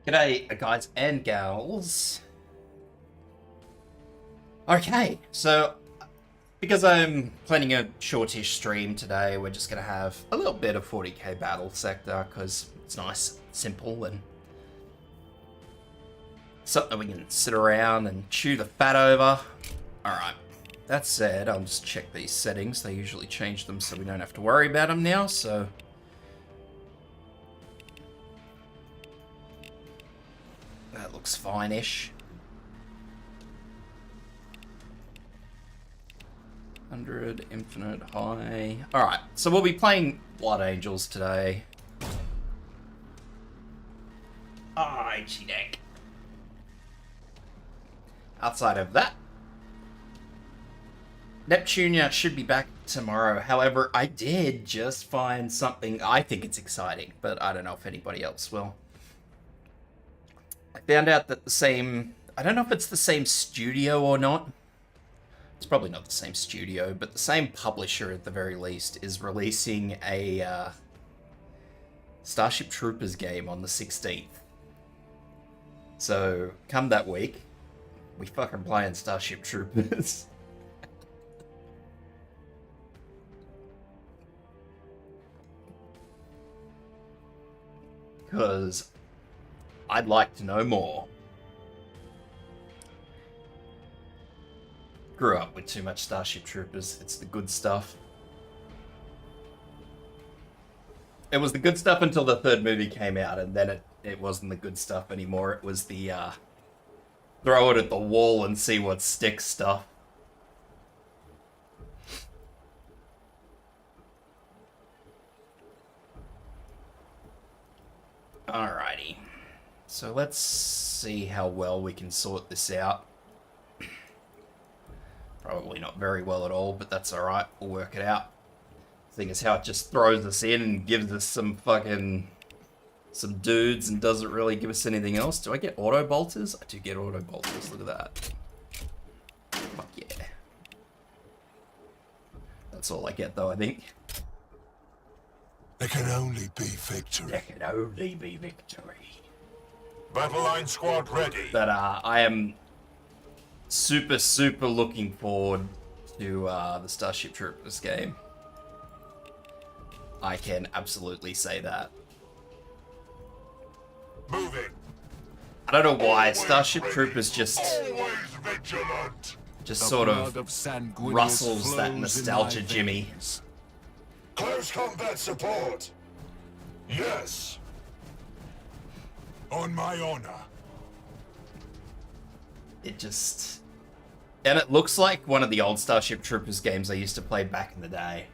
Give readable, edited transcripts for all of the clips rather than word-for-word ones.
G'day, guys and gals. Okay, so because I'm planning a shortish stream today, we're just going to have a little bit of 40k Battlesector because it's nice, simple, and something we can sit around and chew the fat over. Alright, that said, I'll just check these settings. They usually change them so we don't have to worry about them now, so... that looks fine-ish. 100, infinite, high. Alright, so we'll be playing Blood Angels today. Ah, itchy neck. Outside of that, Neptunia should be back tomorrow. However, I did just find something. I think it's exciting, but I don't know if anybody else will. I found out that I don't know if it's the same studio or not. It's probably not the same studio, but the same publisher at the very least is releasing a Starship Troopers game on the 16th. So, come that week, we fucking playing Starship Troopers. Because I'd like to know more. Grew up with too much Starship Troopers. It's the good stuff. It was the good stuff until the third movie came out, and then it wasn't the good stuff anymore. It was the throw it at the wall and see what sticks stuff. Alrighty. So let's see how well we can sort this out. Probably not very well at all, but that's alright. We'll work it out. Thing is how it just throws us in and gives us some dudes and doesn't really give us anything else. Do I get auto bolters? I do get auto bolters. Look at that. Fuck yeah. That's all I get though, I think. There can only be victory. There can only be victory. Battle line squad ready. But I am super looking forward to the Starship Troopers game. I can absolutely say that. Moving. I don't know why Always Starship ready. Troopers just sort of rustles that nostalgia Jimmy. Close combat support. Yes. On my honor. It just... and it looks like one of the old Starship Troopers games I used to play back in the day.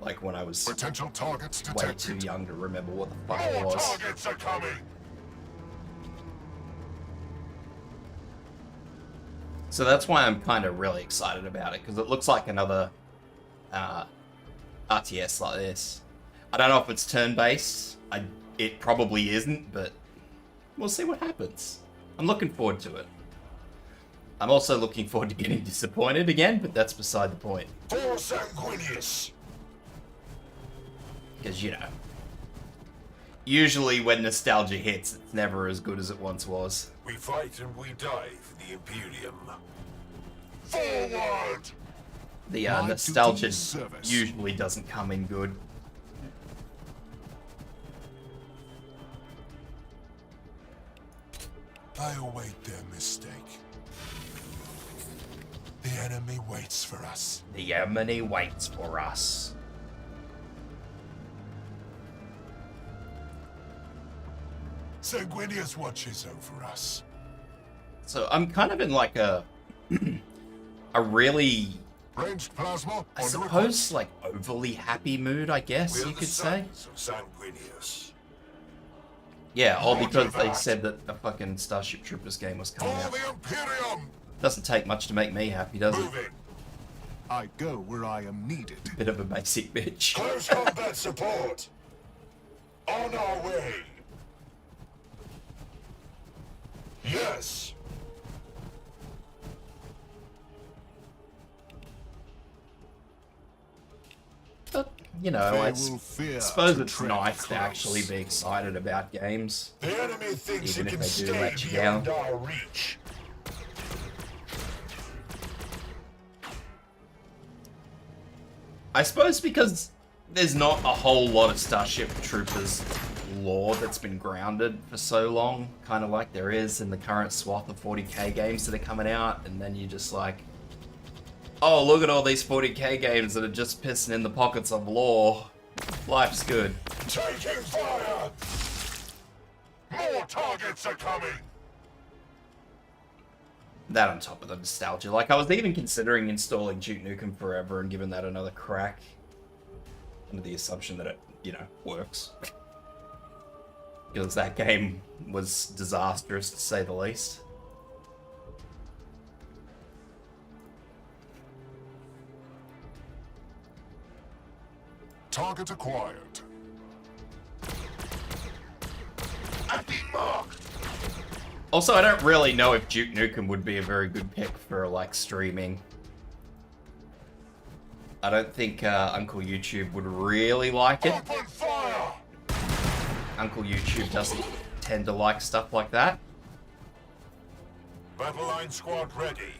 Like when I was Potential targets way detected. too young to remember what the fuck it More was. targets are coming. So that's why I'm kind of really excited about it, because it looks like another RTS like this. I don't know if it's turn-based. It probably isn't, but we'll see what happens. I'm looking forward to it. I'm also looking forward to getting disappointed again, but that's beside the point. For Sanguinius. Because, you know, usually when nostalgia hits, it's never as good as it once was. We fight and we die for the Imperium. Forward! The My nostalgia duty is service. usually doesn't come in good. I await their mistake. The enemy waits for us. The enemy waits for us. Sanguinius watches over us. So I'm kind of in like a really, Ranged plasma. I suppose, like overly happy mood, I guess you could say. Sanguinius. Yeah, all because Roger they that. said that a fucking Starship Troopers game was coming For out. the Imperium. Doesn't take much to make me happy, does it? Moving. I go where I am needed. Bit of a basic bitch. Close combat support. On our way. Yes. you know, I suppose it's tread nice to close. actually be excited about games, The enemy thinks even it if can they do stay let you beyond down. our reach. I suppose because there's not a whole lot of Starship Troopers lore that's been grounded for so long, kind of like there is in the current swath of 40k games that are coming out, and then you're just like, oh, look at all these 40k games that are just pissing in the pockets of lore. Life's good. Taking fire! More targets are coming! That on top of the nostalgia. Like, I was even considering installing Duke Nukem Forever and giving that another crack. Under the assumption that it, you know, works. Because that game was disastrous, to say the least. Target acquired. At the mark! Also, I don't really know if Duke Nukem would be a very good pick for, like, streaming. I don't think Uncle YouTube would really like it. Open fire! Uncle YouTube doesn't tend to like stuff like that. Battle line squad ready.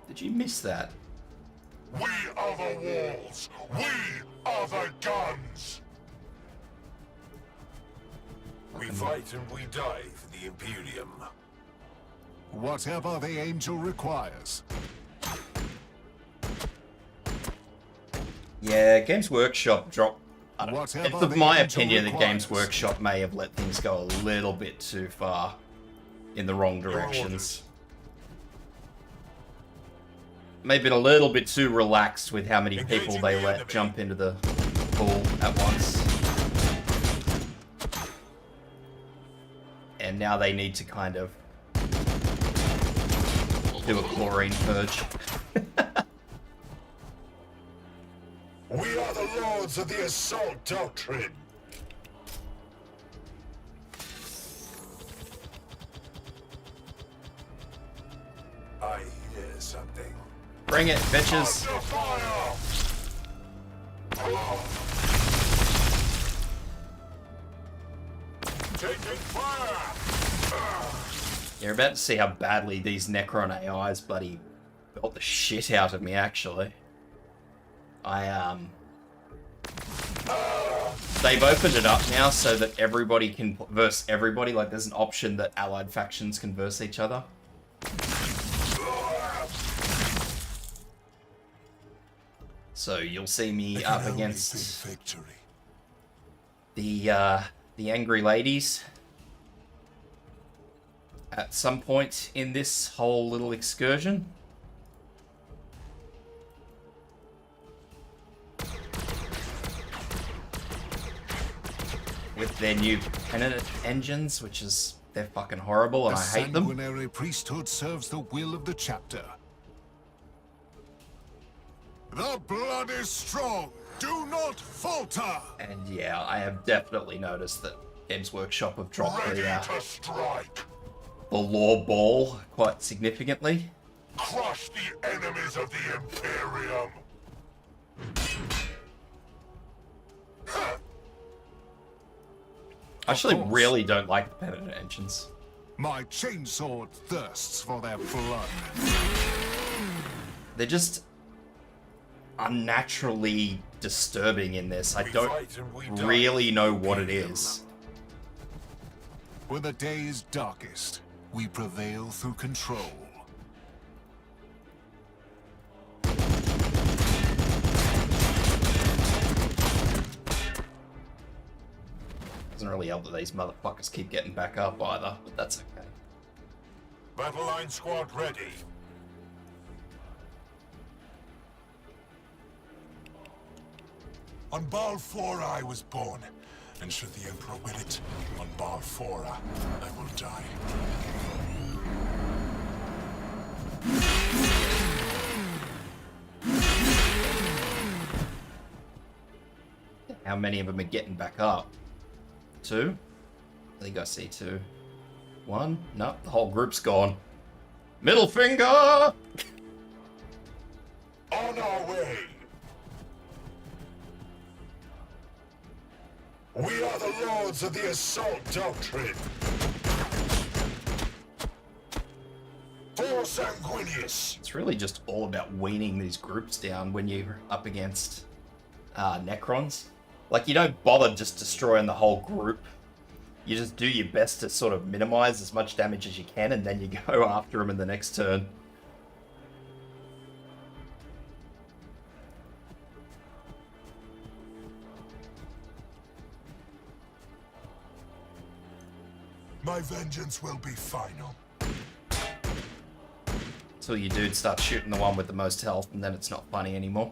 Did you miss that? We are the walls. We are the guns. We fight and we die for the Imperium. Whatever the angel requires. Yeah, Games Workshop dropped. I don't know. Whatever It's of the my angel opinion that Games requires. Workshop may have let things go a little bit too far in the wrong directions. Maybe a little bit too relaxed with how many people Engaging they the let enemy. jump into the pool at once. And now they need to kind of do a chlorine purge. We are the lords of the assault doctrine. I hear something. Bring it, bitches. Under fire! Taking fire! You're about to see how badly these Necron AIs bloody built the shit out of me, actually. They've opened it up now so that everybody can verse everybody. Like, there's an option that allied factions can verse each other. So you'll see me up against victory. the angry ladies at some point in this whole little excursion. With their new Penitent engines, which is, they're fucking horrible and The I hate them. sanguinary priesthood serves the will of the chapter. The blood is strong. Do not falter. And yeah, I have definitely noticed that Games Workshop have dropped Ready the to strike. lore ball quite significantly. Crush the enemies of the Imperium. I actually course. really don't like the Penitent engines. My chainsword thirsts for their blood. They're just unnaturally disturbing in this. I don't fight and we die. really know what it is. When the day is darkest, we prevail through control. Doesn't really help that these motherfuckers keep getting back up either, but that's okay. Battle line squad ready. On Balfora I was born, and should the Emperor will it, on Balfora I will die. How many of them are getting back up? 2? I think I see 2. 1? No, the whole group's gone. Middle finger! On our way! We are the lords of the assault doctrine. For Sanguinius. It's really just all about weaning these groups down when you're up against Necrons. Like, you don't bother just destroying the whole group. You just do your best to sort of minimize as much damage as you can, and then you go after them in the next turn. My vengeance will be final. So you dude start shooting the one with the most health, and then it's not funny anymore.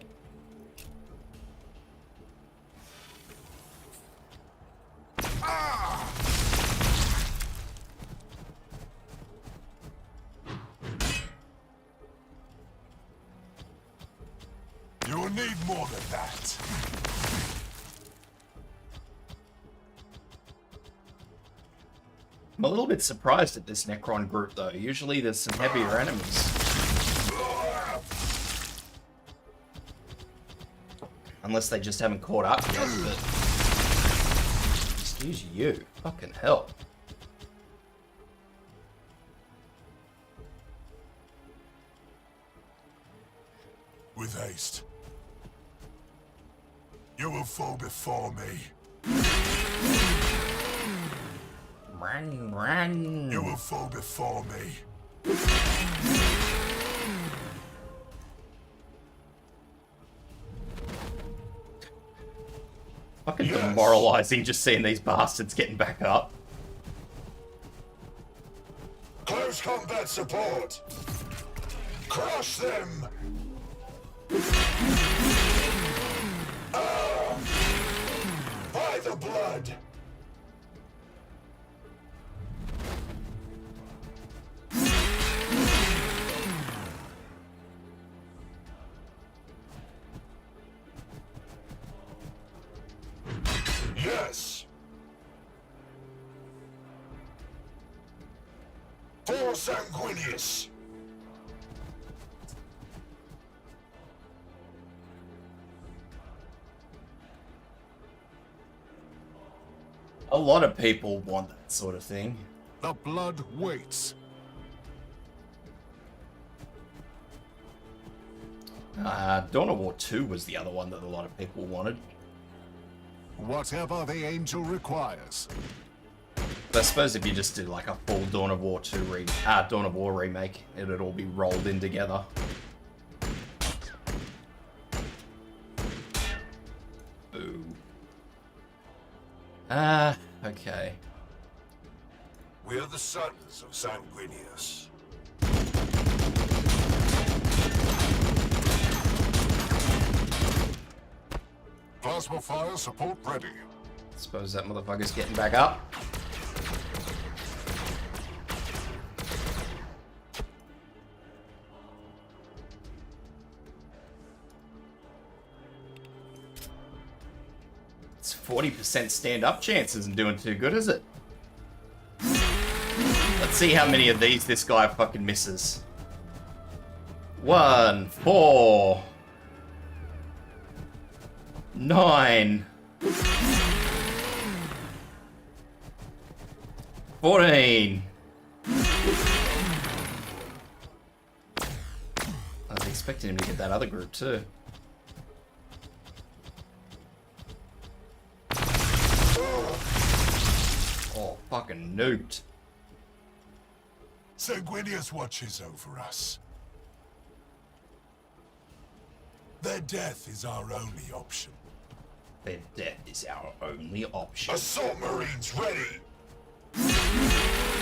You will need more than that. I'm a little bit surprised at this Necron group, though. Usually there's some heavier enemies. Unless they just haven't caught up yet, but... Excuse you. Fucking hell. With haste. You will fall before me. Run, run. You will fall before me. Fucking demoralizing just seeing these bastards getting back up. Close combat support. Crush them. By the blood. Yes. For Sanguinius. A lot of people want that sort of thing. The blood waits. Dawn of War 2 was the other one that a lot of people wanted. Whatever the angel requires. But I suppose if you just did like a full Dawn of War 2 Dawn of War remake, it'd all be rolled in together. Boo. Okay. We are the sons of Sanguinius. Plasma fire support ready. Suppose that motherfucker's getting back up. It's 40% stand-up chance isn't doing too good, is it? Let's see how many of these this guy fucking misses. 1, 4... 9 14 I was expecting him to get that other group too. Oh, fucking nuked. Sanguinius watches over us. Their death is our only option. Their death is our only option. Assault Marines ready!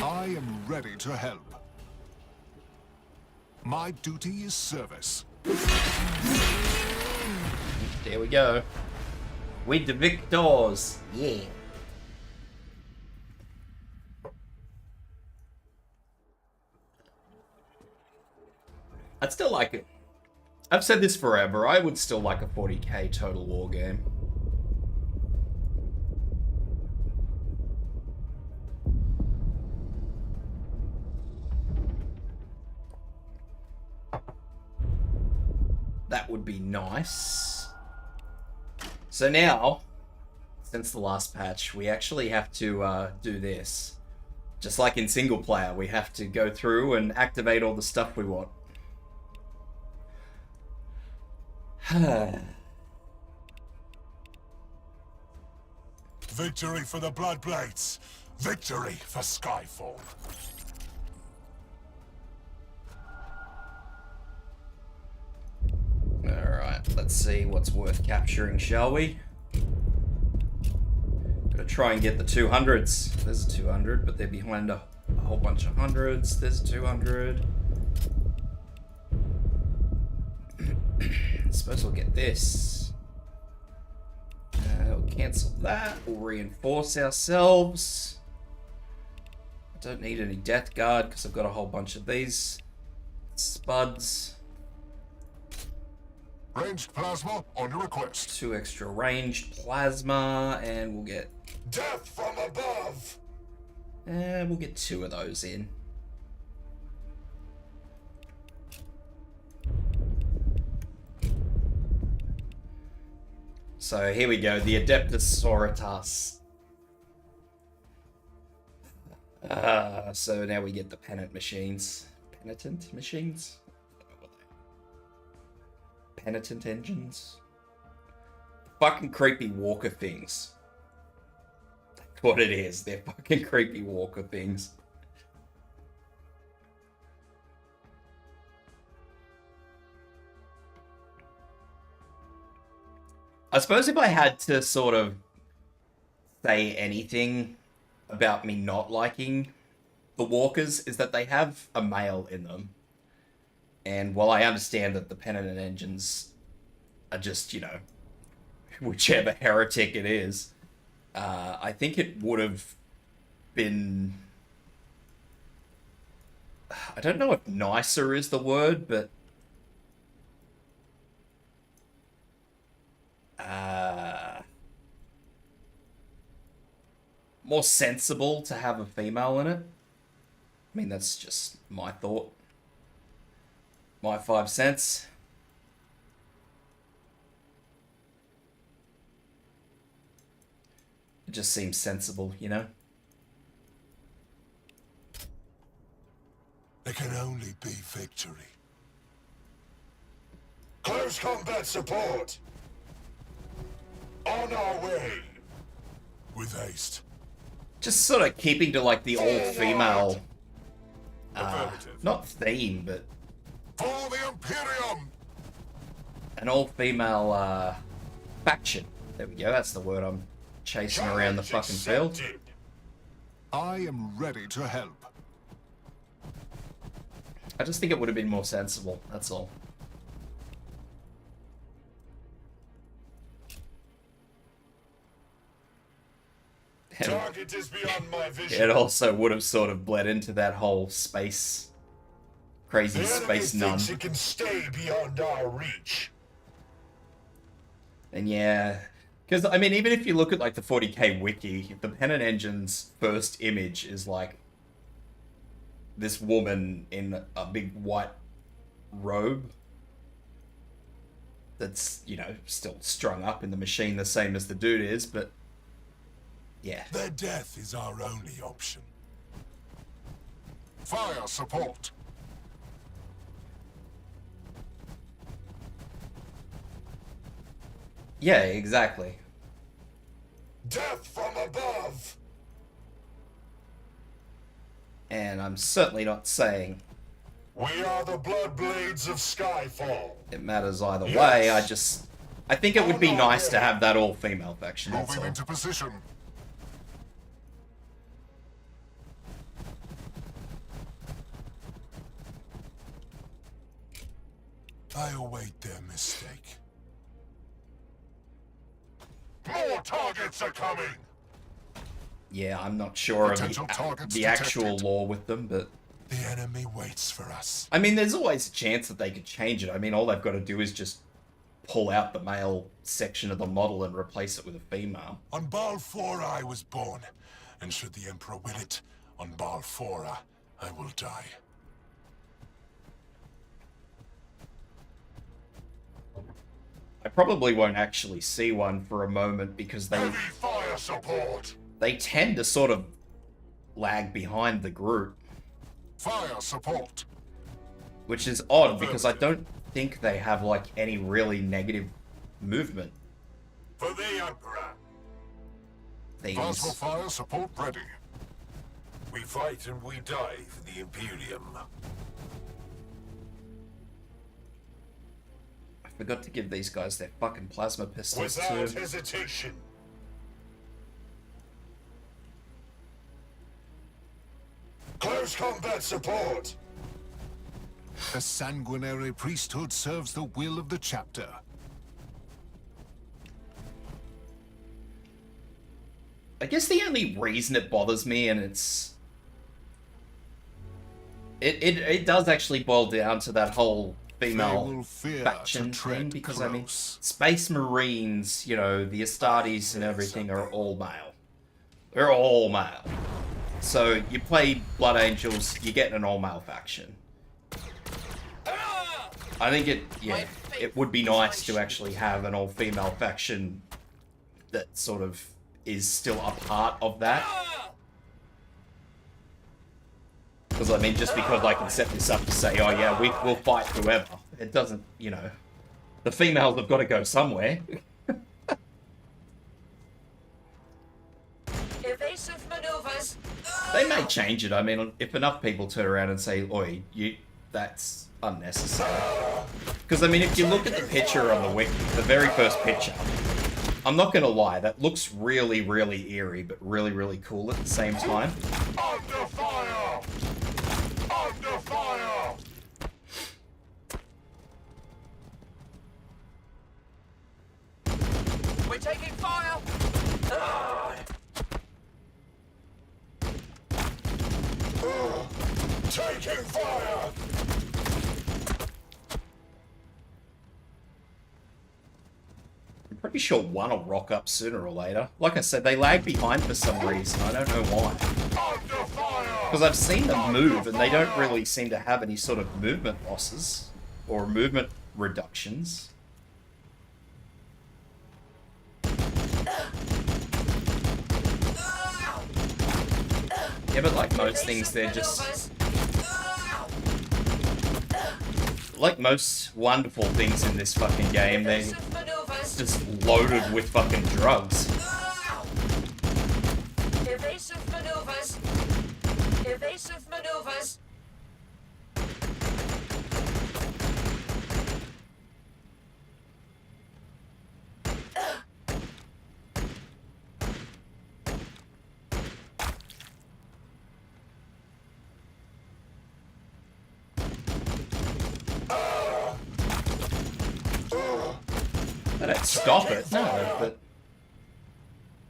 I am ready to help. My duty is service. There we go. With the victors. Yeah. I'd still like it. I've said this forever. I would still like a 40k Total War game. That would be nice. So now, since the last patch, we actually have to do this. Just like in single player, we have to go through and activate all the stuff we want. Victory for the Bloodblades. Victory for Skyfall. Alright, let's see what's worth capturing, shall we? Gotta try and get the 200s. There's a 200, but they're behind a whole bunch of hundreds. There's a 200. I suppose we'll get this. We'll cancel that. We'll reinforce ourselves. I don't need any Death Guard because I've got a whole bunch of these spuds. Ranged plasma on your request. 2 extra ranged plasma, and we'll get... Death from above! And we'll get 2 of those in. So here we go, the Adeptus Sororitas. So now we get the Penitent machines. Penitent machines? Penitent engines? Fucking creepy walker things. That's what it is. They're fucking creepy walker things. I suppose if I had to sort of say anything about me not liking the walkers, is that they have a male in them. And while I understand that the Penitent engines are just, you know, whichever heretic it is, I think it would have been... I don't know if nicer is the word, but... more sensible to have a female in it. I mean, that's just my thought. My 5 cents. It just seems sensible, you know? There can only be victory. Close combat support! On our way! With haste. Just sort of keeping to like the all-female, not theme, but For the Imperium! an all-female faction. There we go, that's the word I'm chasing around the fucking field. I am ready to help. I just think it would have been more sensible, that's all. Target is beyond my vision. It also would have sort of bled into that whole space, crazy space nun. It can stay beyond our reach. And yeah, because I mean, even if you look at like the 40k wiki, the Penitent Engine's first image is like this woman in a big white robe that's, you know, still strung up in the machine the same as the dude is, but yeah. Their death is our only option. Fire support. Yeah, exactly. Death from above! And I'm certainly not saying We are the Bloodblades of Skyfall. it matters either Yes. way. I think it would be nice to have that all-female faction, that's Moving all. into position. I await their mistake. More targets are coming. Yeah, I'm not sure of Potential targets the actual detected. lore with them, but... The enemy waits for us. I mean, there's always a chance that they could change it. I mean, all they've got to do is just pull out the male section of the model and replace it with a female. On Balfora I was born, and should the Emperor will it, on Balfora I will die. I probably won't actually see one for a moment because they Heavy fire! Fire support! they tend to sort of lag behind the group, Fire support! which is odd because I don't think they have like any really negative movement. For the Emperor! Plasma fire support ready. We fight and we die for the Imperium. I forgot to give these guys their fucking plasma pistols Without too. hesitation. Close combat support! The sanguinary priesthood serves the will of the chapter. I guess the only reason it bothers me, and it does actually boil down to that whole female faction thing, because I mean, Space Marines, you know, the Astartes and everything are all male. They're all male. So you play Blood Angels, you get an all-male faction. I think it would be nice to actually have an all-female faction that sort of is still a part of that. Because, I mean, just because I can set this up to say, oh yeah, we'll fight whoever, it doesn't, you know, the females have got to go somewhere. Evasive maneuvers. They may change it. I mean, if enough people turn around and say, oi, that's unnecessary. Because, I mean, if you look at the picture on the wiki, the very first picture, I'm not going to lie, that looks really, really eerie, but really, really cool at the same time. Under fire! Under fire! We're taking fire. Taking fire! I'm pretty sure one will rock up sooner or later. Like I said, they lag behind for some reason. I don't know why. Under fire! Because I've seen them move, and they don't really seem to have any sort of movement losses or movement reductions. Yeah, but like most things, they're just... Like most wonderful things in this fucking game, they're just loaded with fucking drugs. Evasive maneuvers. Evasive maneuvers. They don't stop it, no, but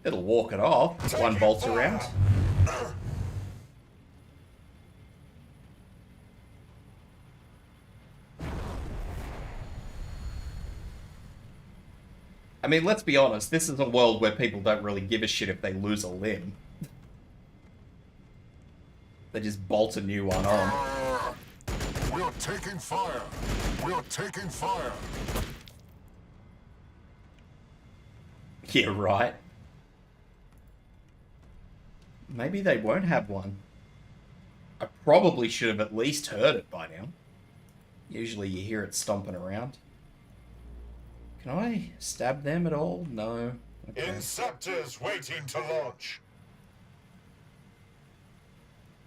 it'll walk it off. One bolt around. I mean, let's be honest, this is a world where people don't really give a shit if they lose a limb. They just bolt a new one on. We are taking fire. We are taking fire. Yeah, right. Maybe they won't have one. I probably should have at least heard it by now. Usually you hear it stomping around. Can I stab them at all? No. Okay. Inceptors waiting to launch.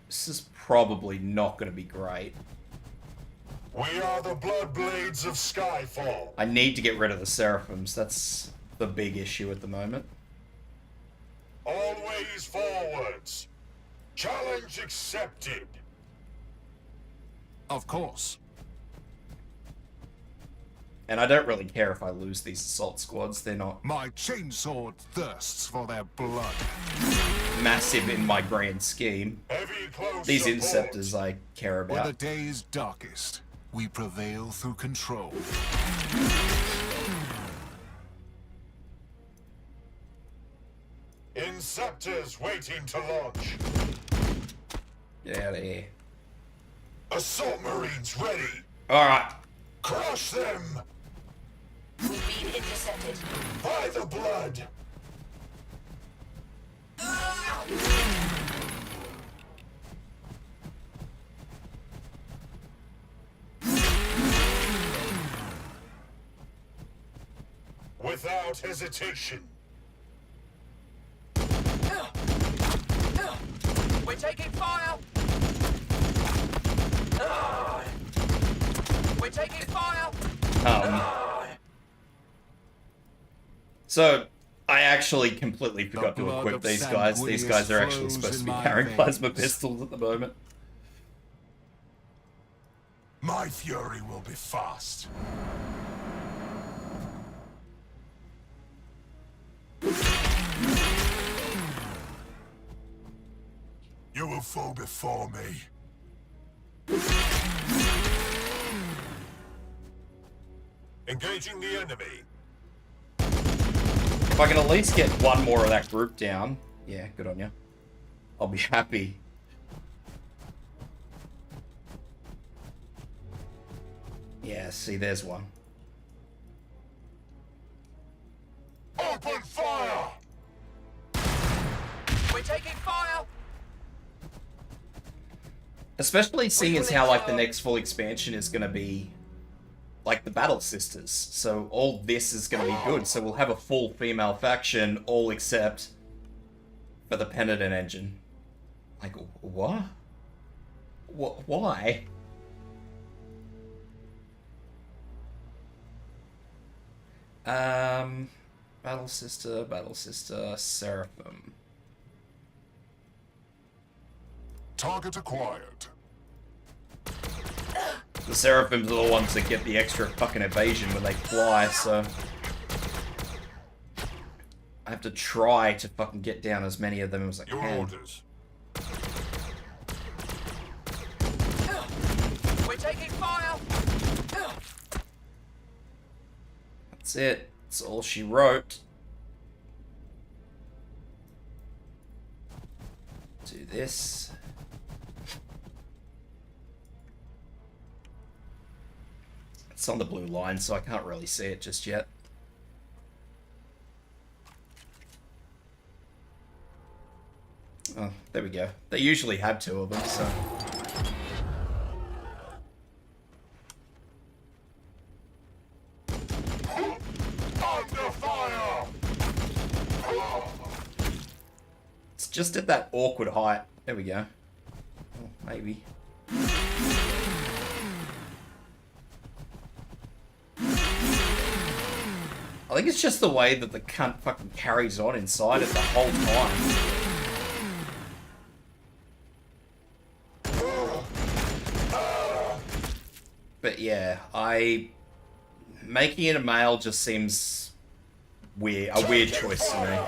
This is probably not going to be great. We are the Bloodblades of Skyfall. I need to get rid of the Seraphims. That's the big issue at the moment. Always forwards. Challenge accepted. Of course. And I don't really care if I lose these assault squads. They're not My chainsword thirsts for their blood. massive in my grand scheme. Heavy close These support. Inceptors I care When the about. day is darkest, we prevail through control. Inceptors waiting to launch. Get out of here. Assault Marines ready. Alright. Crush them. We've been intercepted. By the blood. without hesitation. We're taking fire! We're taking fire! So, I actually completely forgot to blood equip of these guys. These guys are actually Sanguinius supposed to be flows in carrying my plasma veins. pistols at the moment. My fury will be fast. You will fall before me. Engaging the enemy. If I can at least get one more of that group down, yeah, good on you. I'll be happy. Yeah, see, there's one. Open fire! We're taking fire! Especially seeing as how, like, the next full expansion is going to be, like, the Battle Sisters. So all this is going to be good. So we'll have a full female faction, all except for the Penitent engine. Like, what? What? Why? Battle Sister, Seraphim. Target acquired. The Seraphims are the ones that get the extra fucking evasion when they fly, so I have to try to fucking get down as many of them as I Your can. orders. We're taking fire! That's it. That's all she wrote. Do this. It's on the blue line, so I can't really see it just yet. Oh, there we go. They usually have two of them, so... Under fire! It's just at that awkward height. There we go. Oh, maybe. I think it's just the way that the cunt fucking carries on inside it the whole time. But yeah, making it a male just seems a weird choice to me.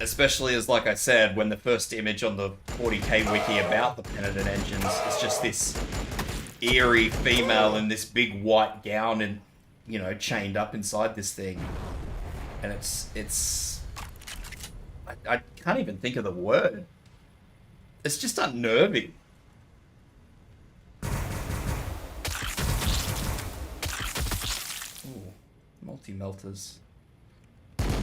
Especially as, like I said, when the first image on the 40k wiki about the Penitent engines is just this eerie female in this big white gown and, you know, chained up inside this thing. And I can't even think of the word. It's just unnerving. Ooh, multi-melters.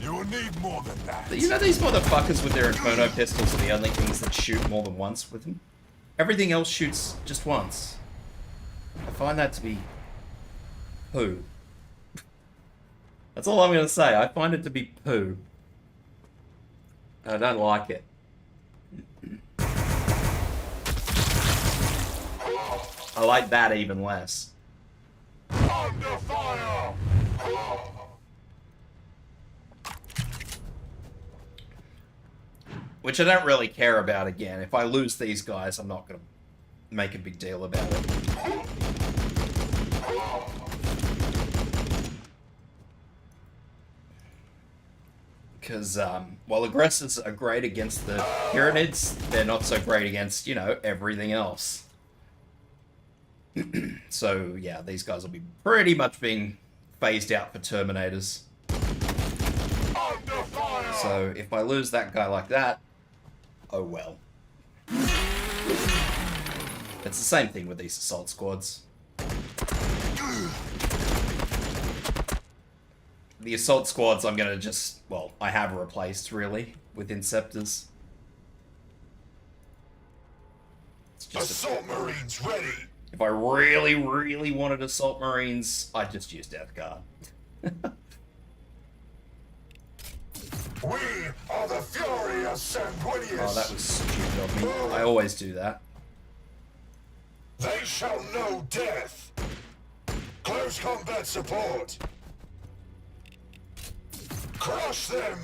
You will need more than that. You know, these motherfuckers with their Inferno pistols are the only things that shoot more than once with them. Everything else shoots just once. I find that to be poo. That's all I'm going to say. I find it to be poo. I don't like it. I like that even less. Under fire! Which I don't really care about again. If I lose these guys, I'm not going to make a big deal about it. Because, while aggressors are great against the Tyranids, they're not so great against, you know, everything else. So, yeah, these guys will be pretty much being phased out for Terminators. Under fire! So, if I lose that guy like that, oh well. It's the same thing with these assault squads. The assault squads I'm gonna just, well, I have replaced, really, with Inceptors. It's just Assault Marines ready! if I really, really wanted assault marines, I'd just use Death Guard. We are the fury of Sanguinius. Oh, that was stupid of me. I always do that. They shall know death. Close combat support. Crush them.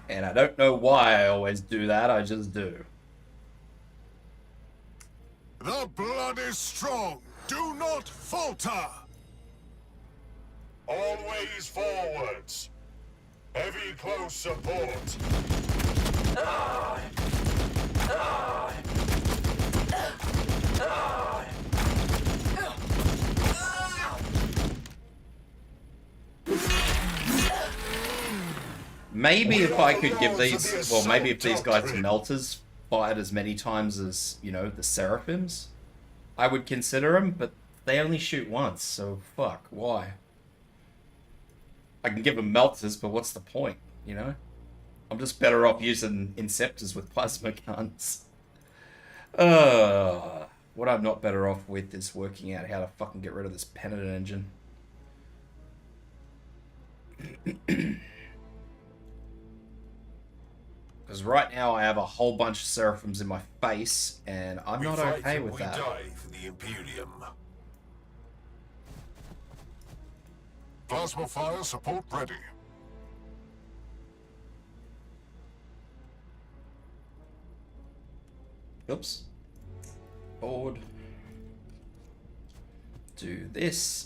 And I don't know why I always do that, I just do. The blood is strong. Do not falter. Always forwards. Heavy close support. Maybe if I could give these, well, maybe if these guys melters fired as many times as, you know, the seraphims, I would consider them, but they only shoot once, so fuck, why? I can give them melters, but what's the point, you know? I'm just better off using Inceptors with plasma guns. What I'm not better off with is working out how to fucking get rid of this Penitent engine. Because right now I have a whole bunch of Seraphims in my face, and I'm not okay with that. We die for the Imperium. Plasma fire support ready. Oops. Forward. Do this.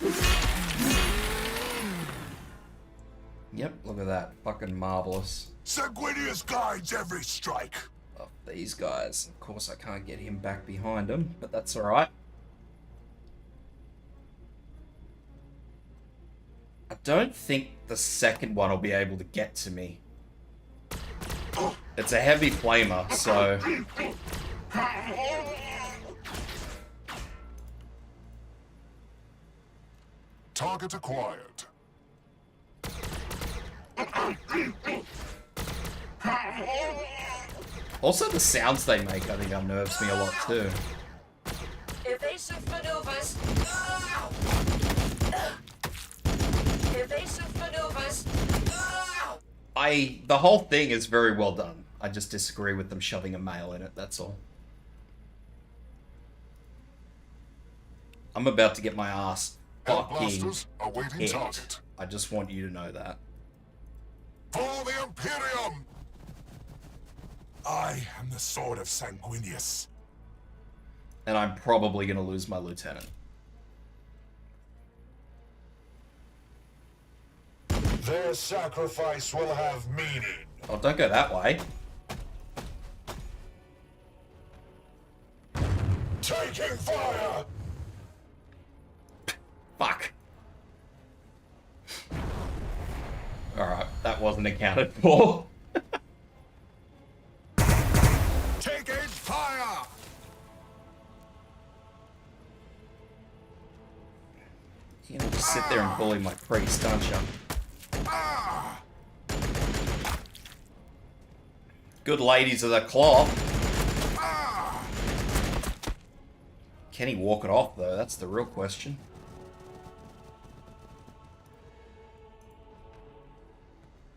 Yep, look at that. Fucking marvelous. Sanguinius guides every strike. Of these guys. Of course I can't get him back behind him, but that's alright. I don't think the second one will be able to get to me. It's a heavy flamer, so... Target acquired. Also, the sounds they make, I think, unnerves me a lot, too. Evasive maneuvers. Evasive maneuvers. The whole thing is very well done. I just disagree with them shoving a male in it, that's all. I'm about to get my ass fucking Blasters awaiting hit. target. I just want you to know that. For the Imperium! I am the sword of Sanguinius. And I'm probably going to lose my lieutenant. Their sacrifice will have meaning. Oh, don't go that way. Taking fire! Fuck. Alright, that wasn't accounted for. Taking fire! You know, just sit there and bully my priest, don't you? Good ladies of the cloth. Can he walk it off, though? That's the real question.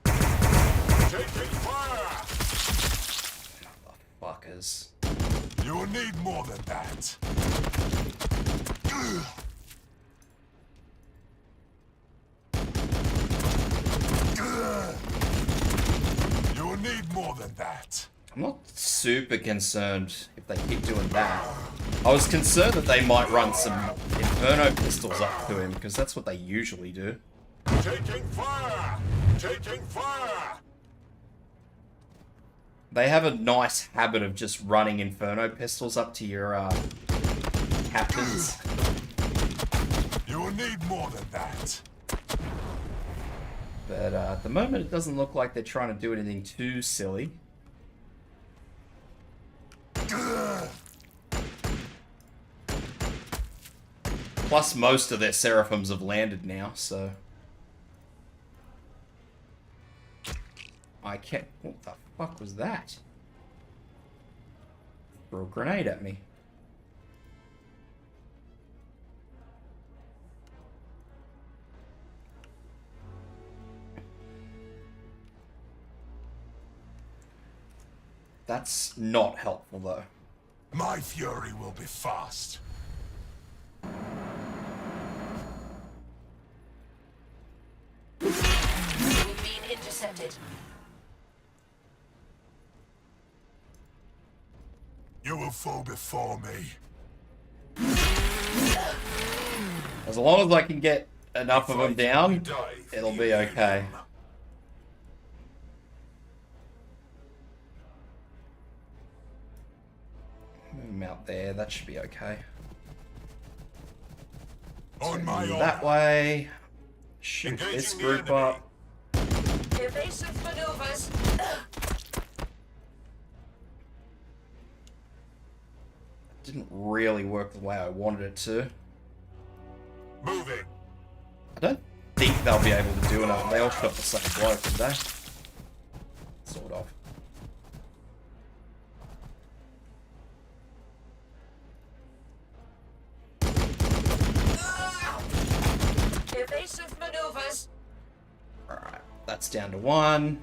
Taking fire! Fuckers. You will need more than that. You will need more than that. I'm not super concerned if they keep doing that. I was concerned that they might run some Inferno pistols up to him, because that's what they usually do. Taking fire! Taking fire! They have a nice habit of just running Inferno pistols up to your captains. You will need more than that. But at the moment, it doesn't look like they're trying to do anything too silly. Plus, most of their Seraphims have landed now, so... I can't... What the fuck was that? Threw a grenade at me. That's not helpful, though. My fury will be fast. We've been intercepted. You will fall before me. As long as I can get enough of them down, it'll be okay. Move them out there, that should be okay. On my That honor. way. Shoot this group up. Evasive maneuvers. Didn't really work the way I wanted it to. Moving. I don't think they'll be able to do it. They all shot the same bloke, did they? Sort of. Evasive maneuvers. Alright, that's down to 1.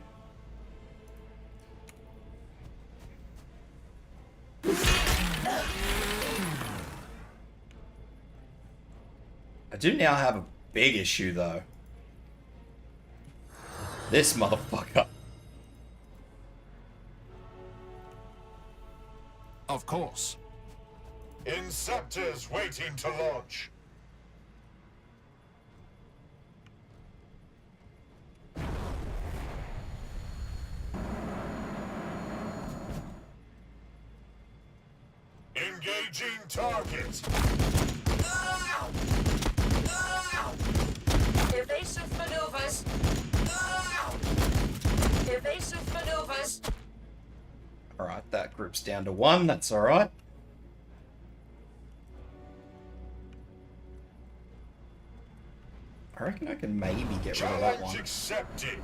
I do now have a big issue, though. This motherfucker. Of course. Inceptors waiting to launch. Engaging target. Evasive maneuvers. Evasive maneuvers. Alright, that group's down to 1. That's alright. I reckon I can maybe get rid of that Challenge one. accepted.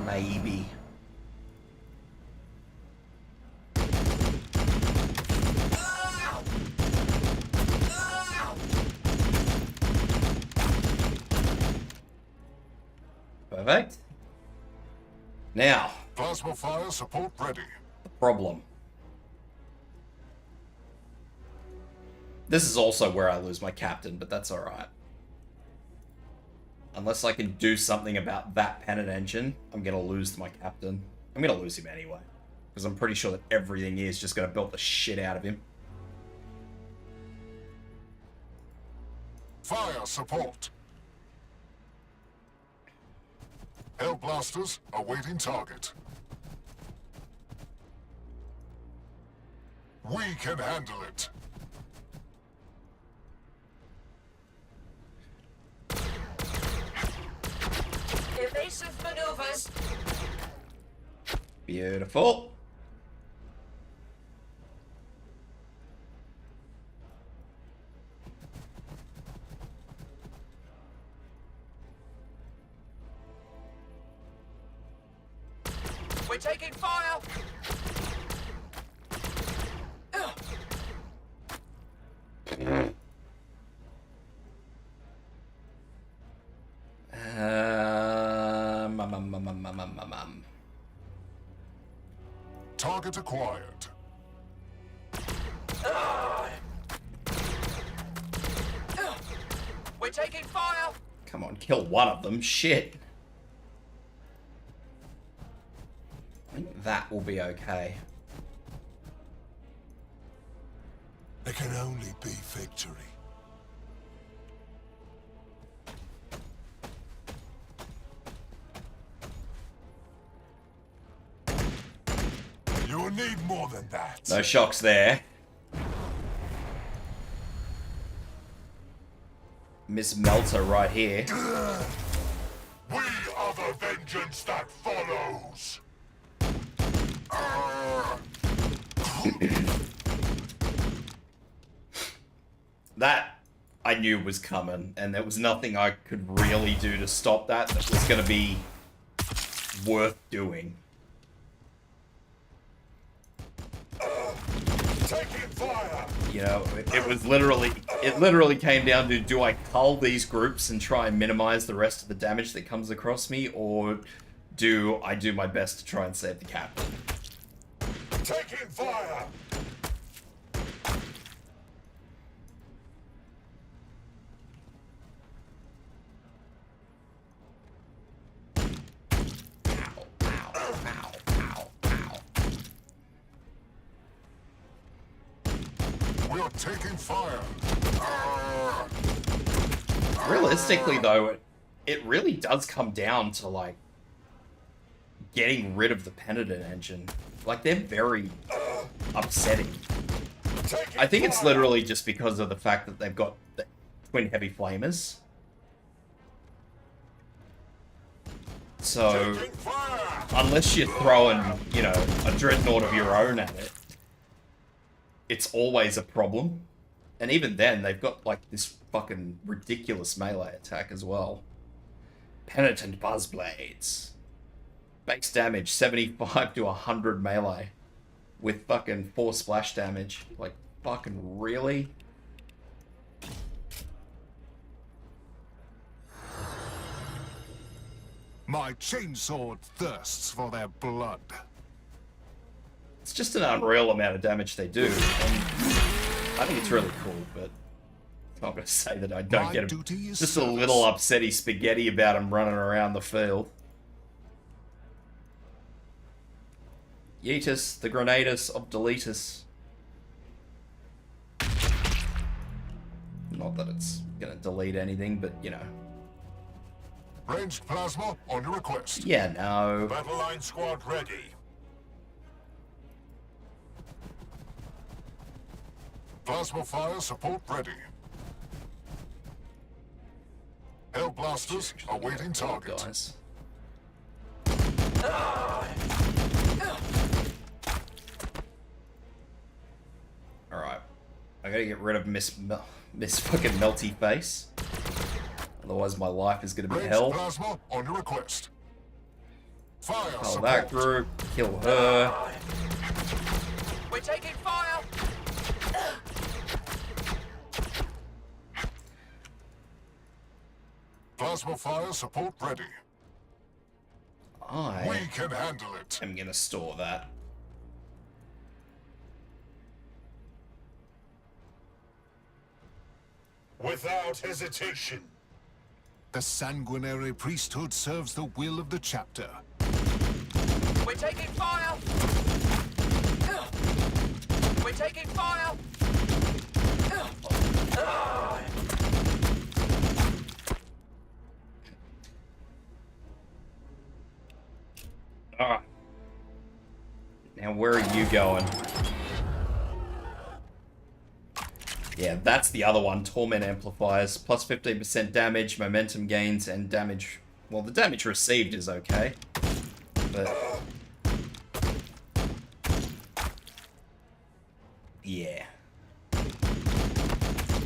Maybe. Perfect. Now, Plasma fire support ready. the problem. This is also where I lose my captain, but that's alright. Unless I can do something about that penitent engine, I'm gonna lose my captain. I'm gonna lose him anyway. Because I'm pretty sure that everything is just gonna belt the shit out of him. Fire support. Hell blasters awaiting target. We can handle it. Evasive maneuvers. Beautiful. We're taking fire. Target acquired. We're taking fire. Come on, kill one of them. Shit. I think that will be okay. There can only be victory. You will need more than that. No shocks there. Miss Melter right here. We are the vengeance that follows. That I knew was coming, and there was nothing I could really do to stop that that was going to be worth doing. Taking fire. You know, it literally came down to, do I cull these groups and try and minimize the rest of the damage that comes across me, or do I do my best to try and save the captain? Taking fire! We're taking fire! Realistically, though, it really does come down to, like, getting rid of the Penitent engine. Like, they're very upsetting. I think it's literally just because of the fact that they've got the twin heavy flamers. So, unless you're throwing, you know, a dreadnought of your own at it, it's always a problem. And even then, they've got, like, this fucking ridiculous melee attack as well. Penitent Buzzblades. Base damage, 75 to 100 melee. With fucking 4 splash damage. Like, fucking really? My chainsword thirsts for their blood. It's just an unreal amount of damage they do. And I think it's really cool, but I'm not going to say that I don't get just a little upsetty spaghetti about him running around the field. Yeetus, the Grenatus of Deletus. Not that it's going to delete anything, but, you know. Ranged plasma on your request. Yeah, no. Battle line squad ready. Plasma fire support ready. Hell blasters awaiting target. Guys. Alright. I gotta get rid of Miss fucking Melty Face. Otherwise my life is gonna be hell. Plasma on your request. Fire Kill support. that group. Kill her. We're taking fire! Plasma fire support ready. We I can handle it. am gonna store that. Without hesitation. The sanguinary priesthood serves the will of the chapter. We're taking fire! We're taking fire! Ah. Now where are you going? Yeah, that's the other one. Torment amplifiers. Plus 15% damage, momentum gains, and damage... Well, the damage received is okay. But... yeah.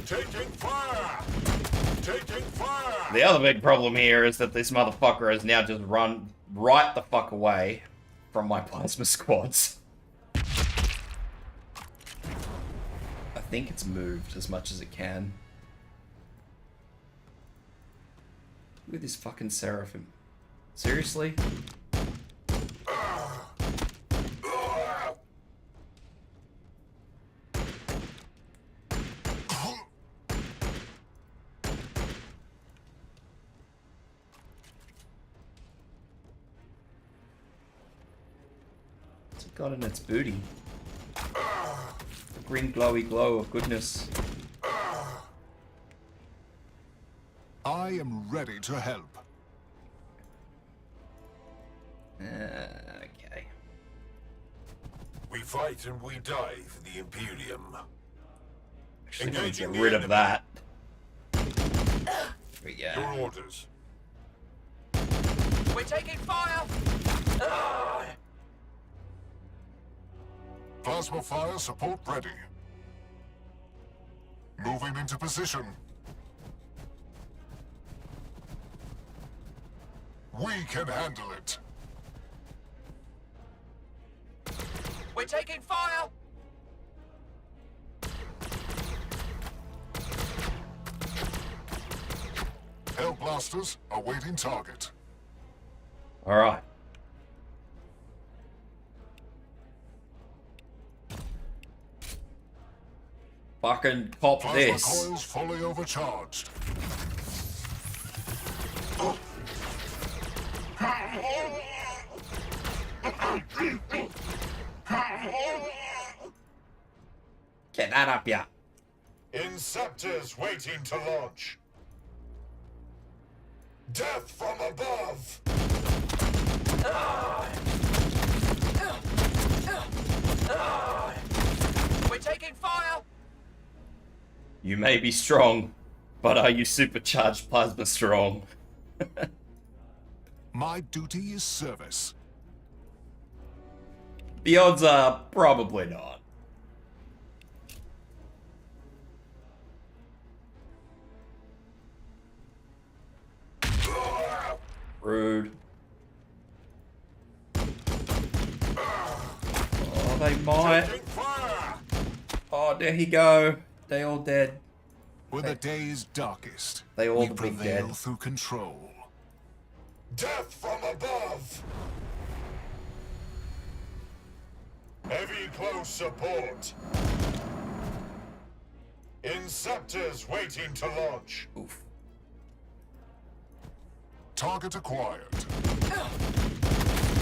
Taking fire! Taking fire! The other big problem here is that this motherfucker has now just run right the fuck away from my plasma squads. I think it's moved as much as it can. Look at this fucking Seraphim. Seriously? What's it got in its booty? Green glowy glow of goodness. I am ready to help. Okay. We fight and we die for the Imperium. Actually, let me Engaging get the rid of enemy. that. But Your yeah. orders. We're taking fire! Plasma fire support ready. Moving into position. We can handle it. We're taking fire! Hell blasters awaiting target. Alright. Fucking cop Plasma this. coils fully overcharged. Get that up, yeah. Inceptors waiting to launch. Death from above. We're taking fire! You may be strong, but are you supercharged plasma strong? My duty is service. The odds are probably not. Rude. Oh, they might. Taking fire. Oh, there he go. They all dead. When the day's darkest, They all we be prevail dead. through control. Death from above. Heavy close support. Inceptors waiting to launch. Oof. Target acquired.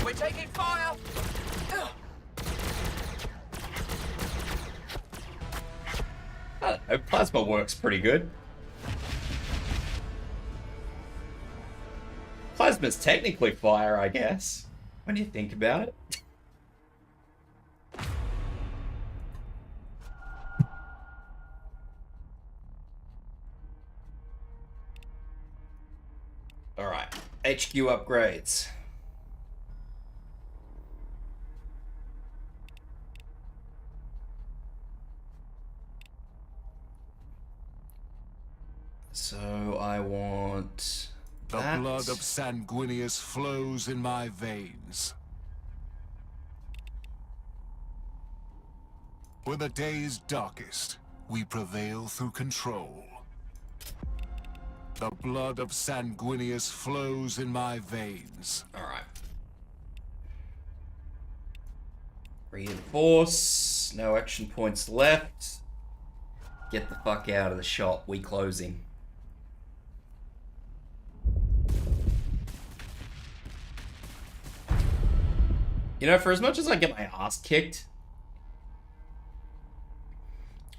We're taking fire! I don't know, plasma works pretty good. Plasma's technically fire, I guess, when you think about it. Alright, HQ upgrades. So I want The that. blood of Sanguinius flows in my veins. When the day's darkest, we prevail through control. The blood of Sanguinius flows in my veins. Alright. Reinforce. No action points left. Get the fuck out of the shop. We closing. You know, for as much as I get my ass kicked,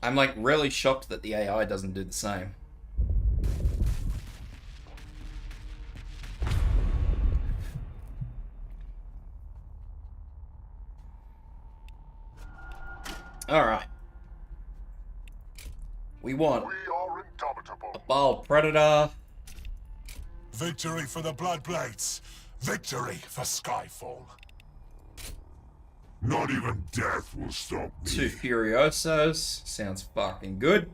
I'm like really shocked that the AI doesn't do the same. Alright. We want We are indomitable. a Bile Predator, Victory for the Bloodblades. Victory for Skyfall. Not even death will stop me. 2 Furiosos, sounds fucking good.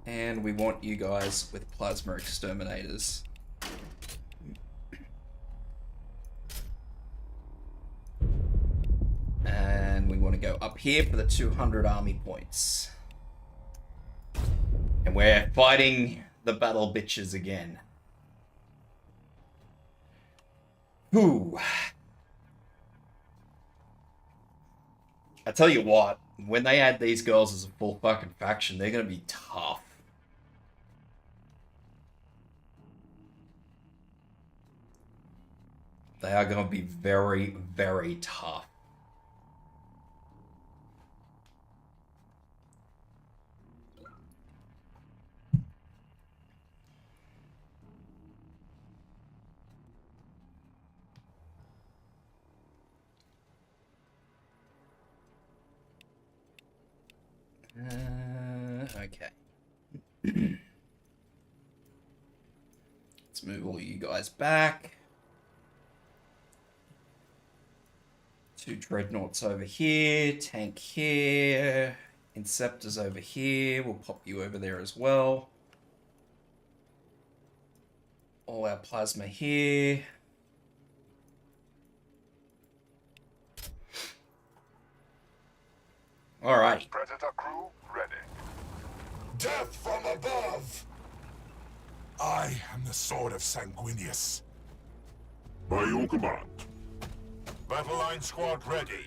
And we want you guys with Plasma Exterminators. And we want to go up here for the 200 army points. And we're fighting the battle bitches again. Whew. I tell you what, when they add these girls as a full fucking faction, they're gonna be tough. They are gonna be very, very tough. Okay. Let's move all you guys back. 2 dreadnoughts over here, tank here, Inceptors over here. We'll pop you over there as well. All our plasma here. Alrighty. Predator crew ready. Death from above! I am the sword of Sanguinius. By your command. Battle line squad ready.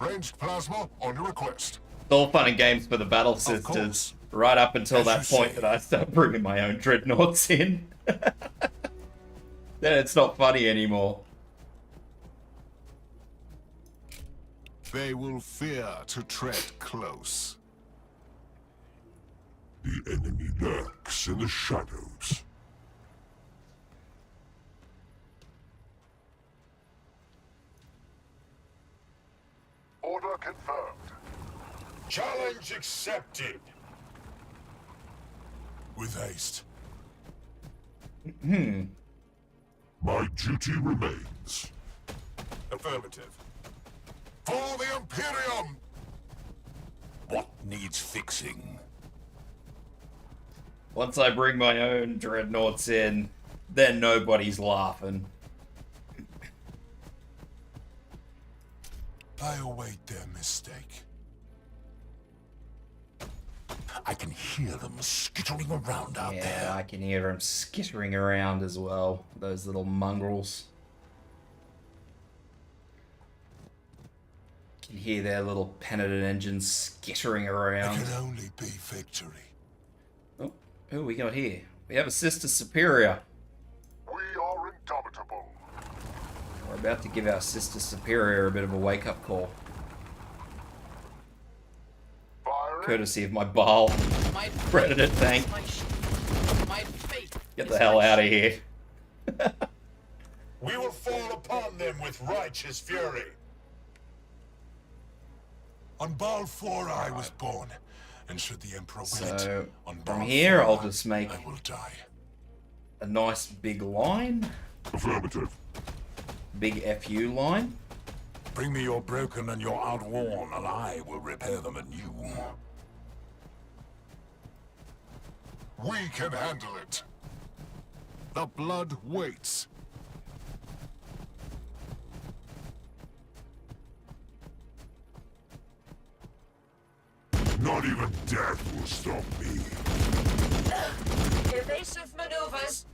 Ranged plasma on your request. It's all fun and games for the Battle course. Sisters, right up until As that you point say. that I start bringing my own dreadnoughts in. Then it's not funny anymore. They will fear to tread close. The enemy lurks in the shadows. Order confirmed. Challenge accepted. With haste. My duty remains. Affirmative. For the Imperium! What needs fixing? Once I bring my own dreadnoughts in, then nobody's laughing. I await their mistake. I can hear them skittering around out Yeah, there. I can hear them skittering around as well. Those little mongrels. Can hear their little penitent engines skittering It around. can only be victory. Oh, who we got here? We have a Sister Superior. We are indomitable. We're about to give our Sister Superior a bit of a wake-up call. Firing. Courtesy of my Baal My Predator tank. My fate. Get is the hell my out of here. We will fall upon them with righteous fury. On Baal 4 I was born, and should the Emperor will So, it, on from Baal here 4, I'll just make I will die. a nice big line. Affirmative. Big FU line. Bring me your broken and your outworn, and I will repair them anew. We can handle it. The blood waits. Not even death will stop me. Evasive maneuvers.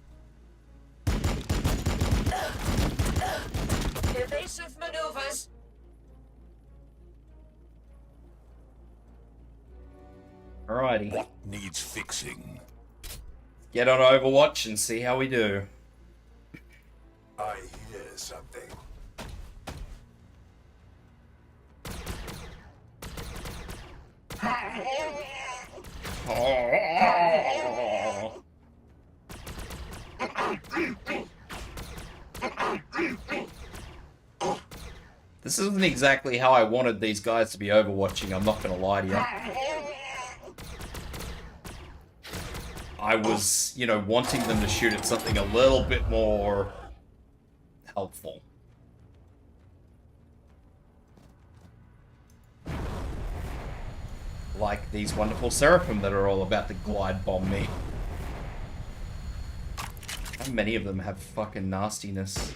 Evasive maneuvers. Alrighty. What needs fixing? Get on Overwatch and see how we do. I hear something. This isn't exactly how I wanted these guys to be overwatching, I'm not gonna lie to you. I was, you know, wanting them to shoot at something a little bit more helpful. Like these wonderful Seraphim that are all about to glide bomb me. How many of them have fucking nastiness?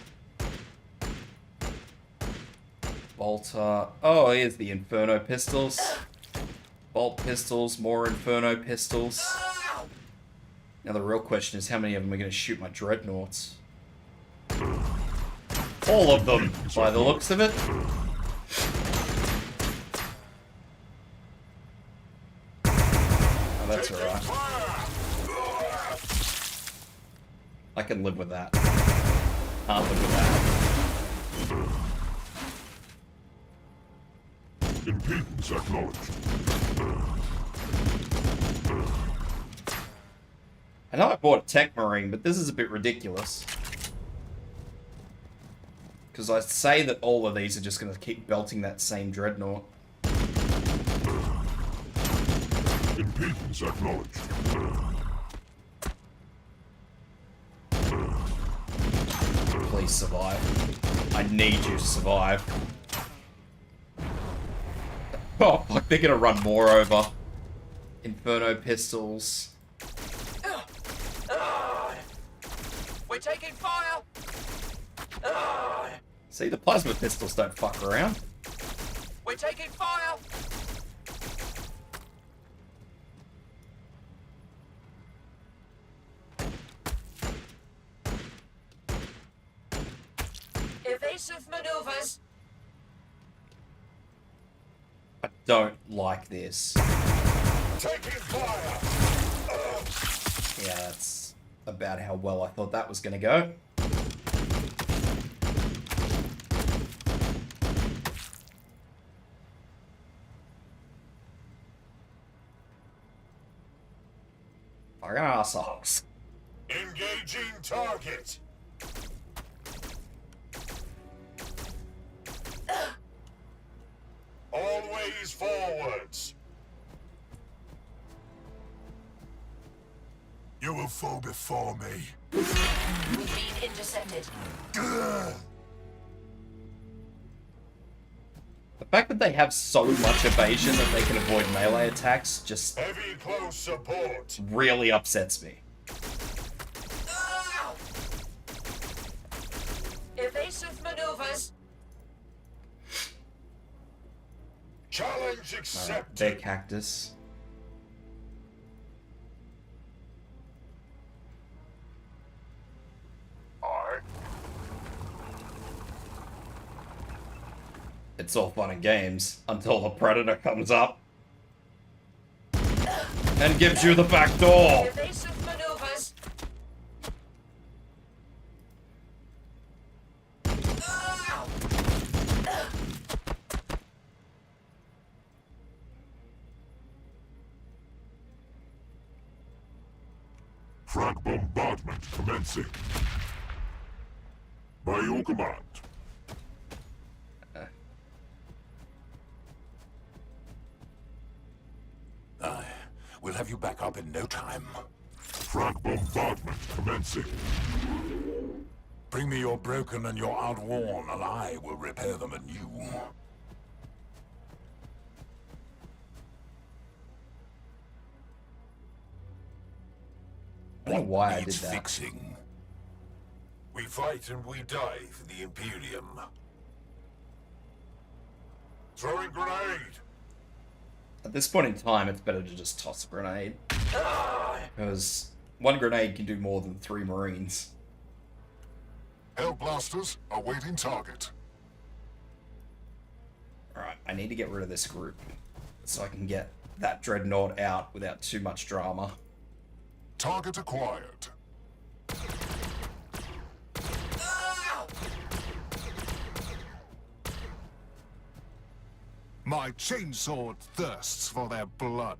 Bolter. Oh, here's the Inferno pistols. Bolt pistols, more Inferno pistols. Now the real question is how many of them are going to shoot my dreadnoughts? All of them, by the looks of it. Oh, that's alright. I can live with that. Can't live with that. Impedance acknowledged. I know I bought a Tech Marine, but this is a bit ridiculous. Because I say that all of these are just going to keep belting that same dreadnought. Impedance acknowledged. Please survive. I need you to survive. Oh, fuck, they're going to run more over. Inferno pistols. We're taking fire. See, the plasma pistols don't fuck around. We're taking fire. Evasive maneuvers. don't like this. Taking fire! Yeah, that's about how well I thought that was going to go. Fucking assholes. Engaging target! Always forwards! You will fall before me. We've been intercepted. The fact that they have so much evasion that they can avoid melee attacks just Heavy close support. really upsets me. Ah! Evasive maneuvers. Challenge Alright, accepted. their cactus. Aye. It's all fun and games until the predator comes up and gives you the back door. Evasive maneuvers. Ah! Frag bombardment commencing. By your command. Aye. We'll have you back up in no time. Frag bombardment commencing. Bring me your broken and your outworn, and I will repair them anew. I don't know why I did Needs that. fixing. We fight and we die for the Imperium. Throwing grenade! At this point in time, it's better to just toss a grenade. Because one grenade can do more than 3 Marines. Hell blasters awaiting target. Alright, I need to get rid of this group so I can get that dreadnought out without too much drama. Target acquired. Ah! My chainsword thirsts for their blood.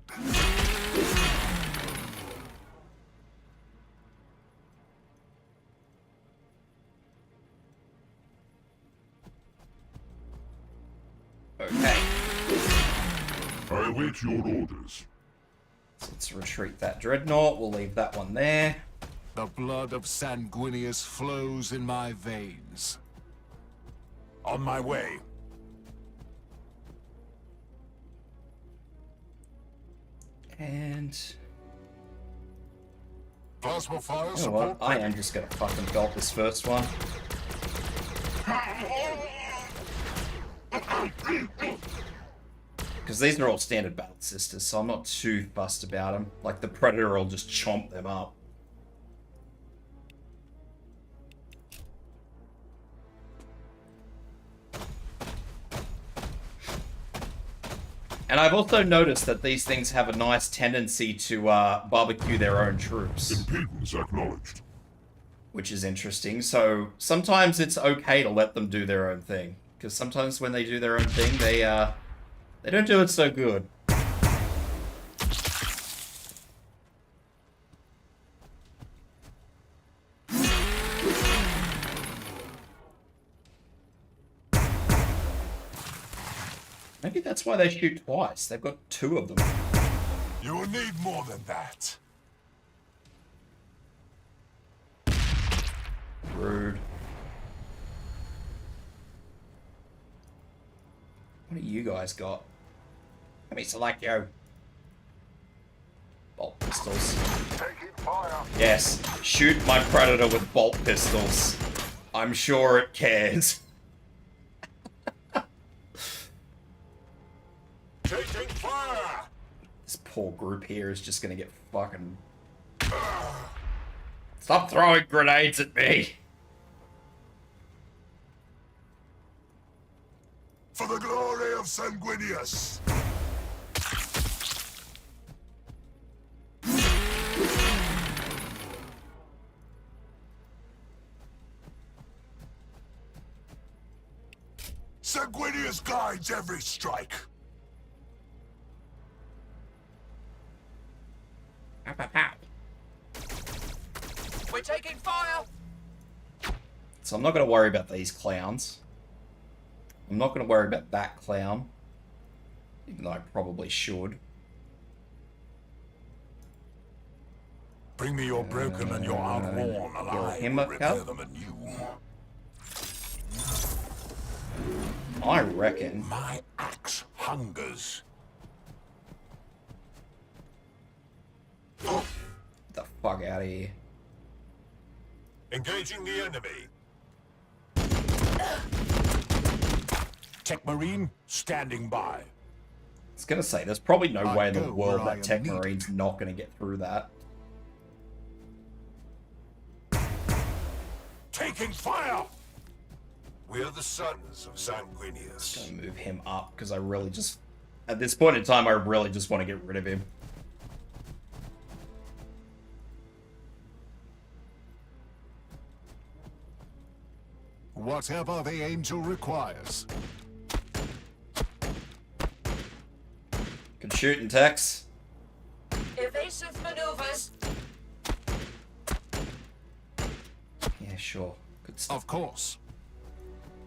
Okay, I await your orders. so let's retreat that dreadnought. We'll leave that one there. The blood of Sanguinius flows in my veins. On my way. And Plasma fire you know support. what? I am just gonna fucking belt this first one. Because these are all standard battle sisters, so I'm not too fussed about them. Like, the Predator will just chomp them up. And I've also noticed that these things have a nice tendency to barbecue their own troops, Impedance acknowledged. which is interesting. So sometimes it's okay to let them do their own thing, because sometimes when they do their own thing, they don't do it so good. Maybe that's why they shoot twice. They've got 2 of them. You will need more than that. Rude. What do you guys got? Let me select you. Bolt pistols. Taking fire. Yes, shoot my Predator with bolt pistols. I'm sure it cares. Taking fire. This poor group here is just gonna get fucking... Stop throwing grenades at me! For the glory of Sanguinius. Sanguinius guides every strike. Pow, pow, pow. We're taking fire! So I'm not going to worry about these clowns. I'm not going to worry about that clown. Even though I probably should. Bring me your broken and your outworn, and heal I him will up, repair Cal? them anew. I reckon. My axe hungers. Get the fuck out of here. Engaging the enemy. Tech Marine, standing by. I was going to say, there's probably no I way in the go world where I that am Tech needed. Marine's not going to get through that. Taking fire! We're the sons of Sanguinius. Going to move him up, because I really just... At this point in time, I really just want to get rid of him. Whatever the angel requires. Good shooting, Tex. Evasive maneuvers. Yeah, sure. Good stuff. Of course.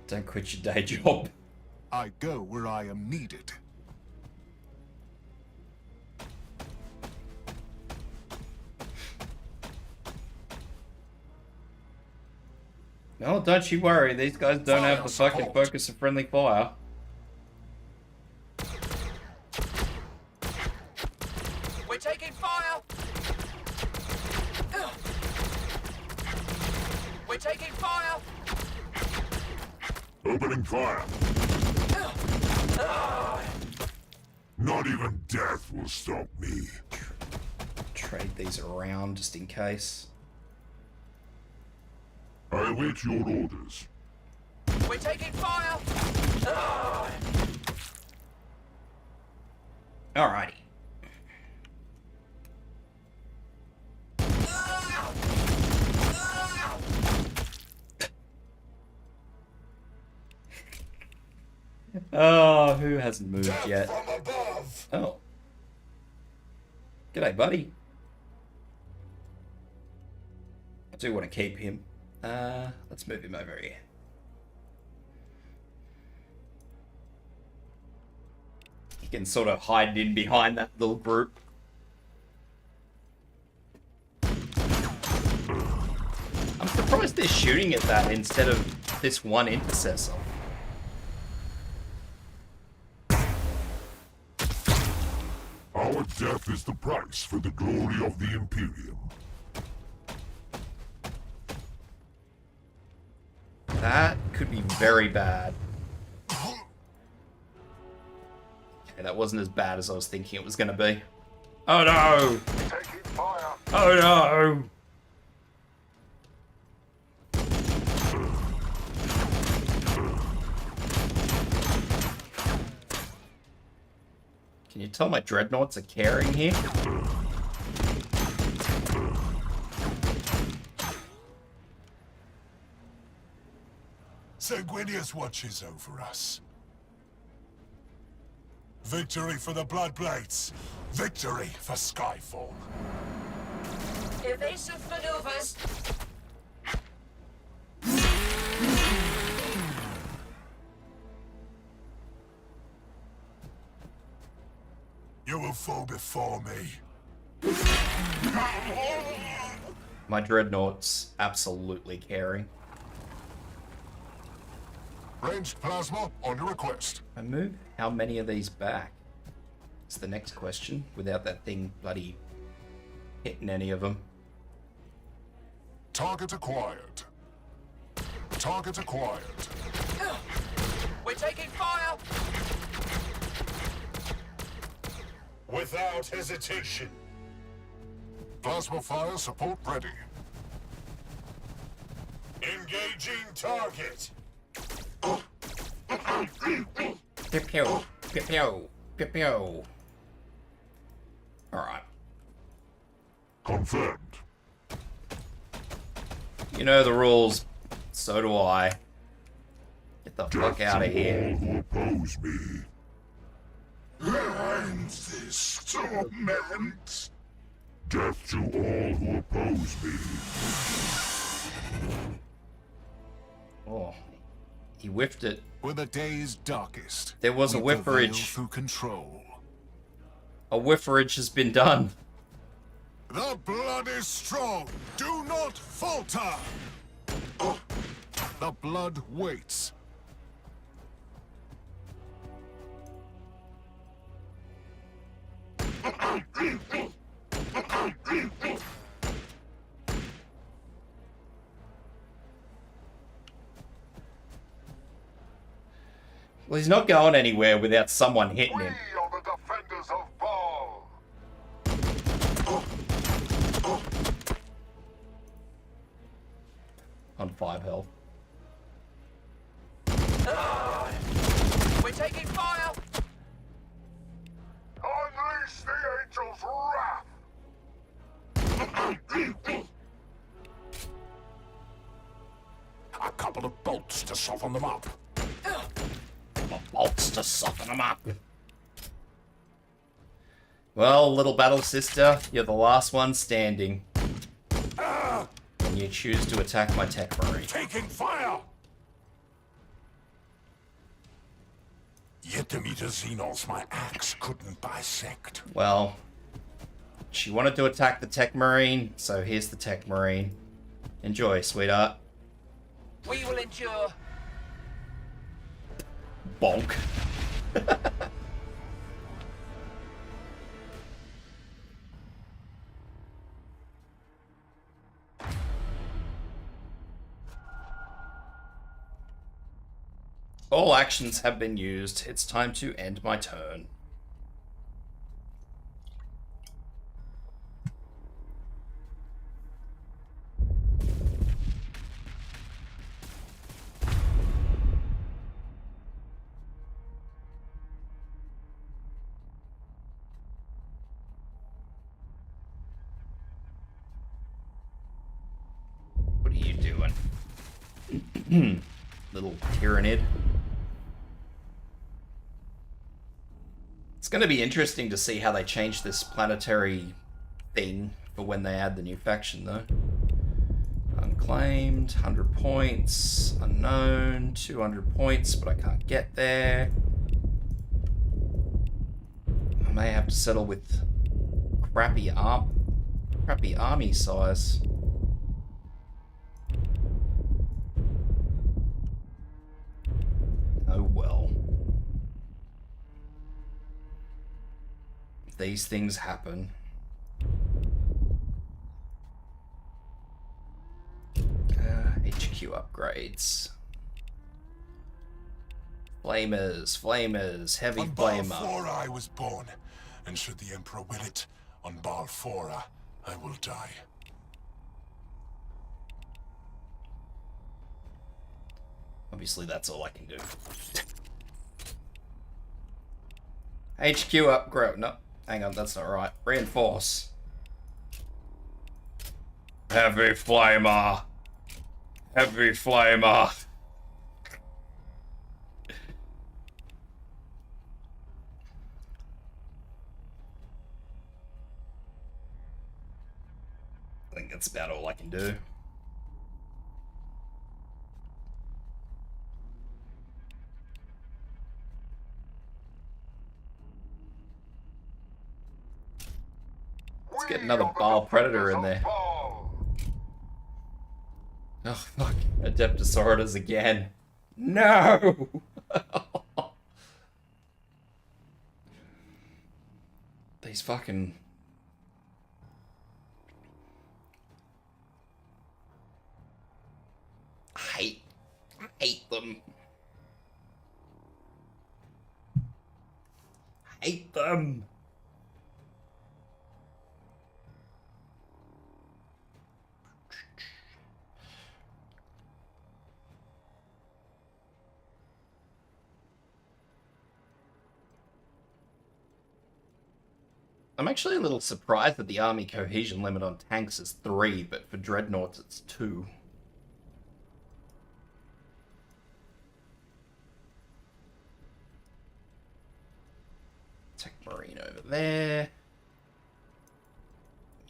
Don't quit your day job. I go where I am needed. No, don't you worry. These guys don't have the fucking focus of friendly fire. We're taking fire! We're taking fire! Opening fire. Not even death will stop me. Trade these around just in case. I await your orders. We're taking fire! Alrighty. Oh, who hasn't moved yet? From above. Oh. G'day, buddy. I do want to keep him. Let's move him over here. He can sort of hide in behind that little group. I'm surprised they're shooting at that instead of this one intercessor. Our death is the price for the glory of the Imperium. That could be very bad. Okay, that wasn't as bad as I was thinking it was going to be. Oh no! Taking fire. Oh no! Can you tell my dreadnoughts are caring here? Sanguinius watches over us. Victory for the Bloodblades. Victory for Skyfall. Evasive maneuvers. You will fall before me. My dreadnoughts absolutely caring. Ranged plasma on your request. I move how many of these back? It's the next question, without that thing bloody hitting any of them. Target acquired. Target acquired. We're taking fire! Without hesitation. Plasma fire support ready. Engaging target. Pew pew, pew pew, pew pew. Alright. Confirmed. You know the rules. So do I. Get the fuck out of here. Who oppose me. End this torment. Death to all who oppose me. Oh, he whiffed it. With the day's darkest, There was a we prevail whifferage. through control. A whifferage has been done. The blood is strong. Do not falter. The blood waits. Well, he's not going anywhere without someone hitting him. We are the defenders of Baal. On 5 health. We're taking fire! Unleash the angel's wrath. A couple of bolts to soften them up. Bolts to soften them up. Well, little battle sister, you're the last one standing. And you choose to attack my tech marine. Taking fire! Yet the meter Xenos my axe couldn't bisect. Well, she wanted to attack the tech marine, so here's the tech marine. Enjoy, sweetheart. We will endure. Bonk. All actions have been used. It's time to end my turn. What are you doing? Little tyrannid. It's going to be interesting to see how they change this planetary thing for when they add the new faction, though. Unclaimed, 100 points. Unknown, 200 points, but I can't get there. I may have to settle with crappy army size. Oh well. These things happen. HQ upgrades. Flamers, heavy On flamer. Balfora I was born, and should the Emperor will it, on Balfora I will die. Obviously, that's all I can do. HQ upgrade. No, hang on, that's not right. Reinforce. Heavy flamer. Heavy flamer. I think that's about all I can do. Let's get another Baal Predator in there. Oh, fuck. Adeptosaurus again. No! These fucking... I hate them. I hate them. I'm actually a little surprised that the army cohesion limit on tanks is 3, but for dreadnoughts it's 2. Take Marine over there.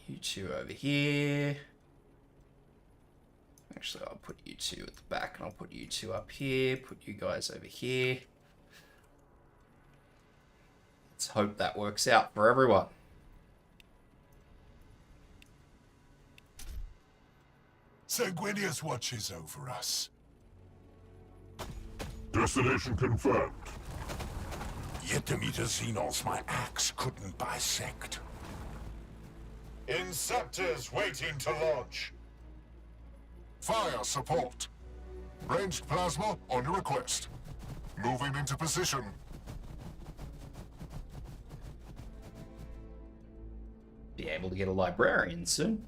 You two over here. Actually, I'll put you two at the back, and I'll put you two up here. Put you guys over here. Let's hope that works out for everyone. Sanguinius watches over us. Destination confirmed. Yet the meter Xenos my axe couldn't bisect. Inceptors waiting to launch. Fire support. Ranged plasma on your request. Moving into position. Be able to get a librarian soon.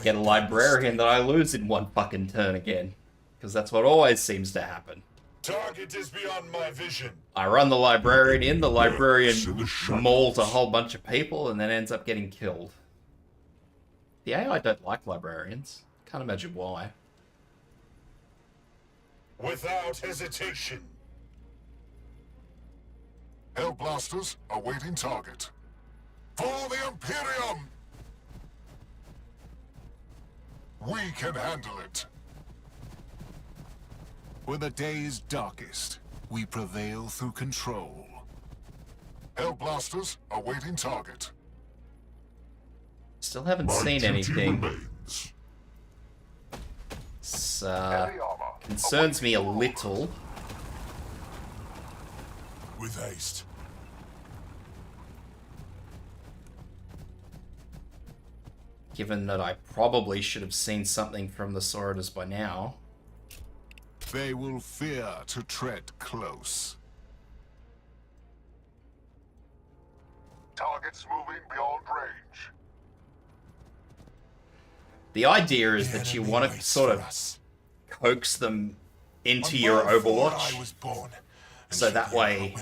Get a librarian that I lose in one fucking turn again. Because that's what always seems to happen. Target is beyond my vision. I run the librarian in, the librarian mauls a whole bunch of people and then ends up getting killed. The AI don't like librarians. Can't imagine why. Without hesitation. Hellblasters awaiting target. For the Imperium! We can handle it. When the day is darkest, we prevail through control. Hellblasters awaiting target. Still haven't seen anything. This concerns me a little. With haste. Given that I probably should have seen something from the Sauridus by now. They will fear to tread close. Targets moving beyond range. The idea is that you want to sort of coax them into your Overwatch, so that way,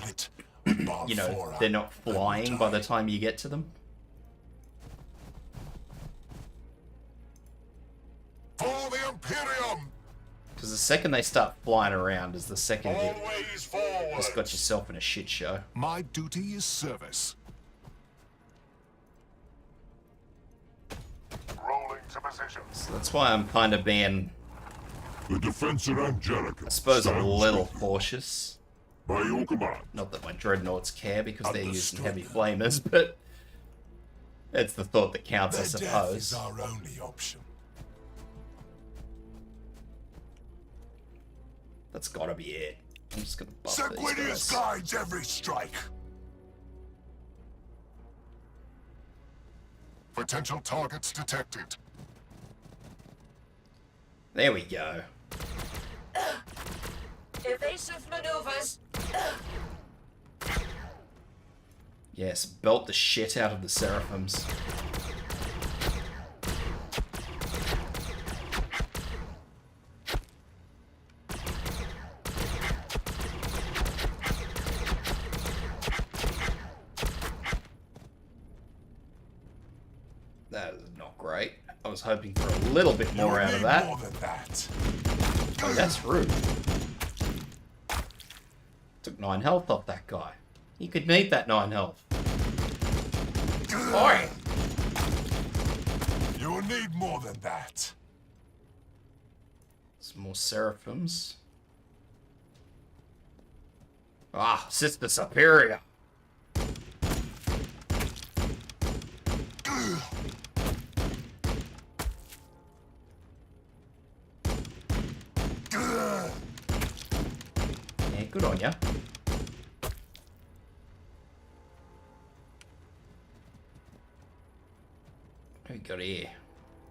you know, they're not flying by the time you get to them. For the Imperium! Because the second they start flying around is the second you Always forward. just got yourself in a shit show. My duty is service. Rolling to position. So that's why I'm kind of being, The Defensor Angelica. I suppose, a stands little with you. cautious. By your command. Not that my dreadnoughts care because they're using Understood. heavy flamers, but it's the thought that counts, I Their death suppose. is our only option. That's gotta be it. I'm just gonna buff these Sanguinius guys. guides every strike. Potential targets detected. There we go. Evasive maneuvers. Yes, belt the shit out of the Seraphims. That is not great. I was hoping for a little bit more out of Need that. More than that. Oh, that's rude. Took 9 health off that guy. He could need that 9 health. Oi! You will need more than that. Some more Seraphims. Ah, Sister Superior. Yeah, good on ya. What we got here?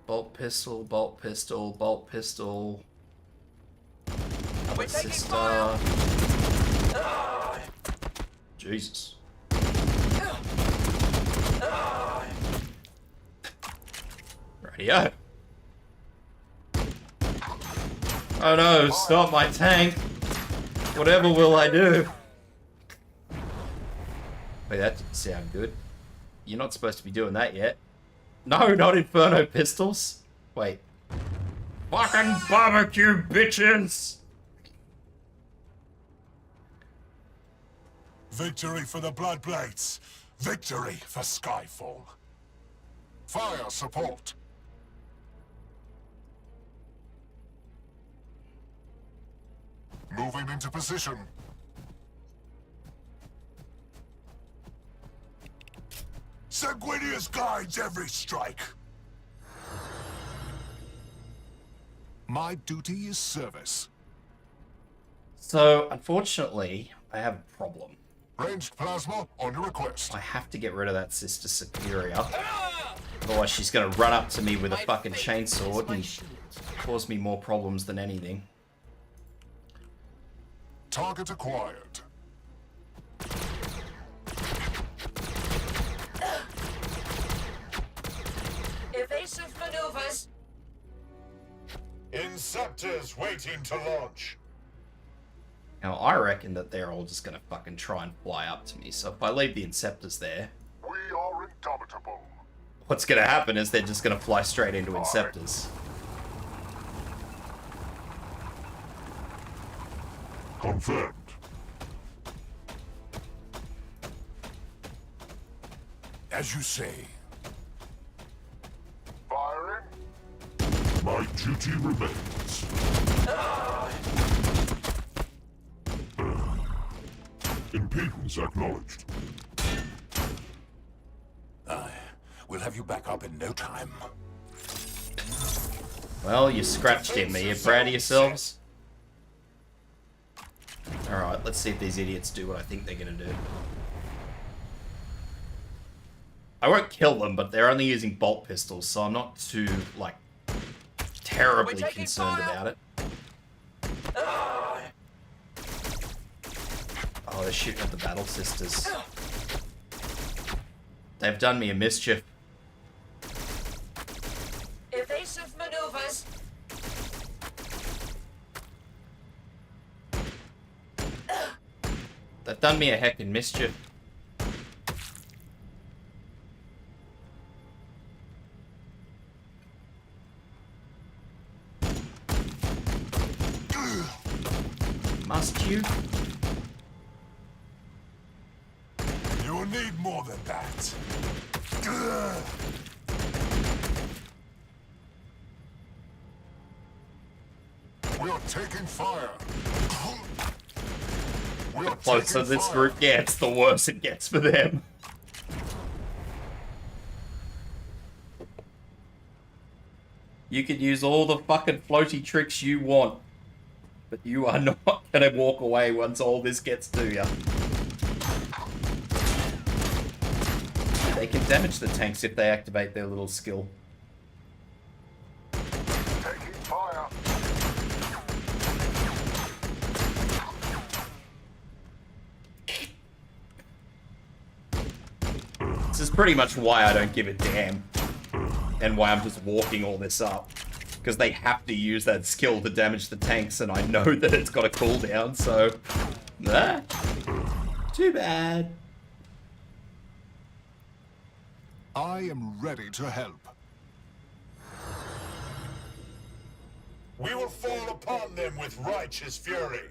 Bolt pistol, bolt pistol, bolt pistol. We're taking Sister. fire. Jesus. Radio. Oh no, stop my tank. Whatever will I do? Wait, that didn't sound good. You're not supposed to be doing that yet. No, not Inferno pistols. Wait. Fucking barbecue, bitches! Victory for the Bloodblades. Victory for Skyfall. Fire support. Moving into position. Sanguinius guides every strike. My duty is service. So, unfortunately, I have a problem. Ranged plasma on your request. I have to get rid of that Sister Superior. Otherwise, she's gonna run up to me with a fucking chainsaw and cause me more problems than anything. Target acquired. Evasive maneuvers. Inceptors waiting to launch. Now, I reckon that they're all just gonna fucking try and fly up to me, so if I leave the Inceptors there, We are indomitable. what's gonna happen is they're just gonna fly straight into Inceptors. Confirmed. As you say. Firing. My duty remains. Impedance acknowledged. We'll have you back up in no time. Well, you scratched him. Are you proud of yourselves? Alright, let's see if these idiots do what I think they're gonna do. I won't kill them, but they're only using bolt pistols, so I'm not too, like, terribly concerned about it. Oh, they're shooting at the Battle Sisters. They've done me a mischief. Evasive maneuvers. They've done me a heckin' mischief. Must you? You'll need more than that. We are taking fire. We are Closer taking this fire. group gets, the worse it gets for them. You can use all the fucking floaty tricks you want, but you are not gonna walk away once all this gets to you. They can damage the tanks if they activate their little skill. Taking fire. This is pretty much why I don't give a damn. And why I'm just walking all this up. Because they have to use that skill to damage the tanks, and I know that it's got a cooldown, so... Ah, too bad. I am ready to help. We will fall upon them with righteous fury.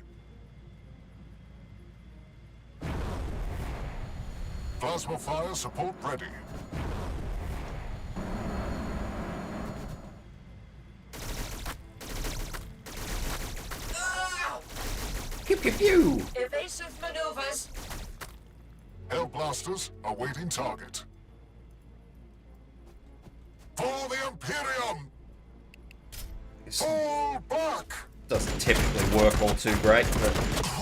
Plasma fire support ready. Pew pew pew! Evasive maneuvers. Hell blasters awaiting target. For the Imperium! This Fall back! doesn't typically work all too great, but...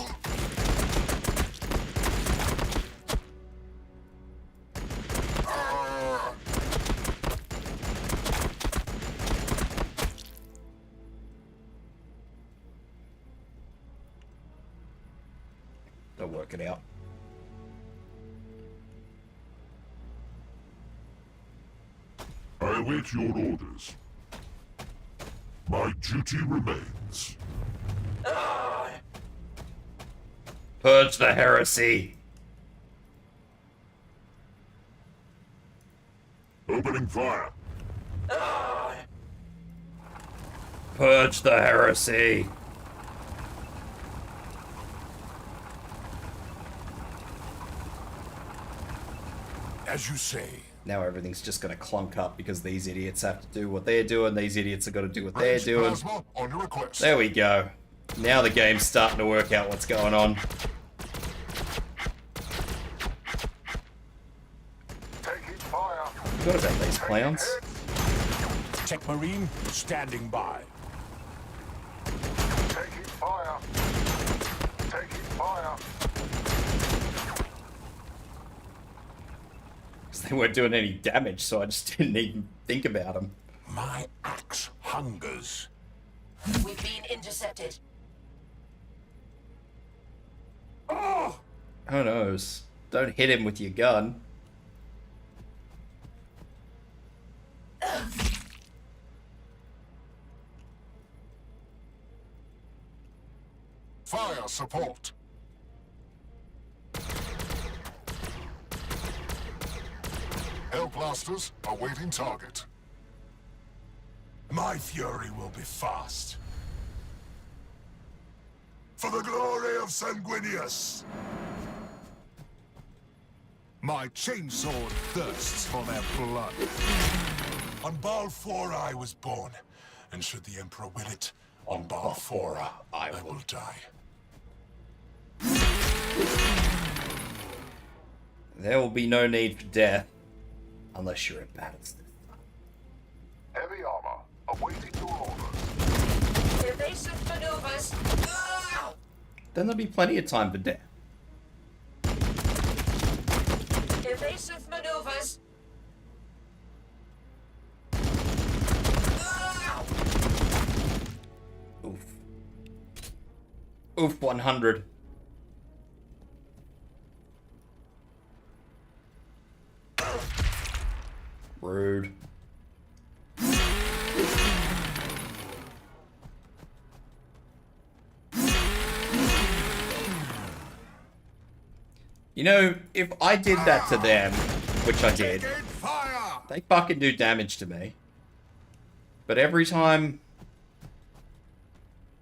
They'll work it out. I await your orders. My duty remains. Purge the heresy! Opening fire. Purge the heresy! As you say. Now everything's just gonna clunk up because these idiots have to do what they're doing. These idiots are gonna do what they're Ranged doing. plasma on your request. There we go. Now the game's starting to work out what's going on. Taking fire. Forgot about these clowns. Tech Marine standing by. Taking fire. Taking fire. They weren't doing any damage, so I just didn't even think about them. My axe hungers. We've been intercepted. Oh! Who knows? Don't hit him with your gun. Fire support. Hellblasters awaiting target. My fury will be fast. For the glory of Sanguinius! My chainsword thirsts for their blood. On Balfora I was born, and should the Emperor will it, on Balfora I will die. There will be no need for death. Unless you're in Battlesector. Heavy armor, awaiting your orders. Evasive maneuvers. Then there'll be plenty of time for death. Evasive maneuvers. Oof. Oof 100. Rude. You know, if I did that to them, which I did, Fire! they fucking do damage to me. But every time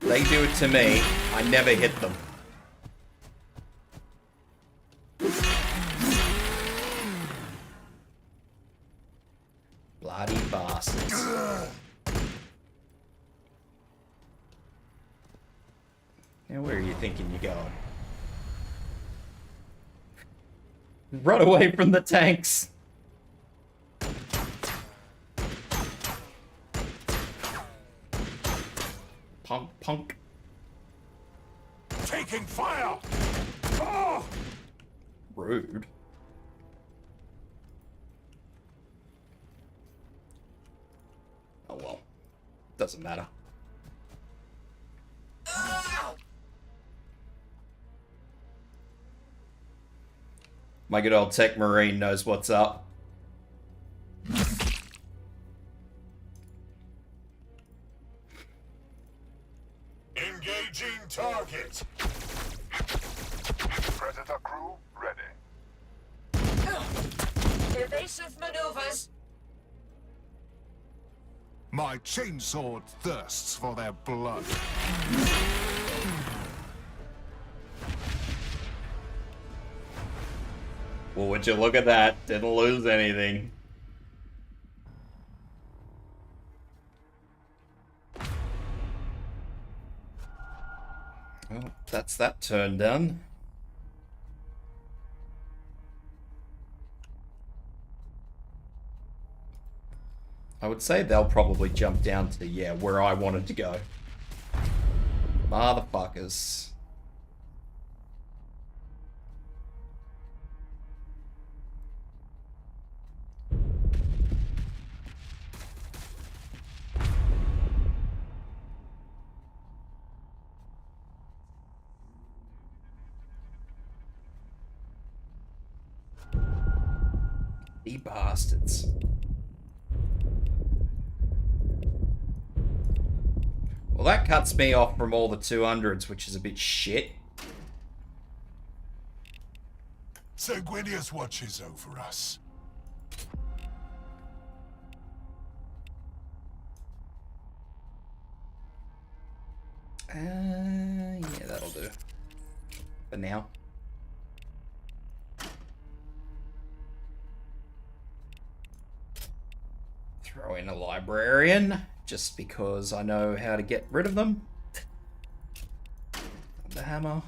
they do it to me, I never hit them. Bloody bastards. Now where are you thinking you're going? Run away from the tanks! Punk, punk. Taking fire! Oh! Rude. Oh well. Doesn't matter. My good old Tech Marine knows what's up. Engaging target. Predator crew ready. Evasive maneuvers. My chainsword thirsts for their blood. Well, would you look at that? Didn't lose anything. Well, that's that turn done. I would say they'll probably jump down to, yeah, where I wanted to go. Motherfuckers. You bastards. Well, that cuts me off from all the 200s, which is a bit shit. Sanguinius watches over us. Yeah, that'll do. For now. Throw in a librarian, just because I know how to get rid of them. The hammer.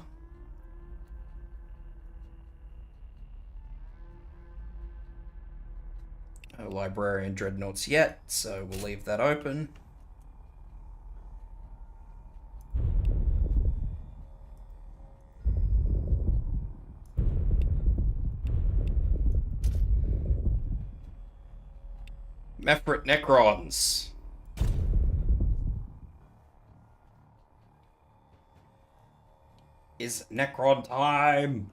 No librarian dreadnoughts yet, so we'll leave that open. Mephrit Necrons. Is Necron time?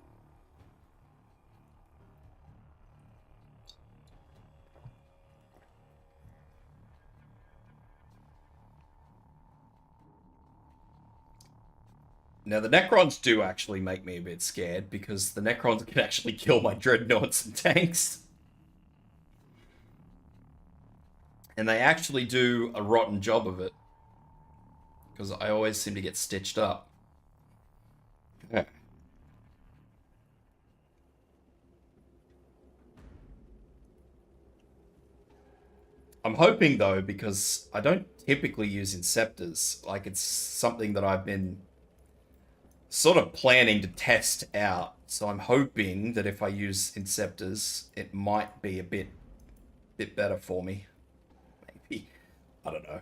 Now, the Necrons do actually make me a bit scared, because the Necrons can actually kill my dreadnoughts and tanks. And they actually do a rotten job of it, because I always seem to get stitched up. Yeah. I'm hoping, though, because I don't typically use Inceptors. Like, it's something that I've been sort of planning to test out. So I'm hoping that if I use Inceptors, it might be a bit better for me. Maybe. I don't know.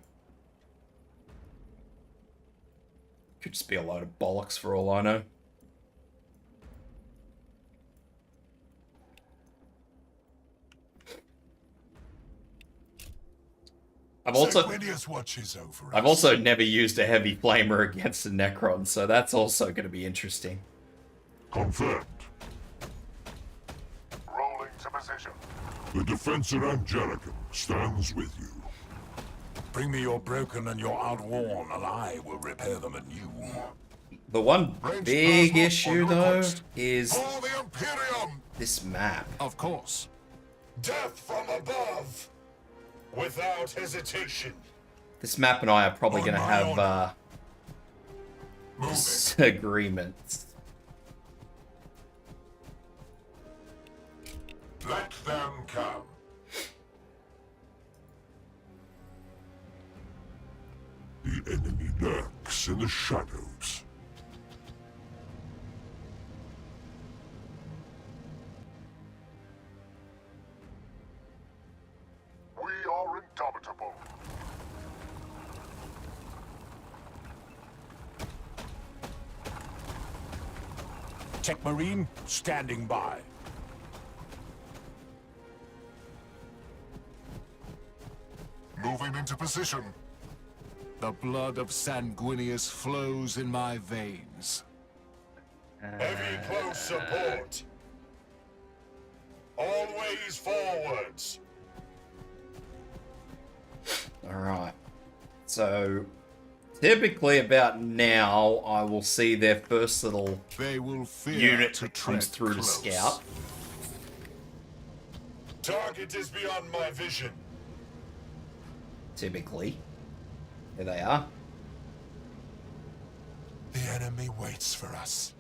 Could just be a load of bollocks for all I know. I've also never used a heavy flamer against a Necron, so that's also going to be interesting. Confirmed. Rolling to position. The Defensor Angelicum stands with you. Bring me your broken and your outworn, and I will repair them anew. The one big issue, though, is For the Imperium! this map. Of course. Death from above! Without hesitation. This map and I are probably going to have Move it. disagreements. Let them come. The enemy lurks in the shadows. We are indomitable. Tech Marine, standing by. Moving into position. The blood of Sanguinius flows in my veins. Heavy close support. Always forwards. Alright. So, typically about now, I will see their first little They will fear unit to that comes tread through close. to scout. Target is beyond my vision. Typically. There they are. The enemy waits for us.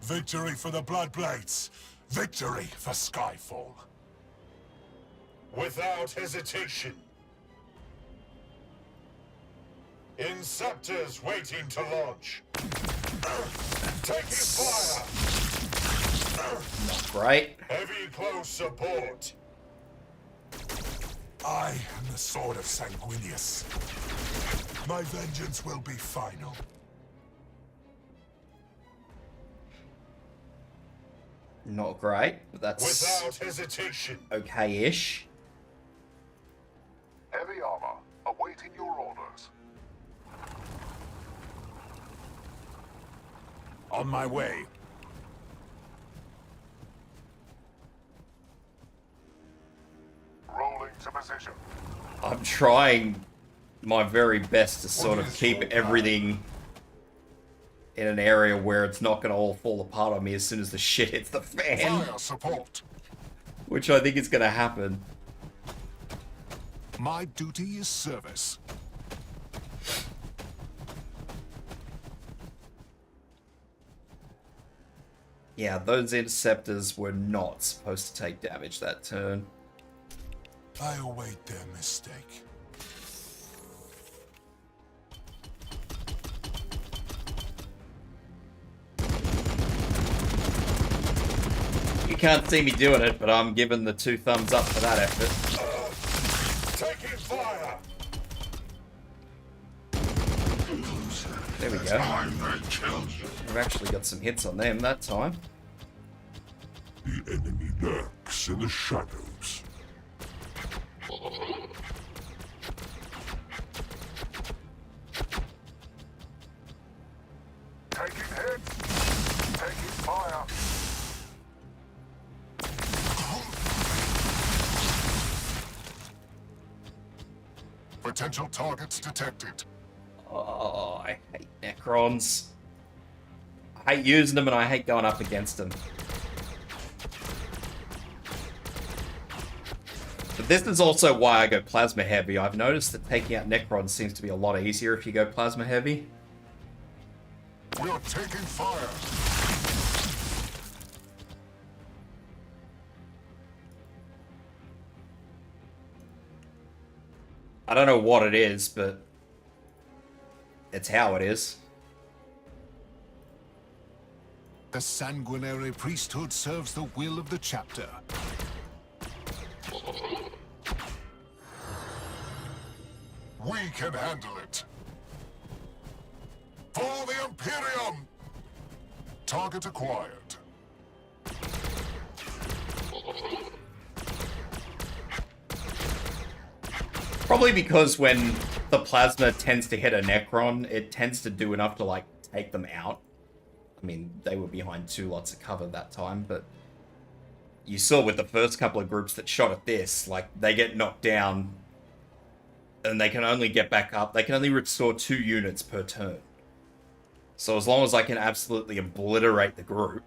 Victory for the Bloodblades! Victory for Skyfall! Without hesitation. Inceptors waiting to launch. Taking fire! Not great. Heavy close support. I am the sword of Sanguinius. My vengeance will be final. Not great, but that's Without hesitation. okay-ish. Heavy armor, awaiting your orders. On my way. Rolling to position. I'm trying my very best to sort of keep everything in an area where it's not going to all fall apart on me as soon as the shit hits the fan. Fire support. Which I think is going to happen. My duty is service. Yeah, those interceptors were not supposed to take damage that turn. I await their mistake. You can't see me doing it, but I'm giving the 2 thumbs up for that effort. Taking fire! There we go. We've actually got some hits on them that time. The enemy lurks in the shadows. Taking hits! Taking fire! Potential targets detected. Oh, I hate Necrons. I hate using them and I hate going up against them. But this is also why I go Plasma Heavy. I've noticed that taking out Necrons seems to be a lot easier if you go Plasma Heavy. We are taking fire. I don't know what it is, but it's how it is. The sanguinary priesthood serves the will of the chapter. We can handle it. For the Imperium! Target acquired. Probably because when the plasma tends to hit a Necron, it tends to do enough to, like, take them out. I mean, they were behind 2 lots of cover that time, but you saw with the first couple of groups that shot at this, like, they get knocked down and they can only get back up. They can only restore 2 units per turn. So as long as I can absolutely obliterate the group,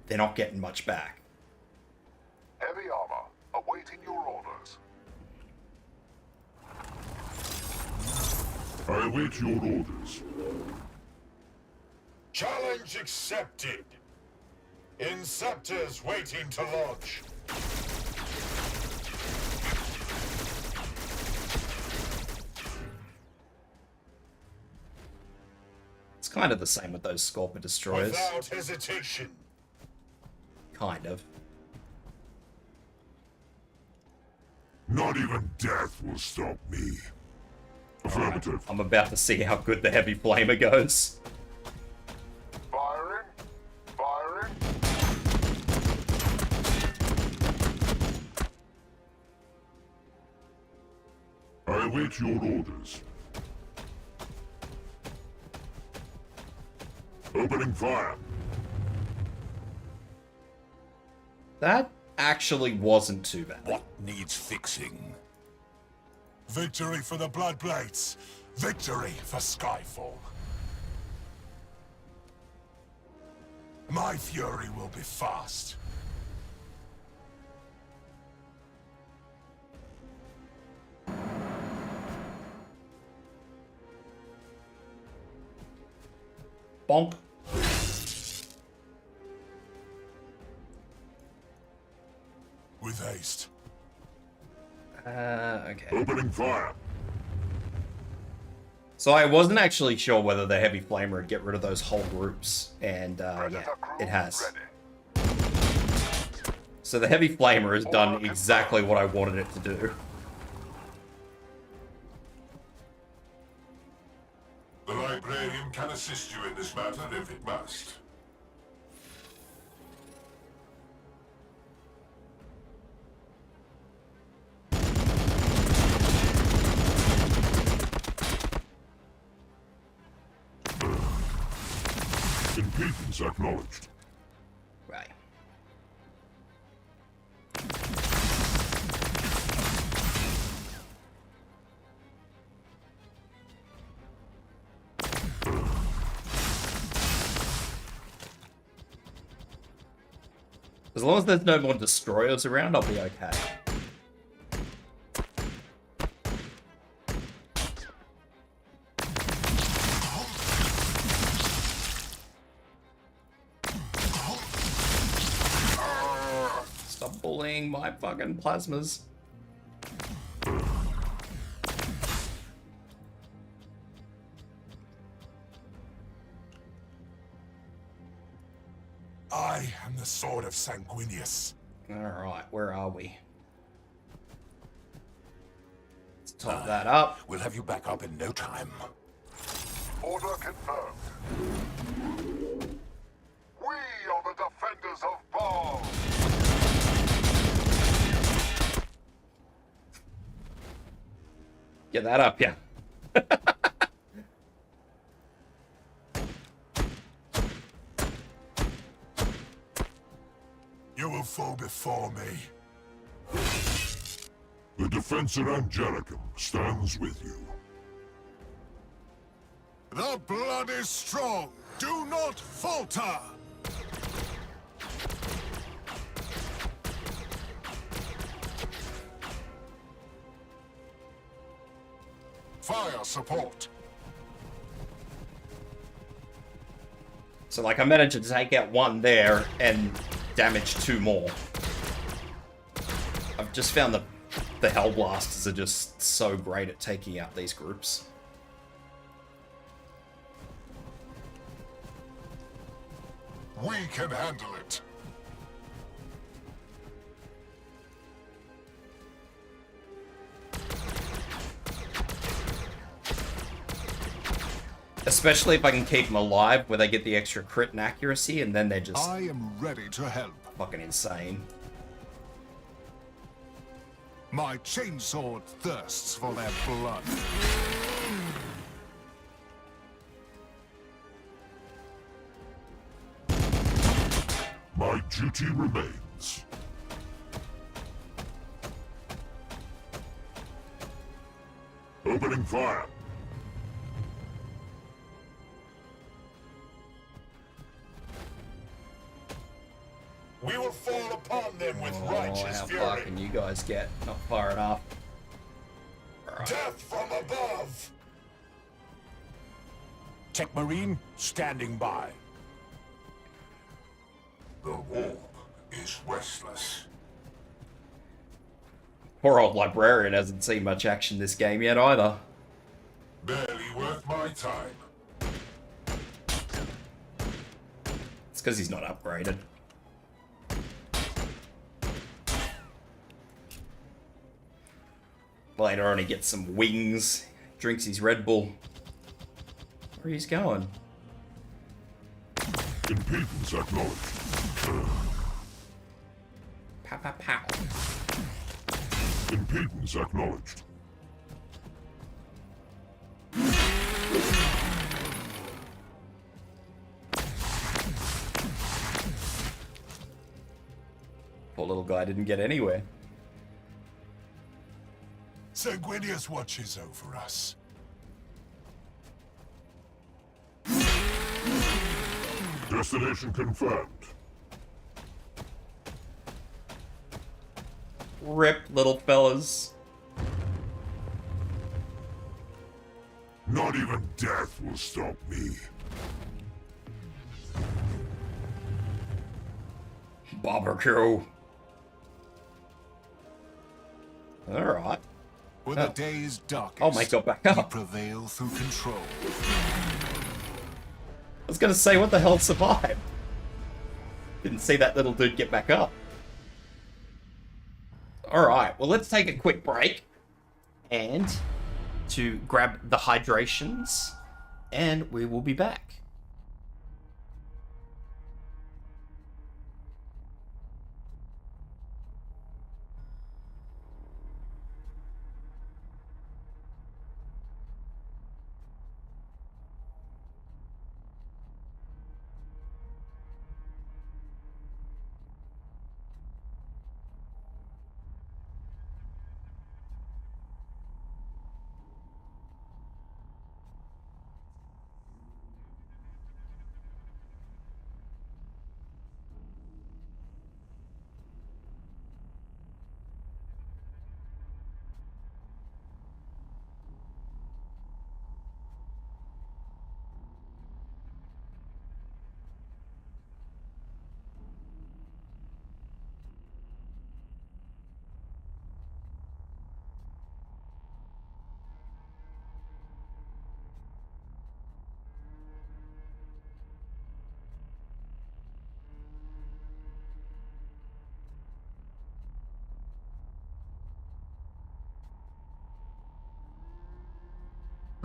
they're not getting much back. Heavy armor, awaiting your orders. I await your orders. Challenge accepted. Inceptors waiting to launch. It's kind of the same with those Scorpion Destroyers. Without hesitation. Kind of. Not even death will stop me. Affirmative. I'm about to see how good the Heavy Flamer goes. Firing. Firing. I await your orders. Opening fire. That actually wasn't too bad. What needs fixing? Victory for the Bloodblades. Victory for Skyfall. My fury will be fast. Bonk. With haste. Okay. Opening fire. So I wasn't actually sure whether the Heavy Flamer would get rid of those whole groups, and yeah, it has. So the Heavy Flamer has done exactly what I wanted it to do. The librarian can assist you in this matter if it must. Impedance acknowledged. Right. As long as there's no more destroyers around, I'll be okay. killing my fucking plasmas. I am the sword of Sanguinius. Alright, where are we? Let's top that up. We'll have you back up in no time. Order confirmed. We are the defenders of Baal. Get that up, yeah. You will fall before me. The Defensor Angelicum stands with you. The blood is strong. Do not falter. Fire support. So, like, I managed to take out one there and damage two more. I've just found that the Hellblasters are just so great at taking out these groups. We can handle it. Especially if I can keep them alive, where they get the extra crit and accuracy, and then they're just I am ready to help. fucking insane. My chainsword thirsts for their blood. My duty remains. Opening fire. We will fall upon them with Oh, righteous how fury. far can you guys get? Not far enough. Alright. Death from above. Tech Marine, standing by. The warp is restless. Poor old Librarian hasn't seen much action this game yet either. Barely worth my time. It's because he's not upgraded. Later on he gets some wings, drinks his Red Bull. Where he's going? Impedance acknowledged. Pow pow pow. Impedance acknowledged. Poor little guy didn't get anywhere. Sanguinius watches over us. Destination confirmed. Rip, little fellas. Not even death will stop me. Barbecue. Alright. When Oh. the day is darkest, Oh my god, back we up. prevail through control. I was gonna say, what the hell survived? Didn't see that little dude get back up. Alright, well let's take a quick break. And to grab the hydrations. And we will be back.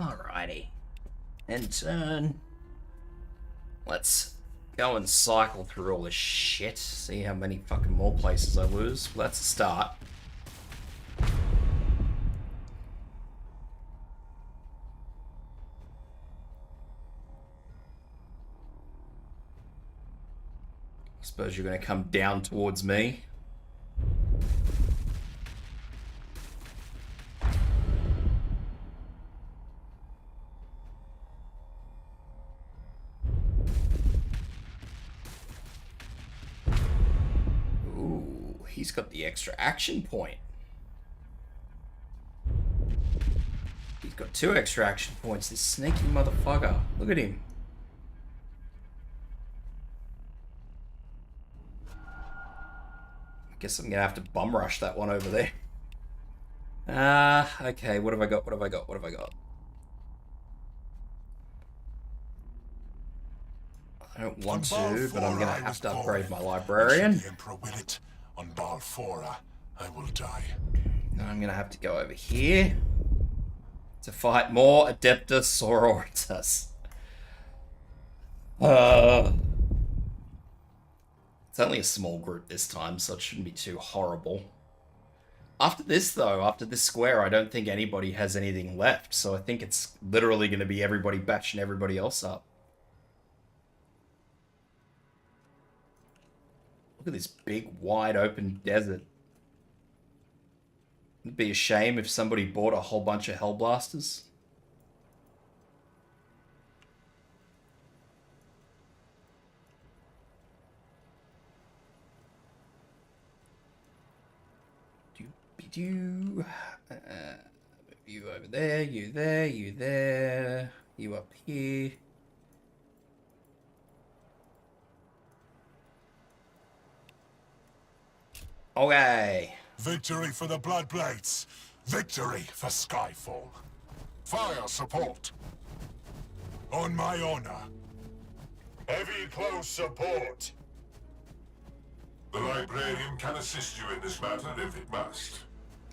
Alrighty. End turn. Let's go and cycle through all this shit. See how many fucking more places I lose. Well, that's a start. I suppose you're going to come down towards me. Ooh, he's got the extra action point. He's got 2 extra action points, this sneaky motherfucker. Look at him. Guess I'm gonna have to bum rush that one over there. Okay, what have I got? What have I got? What have I got? I don't want to, but I'm gonna have to upgrade my librarian. The Emperor will it. On Balfora, I will die. And I'm gonna have to go over here to fight more Adeptus Sororitas. It's only a small group this time, so it shouldn't be too horrible. After this, though, after this square, I don't think anybody has anything left, so I think it's literally going to be everybody batching everybody else up. Look at this big, wide open desert. It'd be a shame if somebody bought a whole bunch of Hellblasters. You over there, you there, you there, you up here. Okay. Victory for the Bloodblades. Victory for Skyfall. Fire support. On my honor. Heavy close support. The librarian can assist you in this matter if it must.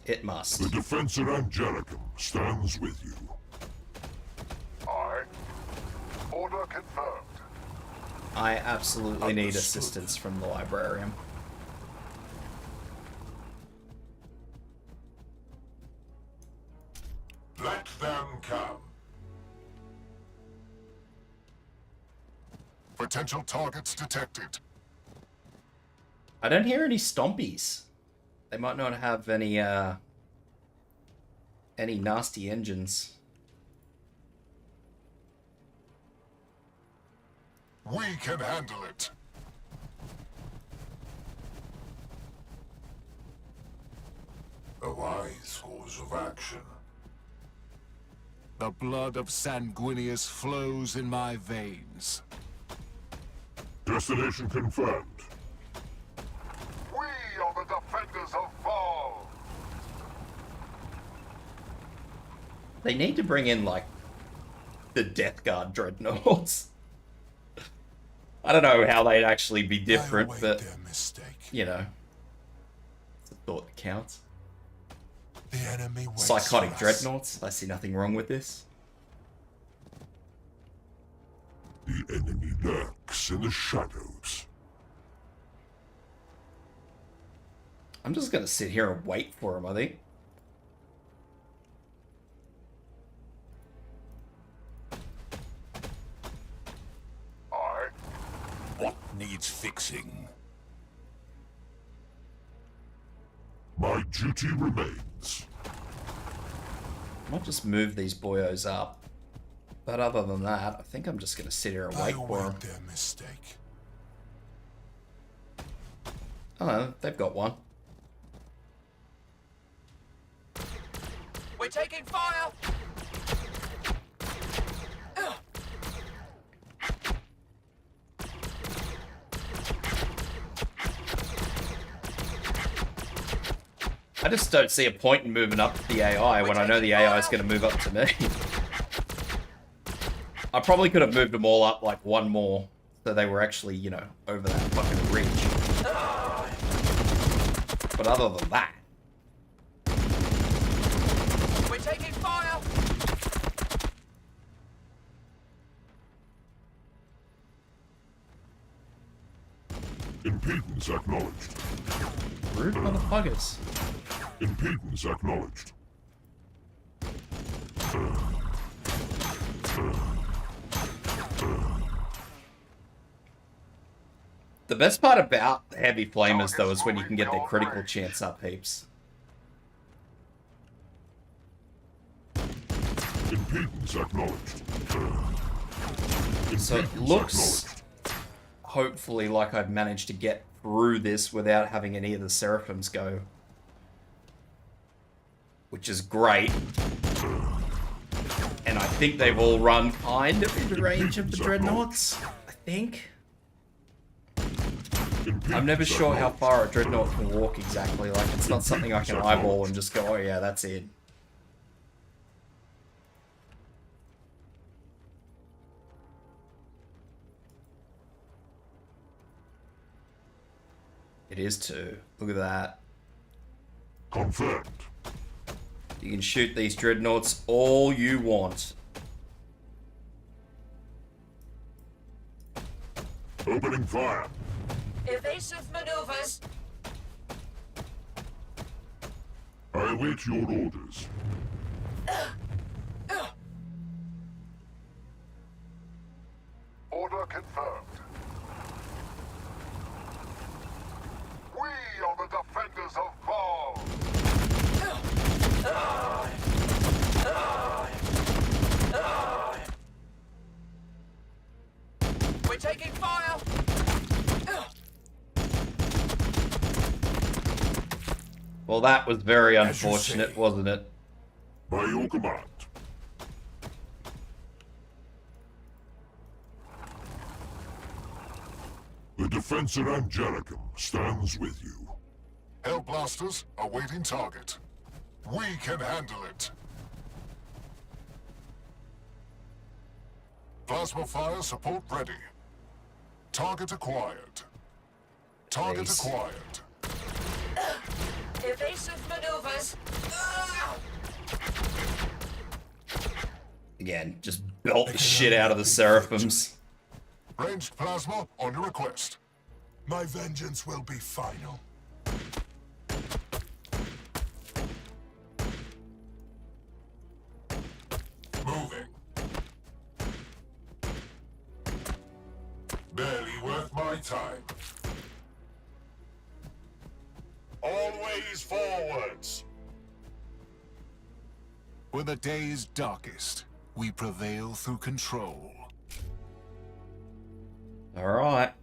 It must. The Defensor Angelicum stands with you. Aye. Order confirmed. I absolutely need Understood. assistance from the librarian. Let them come. Potential targets detected. I don't hear any stompies. They might not have any nasty engines. We can handle it. A wise course of action. The blood of Sanguinius flows in my veins. Destination confirmed. We are the defenders of Val. They need to bring in, like, the Death Guard dreadnoughts. I don't know how they'd actually be different, I await but, their mistake. you know, it's a thought that counts. The enemy waits Psychotic for us. dreadnoughts. I see nothing wrong with this. The enemy lurks in the shadows. I'm just gonna sit here and wait for him, I think. Aye. What needs fixing? My duty remains. I might just move these boyos up. But other than that, I think I'm just gonna sit here and I wait for them. await their mistake. Oh, they've got one. We're taking fire! I just don't see a point in moving up to the AI when I know the AI is going to move up to me. I probably could have moved them all up like one more, so they were actually, you know, over that fucking ridge. But other than that, We're taking fire! Impedance acknowledged. Rude motherfuckers. Impedance acknowledged. The best part about the heavy flamers, though, is when you can get their critical chance up heaps. Impedance acknowledged. So it looks, hopefully, like I've managed to get through this without having any of the Seraphims go. Which is great. And I think they've all run kind of into range of the Dreadnoughts, I think. I'm never sure how far a Dreadnought can walk exactly, like it's not something I can eyeball and just go, oh yeah, that's it. It is 2. Look at that. Confirmed. You can shoot these Dreadnoughts all you want. Opening fire. Evasive maneuvers. I await your orders. Order confirmed. We are the defenders of Baal. We're taking fire. Well, that was very As you unfortunate, say. wasn't it? By your command. The defense at Angelicum stands with you. Hellblasters awaiting target. We can handle it. Plasma fire support ready. Target acquired. Target Nice. acquired. Evasive maneuvers. Again, just belt the shit out of the Seraphims. Ranged plasma on your request. My vengeance will be final. Moving. Barely worth my time. Always forwards. When the day is darkest, we prevail through control. Alright.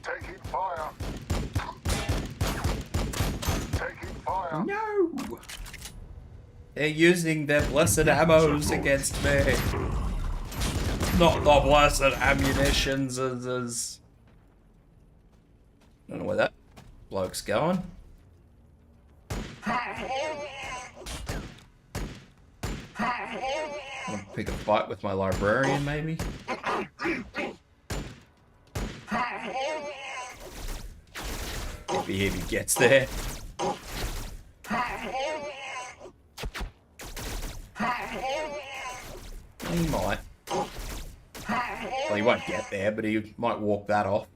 Taking fire. Taking fire. No! They're using their blessed ammos against me. Not the blessed ammunitions as... I don't know where that bloke's going. I'll pick a fight with my librarian, maybe? Maybe if he gets there. He might. Well, he won't get there, but he might walk that off.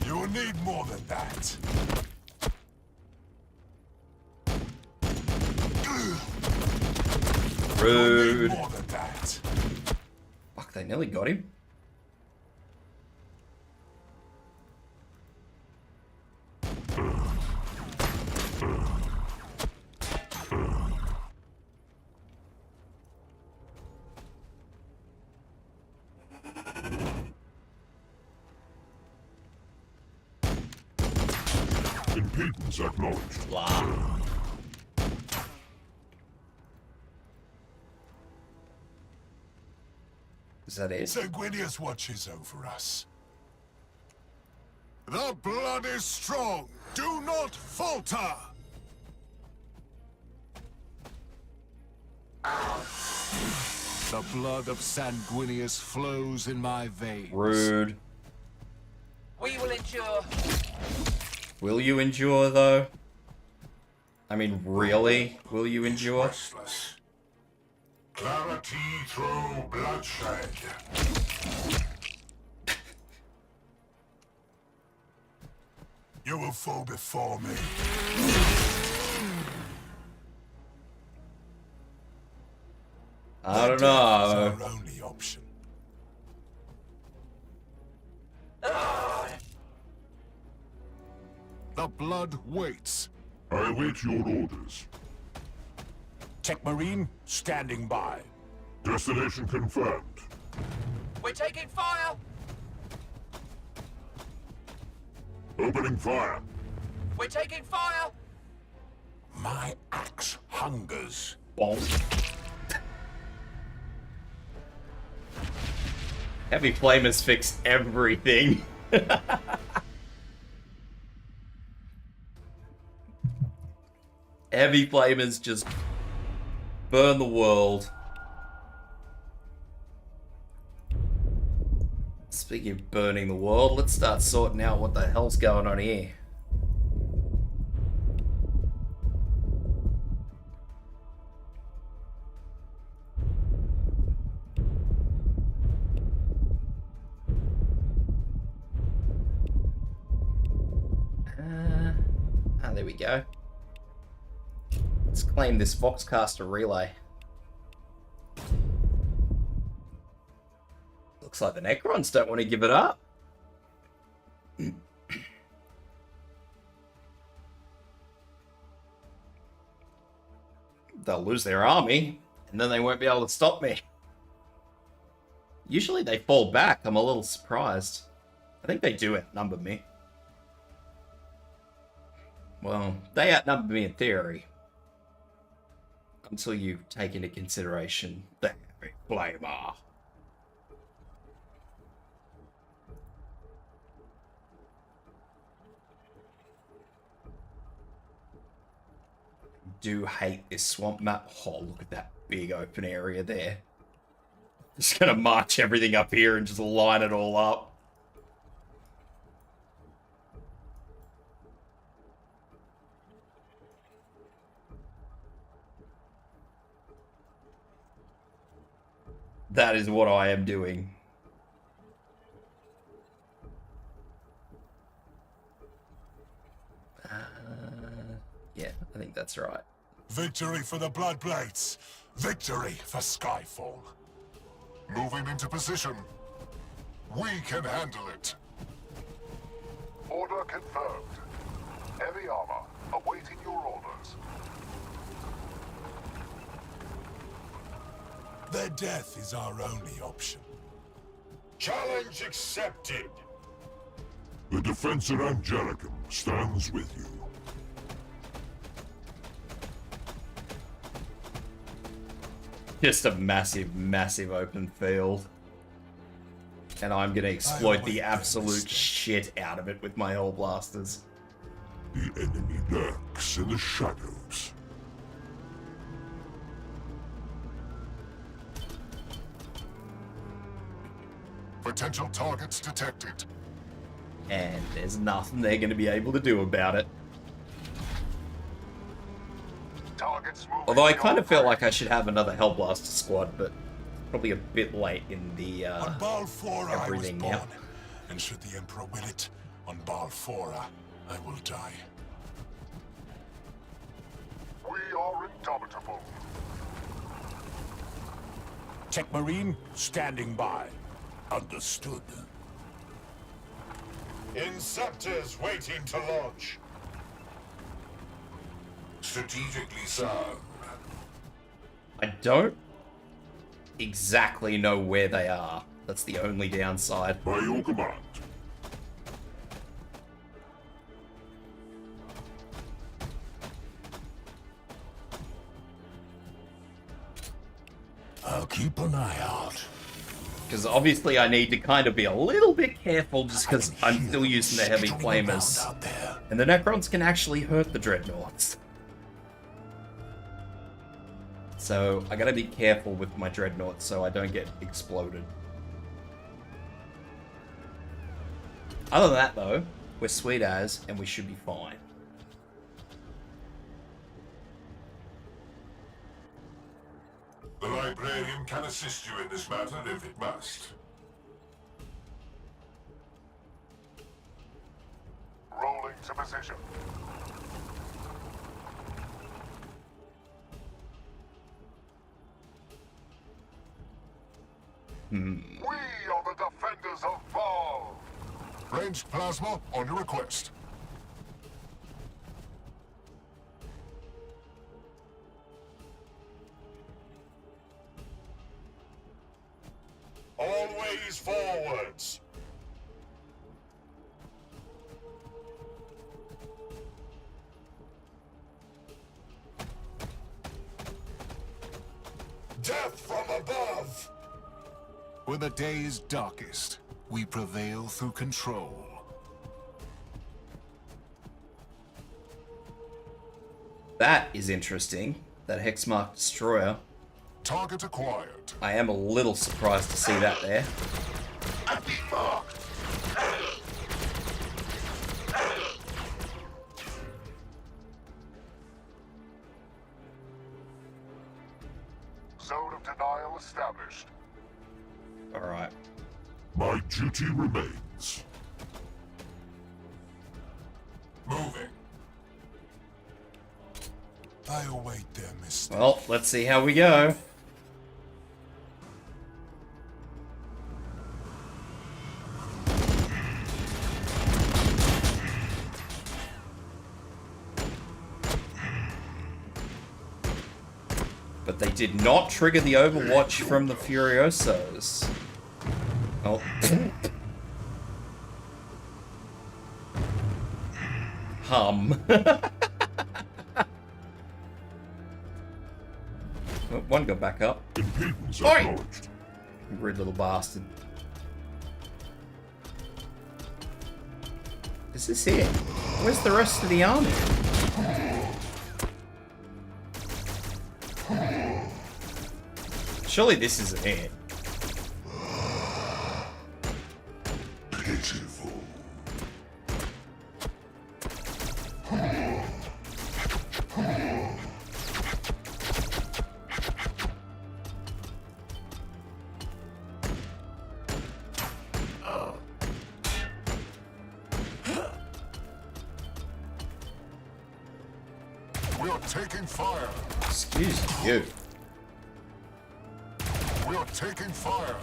You will need more than that. Rude. More than that. Fuck, they nearly got him. Impedance acknowledged. Blah. Is that it? Sanguinius watches over us. The blood is strong. Do not falter. The blood of Sanguinius flows in my veins. Rude. We will endure. Will you endure, though? I mean, really? Will you endure? Restless. Clarity through bloodshed. You will fall before me. I don't Death is know. our only option. The blood waits. I await your orders. Tech Marine, standing by. Destination confirmed. We're taking fire. Opening fire. We're taking fire. My axe hungers. Bonk. Heavy Flame has fixed everything. Heavy Flame has just burned the world. Speaking of burning the world, let's start sorting out what the hell's going on here. There we go. Let's claim this Voxcaster relay. Looks like the Necrons don't want to give it up. They'll lose their army, and then they won't be able to stop me. Usually they fall back. I'm a little surprised. I think they do outnumber me. Well, they outnumber me in theory. Until you take into consideration the Heavy Flamer. Do hate this swamp map. Oh, look at that big open area there. Just gonna march everything up here and just line it all up. That is what I am doing. Yeah, I think that's right. Victory for the Bloodblades. Victory for Skyfall. Moving into position. We can handle it. Order confirmed. Heavy armor, awaiting your orders. Their death is our only option. Challenge accepted. The Defensor Angelicum stands with you. Just a massive, massive open field. And I'm gonna exploit the absolute shit out of it with my Hell Blasters. The enemy lurks in the shadows. Potential targets detected. And there's nothing they're gonna be able to do about it. Targets moving. Although I kind of feel like I should have another Hellblaster squad, but probably a bit late in the On Balfora I was everything born, now. and should the Emperor will it, on Balfora I will die. We are indomitable. Tech Marine, standing by. Understood. Inceptors waiting to launch. Strategically sound. I don't exactly know where they are. That's the only downside. By your command. I'll keep an eye out. Because obviously I need to kind of be a little bit careful just because I'm still using the Heavy Flamers. Out there. And the Necrons can actually hurt the Dreadnoughts. So I gotta be careful with my dreadnoughts so I don't get exploded. Other than that, though, we're sweet as, and we should be fine. The librarian can assist you in this matter if it must. Rolling to position. We are the defenders of Val. Ranged plasma on your request. Always forwards. Death from above. When the day is darkest, we prevail through control. That is interesting. That Hexmark Destroyer. Target acquired. I am a little surprised to see that there. Zone of denial established. Alright. My duty remains. Moving. I await their mistake. Well, let's see how we go. But they did not trigger the Overwatch from the Furiosos. Oh. Hum. Oh, one got back up. Impedance Oi! acknowledged. Rude little bastard. Is this it? Where's the rest of the army? Surely this isn't it. Pitiful. We are taking fire. Excuse you. We are taking fire.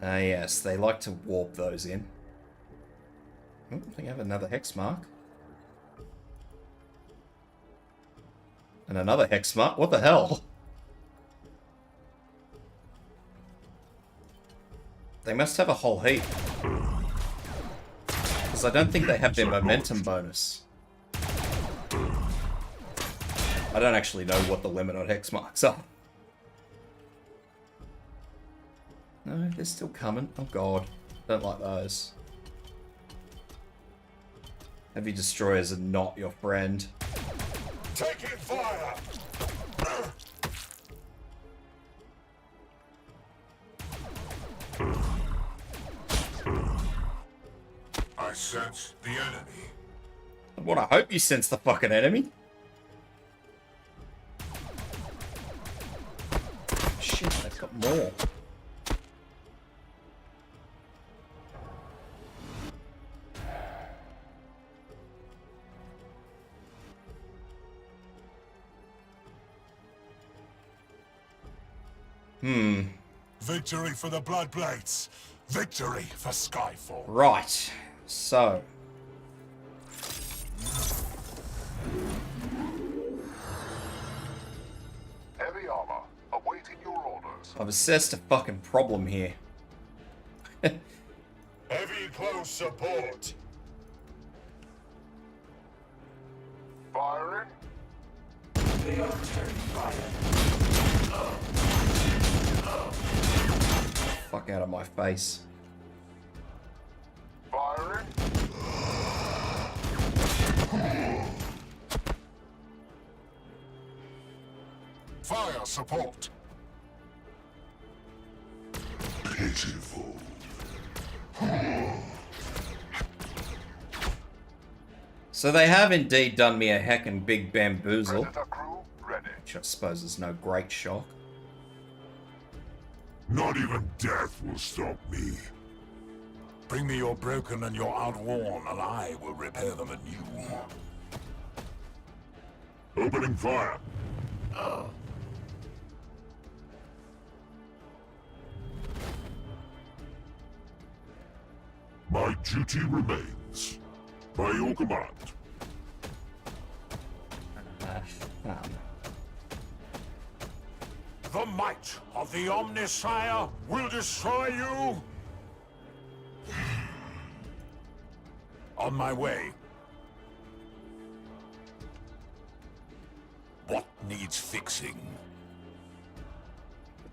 Ah, yes, they like to warp those in. Oh, I think I have another hex mark. And another hex mark. What the hell? They must have a whole heap. Because I don't think they have their momentum bonus. I don't actually know what the limit on hex marks are. No, they're still coming. Oh god. Don't like those. Heavy destroyers are not your friend. Taking fire. I sense the enemy. What, I hope you sense the fucking enemy. Shit, they've got more. Victory for the Bloodblades. Victory for Skyfall. Right. So. Heavy armor. Awaiting your orders. I've assessed a fucking problem here. Heavy close support. Firing. Fuck out of my face. Fire support. Pitiful. So they have indeed done me a heckin' big bamboozle, Predator crew ready. which I suppose is no great shock. Not even death will stop me. Bring me your broken and your outworn, and I will repair them anew. Opening fire. My duty remains. By your command. The might of the Omnissiah will destroy you. On my way. What needs fixing?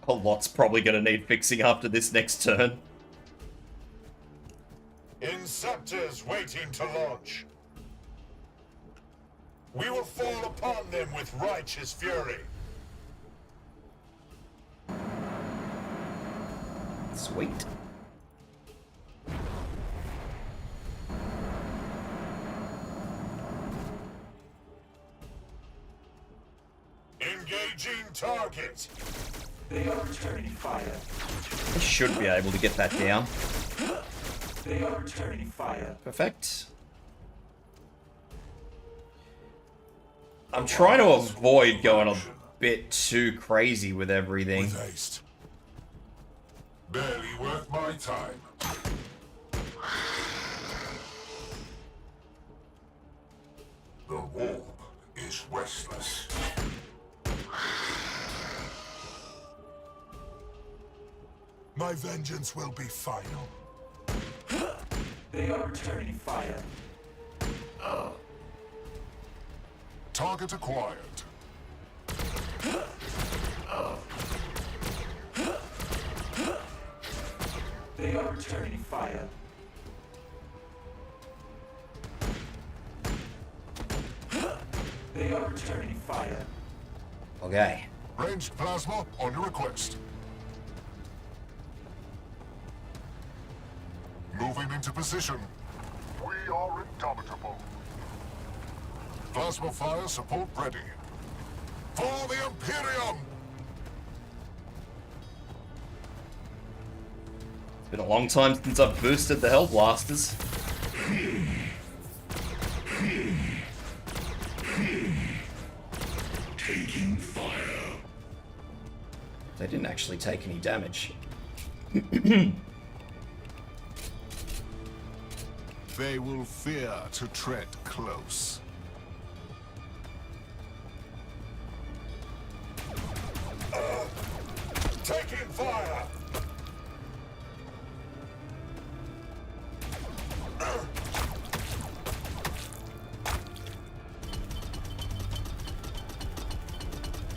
A lot's probably gonna need fixing after this next turn. Inceptors waiting to launch. We will fall upon them with righteous fury. Sweet. Engaging target. They are returning fire. I should be able to get that down. They are returning fire. Perfect. I'm trying to avoid going a bit too crazy with everything. With haste. Barely worth my time. The warp is restless. My vengeance will be final. They are returning fire. Target acquired. They are returning fire. They are returning fire. Okay. Ranged plasma on your request. Moving into position. We are indomitable. Plasma fire support ready. For the Imperium! It's been a long time since I've boosted the Hellblasters. Taking fire. They didn't actually take any damage. They will fear to tread close. Taking fire.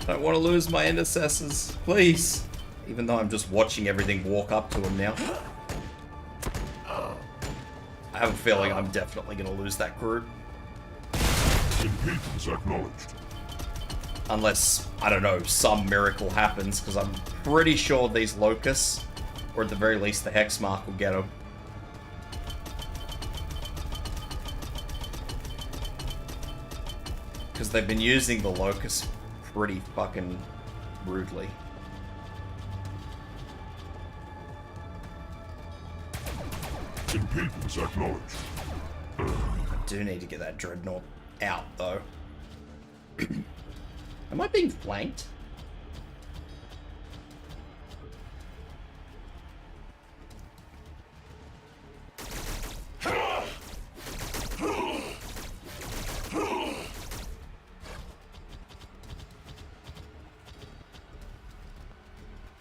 I don't want to lose my intercessors, please. Even though I'm just watching everything walk up to them now. I have a feeling I'm definitely going to lose that group. Impedance acknowledged. Unless, I don't know, some miracle happens, because I'm pretty sure these locusts, or at the very least the Hexmark, will get them. Because they've been using the locusts pretty fucking rudely. Impedance acknowledged. I do need to get that Dreadnought out, though. Am I being flanked?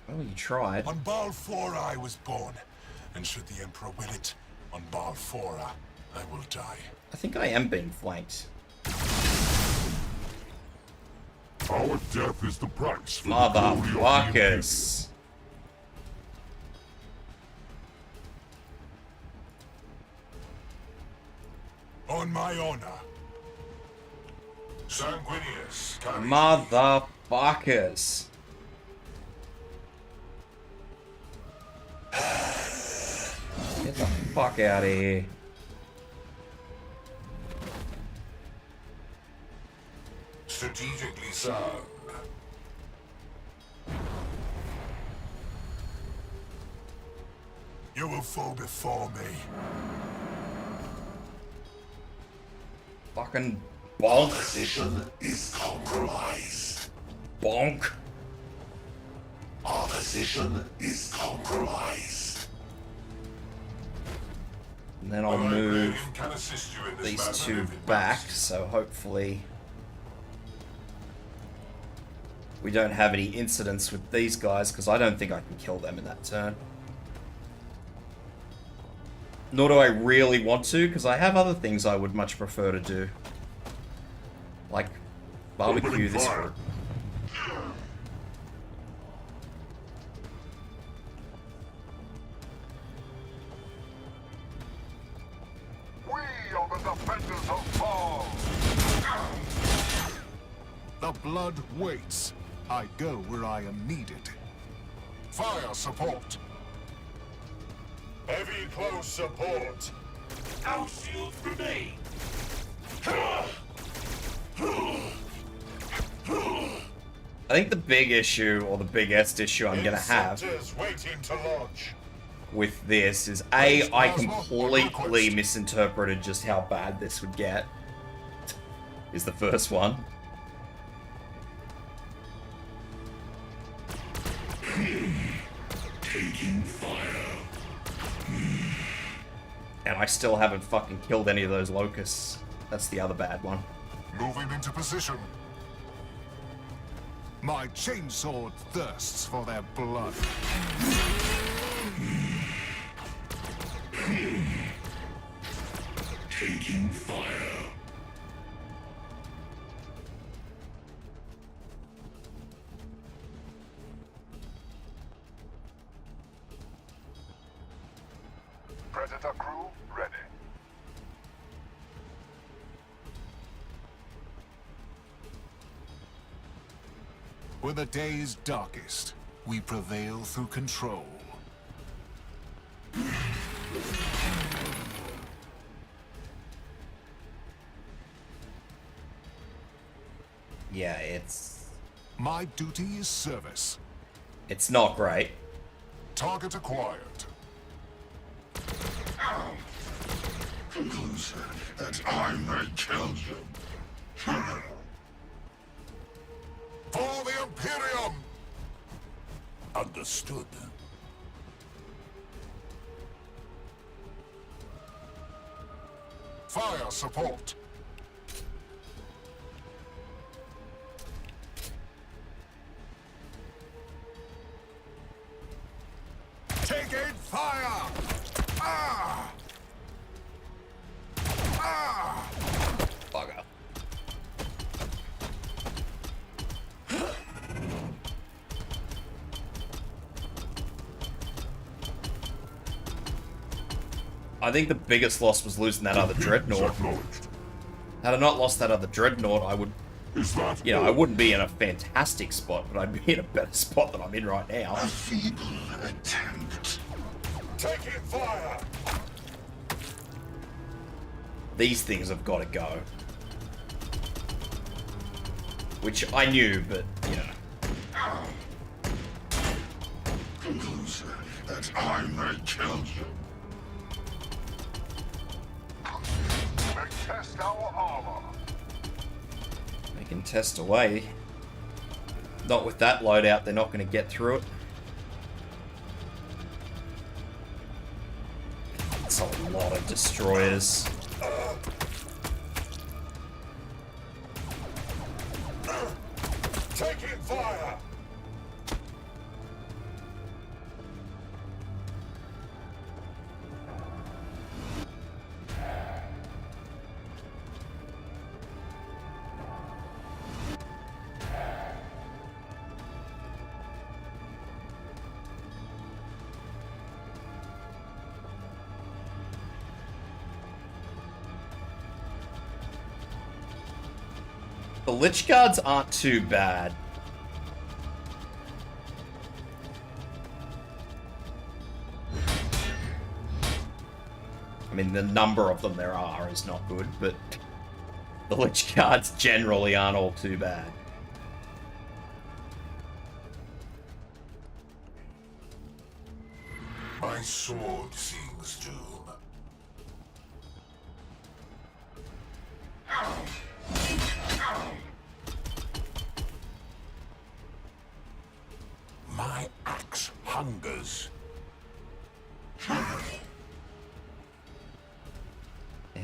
Well, you tried. On Balfora I was born, and should the Emperor will it, on Balfora I will die. I think I am being flanked. Our death is the price for the glory of the Imperium. Motherfuckers. On my honor. Sanguinius carries Motherfuckers. Get the fuck out of here. strategically sound. You will fall before me. Fucking bonk. Position is compromised. Bonk. Our position is compromised. And then The I'll move librarian can assist you in this these matter two if it back, must. so hopefully we don't have any incidents with these guys, because I don't think I can kill them in that turn. Nor do I really want to, because I have other things I would much prefer to do. Like barbecue this fire. route. We are the defenders of Fall. The blood waits. I go where I am needed. Fire support. Heavy close support. Our shields remain. I think the big issue, or the biggest issue I'm gonna have Interceptors waiting to launch. with this is A, I completely misinterpreted just how bad this would get. Is the first one. Taking fire. And I still haven't fucking killed any of those locusts. That's the other bad one. Moving into position. My chainsword thirsts for their blood. Taking fire. Predator crew ready. When the day's darkest, we prevail through control. Yeah, it's My duty is service. not great. Target acquired. Conclusive that I may kill you. For the Imperium! Understood. Fire support. Taking fire! Ah! Ah! Bugger. I think the biggest loss was losing that other dreadnought. Acknowledged. Had I not lost that other dreadnought, I would, Is that you know, all? I wouldn't be in a fantastic spot, but I'd be in a better spot than I'm in right now. A feeble attempt. Taking fire. These things have got to go. Which I knew, but, you know. Conclusive that I may kill you. Test our armor. They can test away. Not with that loadout, they're not going to get through it. It's a lot of destroyers. Taking fire. The Lich Guards aren't too bad. I mean, the number of them there are is not good, but the Lich Guards generally aren't all too bad. My sword sings doom. My axe hungers.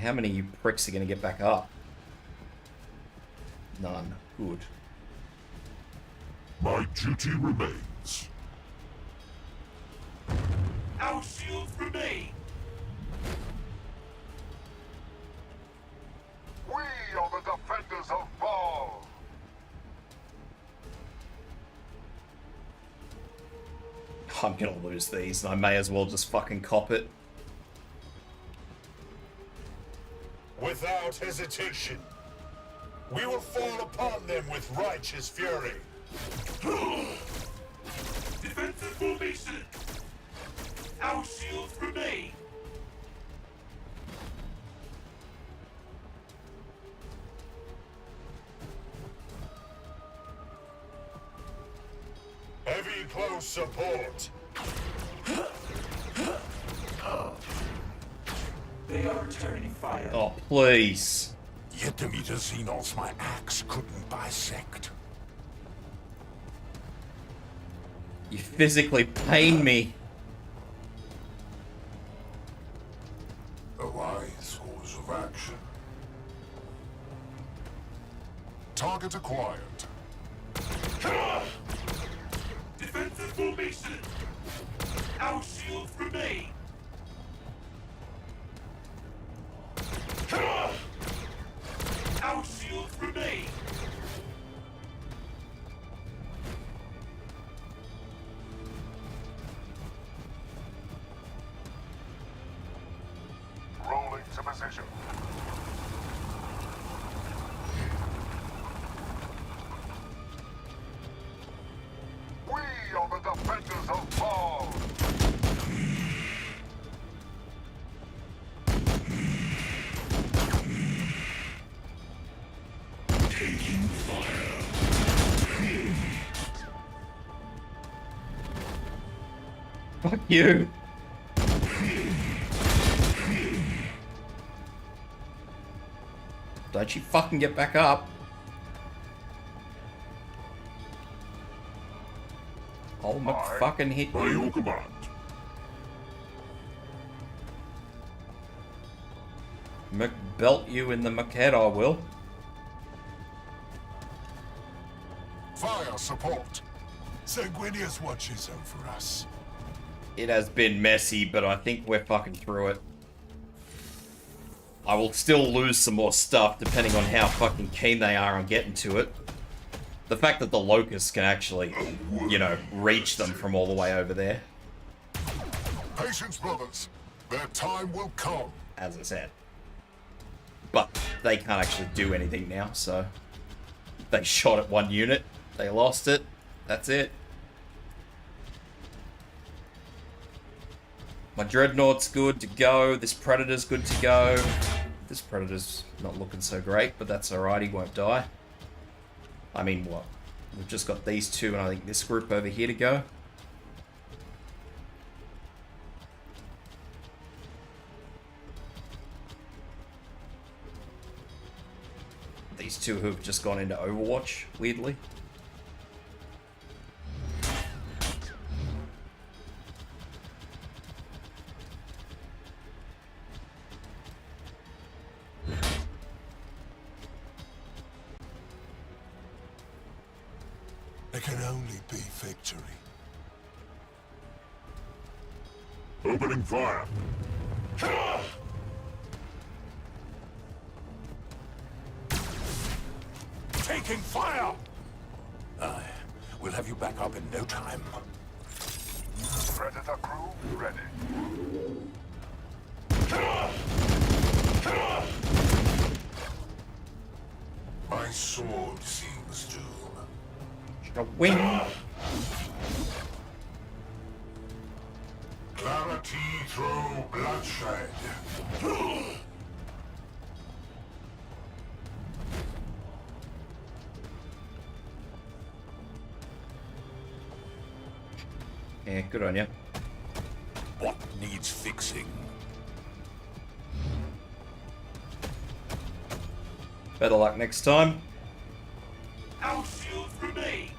How many of you pricks are going to get back up? None. Good. My duty remains. Our shields remain. We are the defenders of Baal. I'm going to lose these, and I may as well just fucking cop it. Without hesitation, we will fall upon them with righteous fury. Defensive formation. Our shields remain. Heavy close support. They are returning fire. Oh, please. Yet the meter Xenos my axe couldn't bisect. You physically pain me. A wise course of action. Target acquired. Defensive formation. Our shields remain. Our shields remain. Rolling to position. We are the defenders of Baal. Fuck you. Don't you fucking get back up. I'll fucking hit By you. your command. McBelt you in the McHead, I will. Fire support. Sanguinius watches over us. It has been messy, but I think we're fucking through it. I will still lose some more stuff depending on how fucking keen they are on getting to it. The fact that the locusts can actually, you know, reach them from all the way over there, Patience, brothers. Their time will come. as I said. But they can't actually do anything now, so... They shot at one unit, they lost it, that's it. My Dreadnought's good to go, this Predator's good to go. This Predator's not looking so great, but that's alright, he won't die. I mean, what? We've just got these two and I think this group over here to go. These two who have just gone into Overwatch, weirdly. There can only be victory. Opening fire. Taking fire! Aye, we'll have you back up in no time. Predator crew ready. My sword seems doom. A win. Clarity through bloodshed. Yeah, good on you. What needs fixing? Better luck next time. Our shields remain.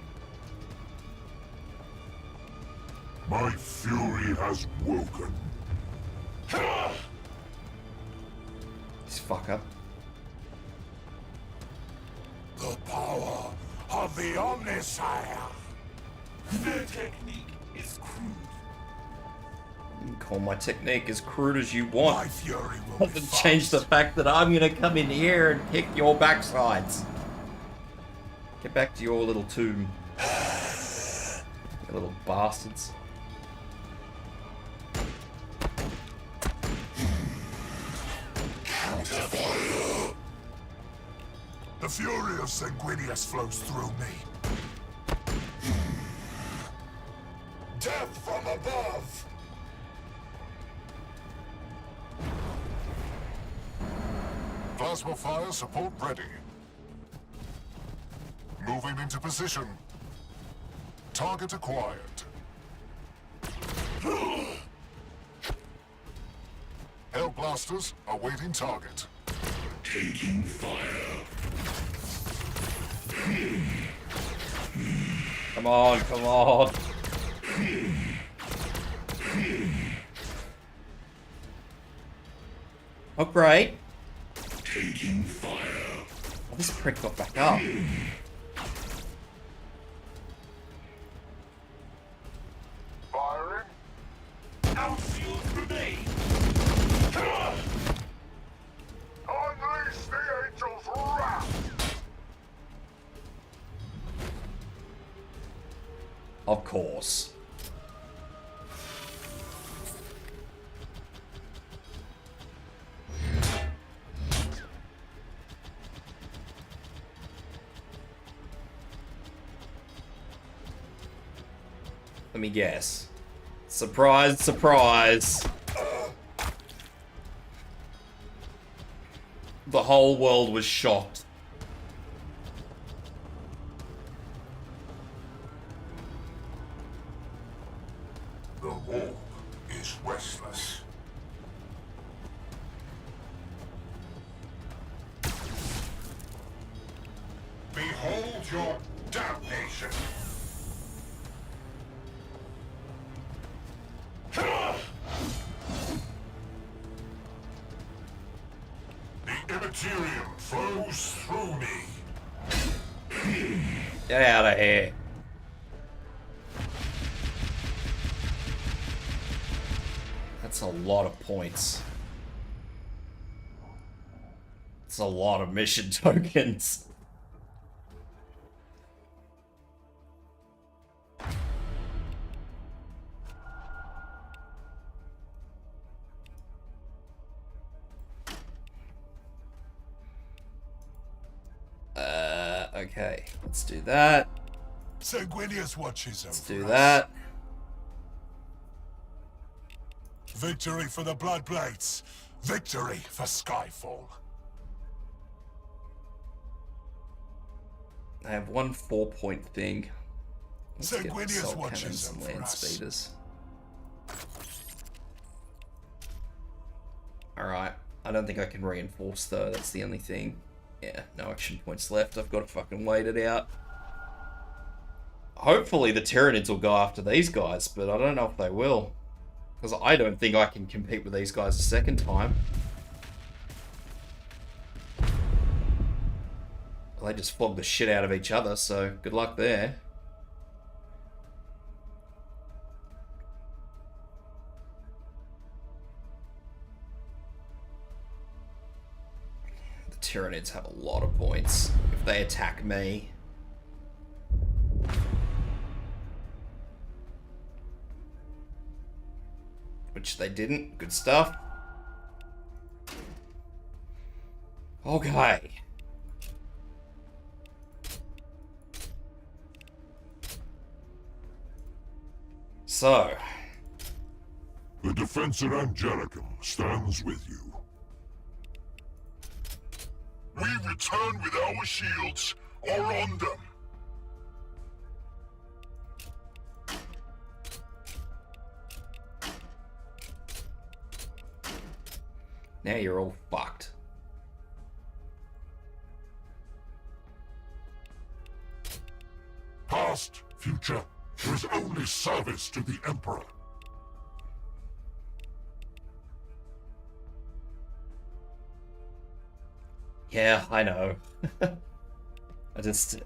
My fury has woken. This fucker. The power of the Omnisire. Their technique is crude. You can call my technique as crude as you My want. fury will be Doesn't change the fact that I'm gonna come in here and kick your backsides. Get back to your little tomb. You little bastards. The fury of Sanguinius flows through me. Death from above! Plasma fire support ready. Moving into position. Target acquired. Hell blasters awaiting target. Taking fire. Come on, come on. Oh, great. Taking fire. Oh, this prick got back up. Firing. Our shields remain. Unleash the angel's wrath! Of course. Let me guess. Surprise, surprise. The whole world was shocked. The warp is restless. Behold your damnation! The Immaterium flows through me. Get out of here. That's a lot of points. It's a lot of mission tokens. Okay, let's do that. Sanguinius watches over Let's do us. that. Victory for the Bloodblades. Victory for Skyfall. I have one 4-point thing. Let's get Sanguinius assault watches cannons and over land us. speeders. Alright, I don't think I can reinforce though, that's the only thing. Yeah, no action points left, I've got to fucking wait it out. Hopefully the Tyranids will go after these guys, but I don't know if they will. Because I don't think I can compete with these guys a second time. They just flog the shit out of each other, so good luck there. The Tyranids have a lot of points if they attack me. Which they didn't. Good stuff. Okay. So, The Defensor Angelicum stands with you. We return with our shields, or on them. now you're all fucked. Past, future, there is only service to the Emperor. Yeah, I know.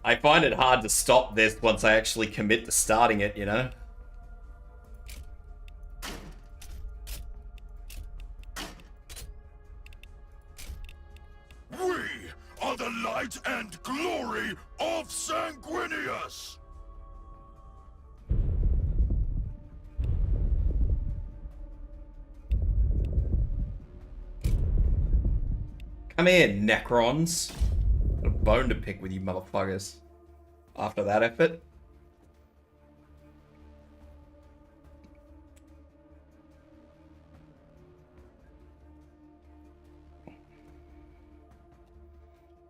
I find it hard to stop this once I actually commit to starting it, you know? We are the light and glory of Sanguinius! Come here, Necrons. Got a bone to pick with you motherfuckers. After that effort.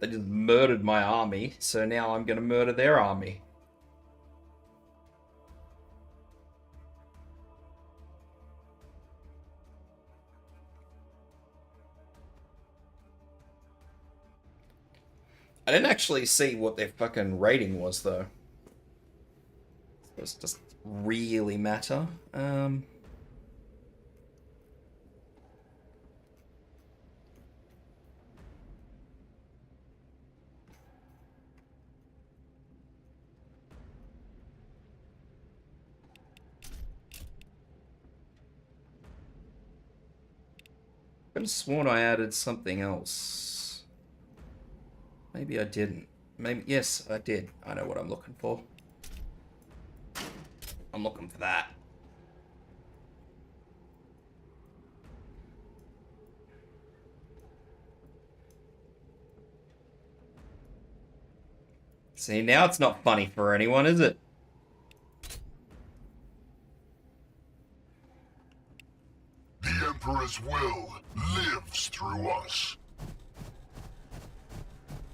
They just murdered my army, so now I'm gonna murder their army. I didn't actually see what their fucking rating was, though. Does it really matter? I could have sworn I added something else. Maybe I didn't. Maybe, yes, I did. I know what I'm looking for. I'm looking for that. See, now it's not funny for anyone, is it? The Emperor's will lives through us.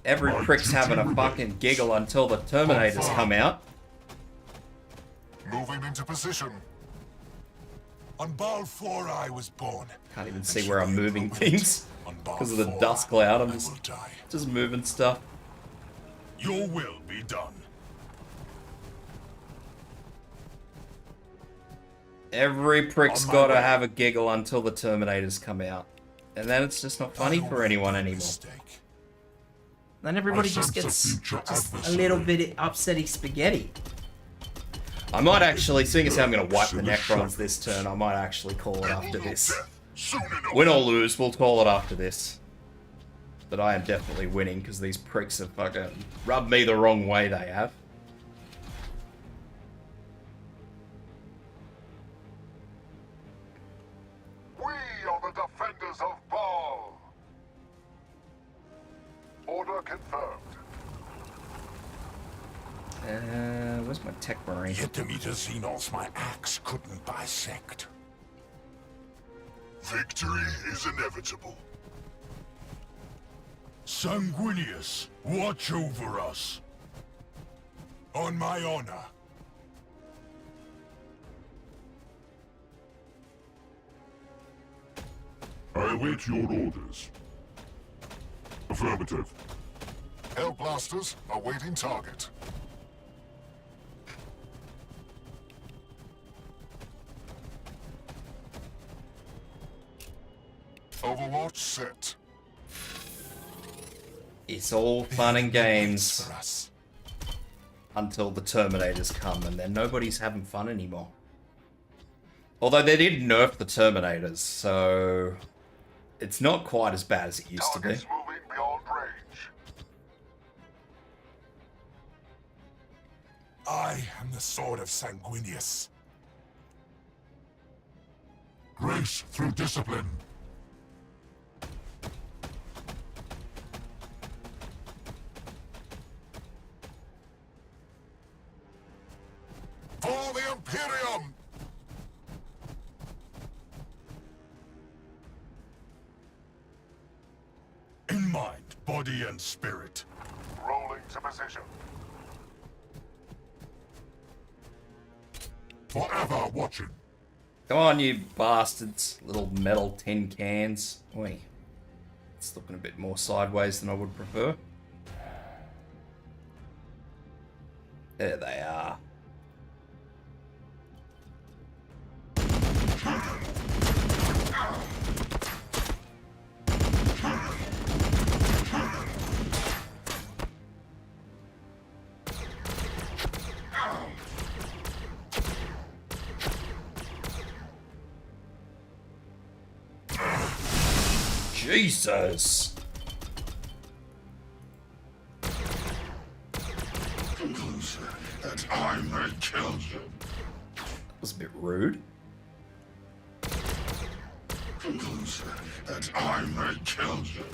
Every prick's having a fucking giggle until the Terminators come out. Moving into position. On Balfour I was born. Can't even see where I'm moving things because of the dust cloud. I'm just moving stuff. Your will be done. Every prick's got to have a giggle until the Terminators come out. And then it's just not funny for anyone anymore. Then everybody just gets just a little bit upsetty spaghetti. I might actually, seeing as how I'm going to wipe the Necrons this turn, I might actually call it after this. Win or lose, we'll call it after this. But I am definitely winning because these pricks have fucking rubbed me the wrong way, they have. We are the defenders of Baal. Order confirmed. Where's my tech marine? Hit the meter Xenos my axe couldn't bisect. Victory is inevitable. Sanguinius, watch over us. On my honor. I await your orders. Affirmative. Hellblasters awaiting target. Overwatch set. It's all fun and games until the Terminators come, and then nobody's having fun anymore. Although they did nerf the Terminators, so it's not quite as bad as it used to be. Targets moving beyond range. I am the sword of Sanguinius. Grace through discipline. For the Imperium! body and spirit. Rolling to position. Forever watching. Come on, you bastards. Little metal tin cans. Oi. It's looking a bit more sideways than I would prefer. There they are. Jesus! Conclusion that I may kill you. That was a bit rude. Conclusion that I may kill you.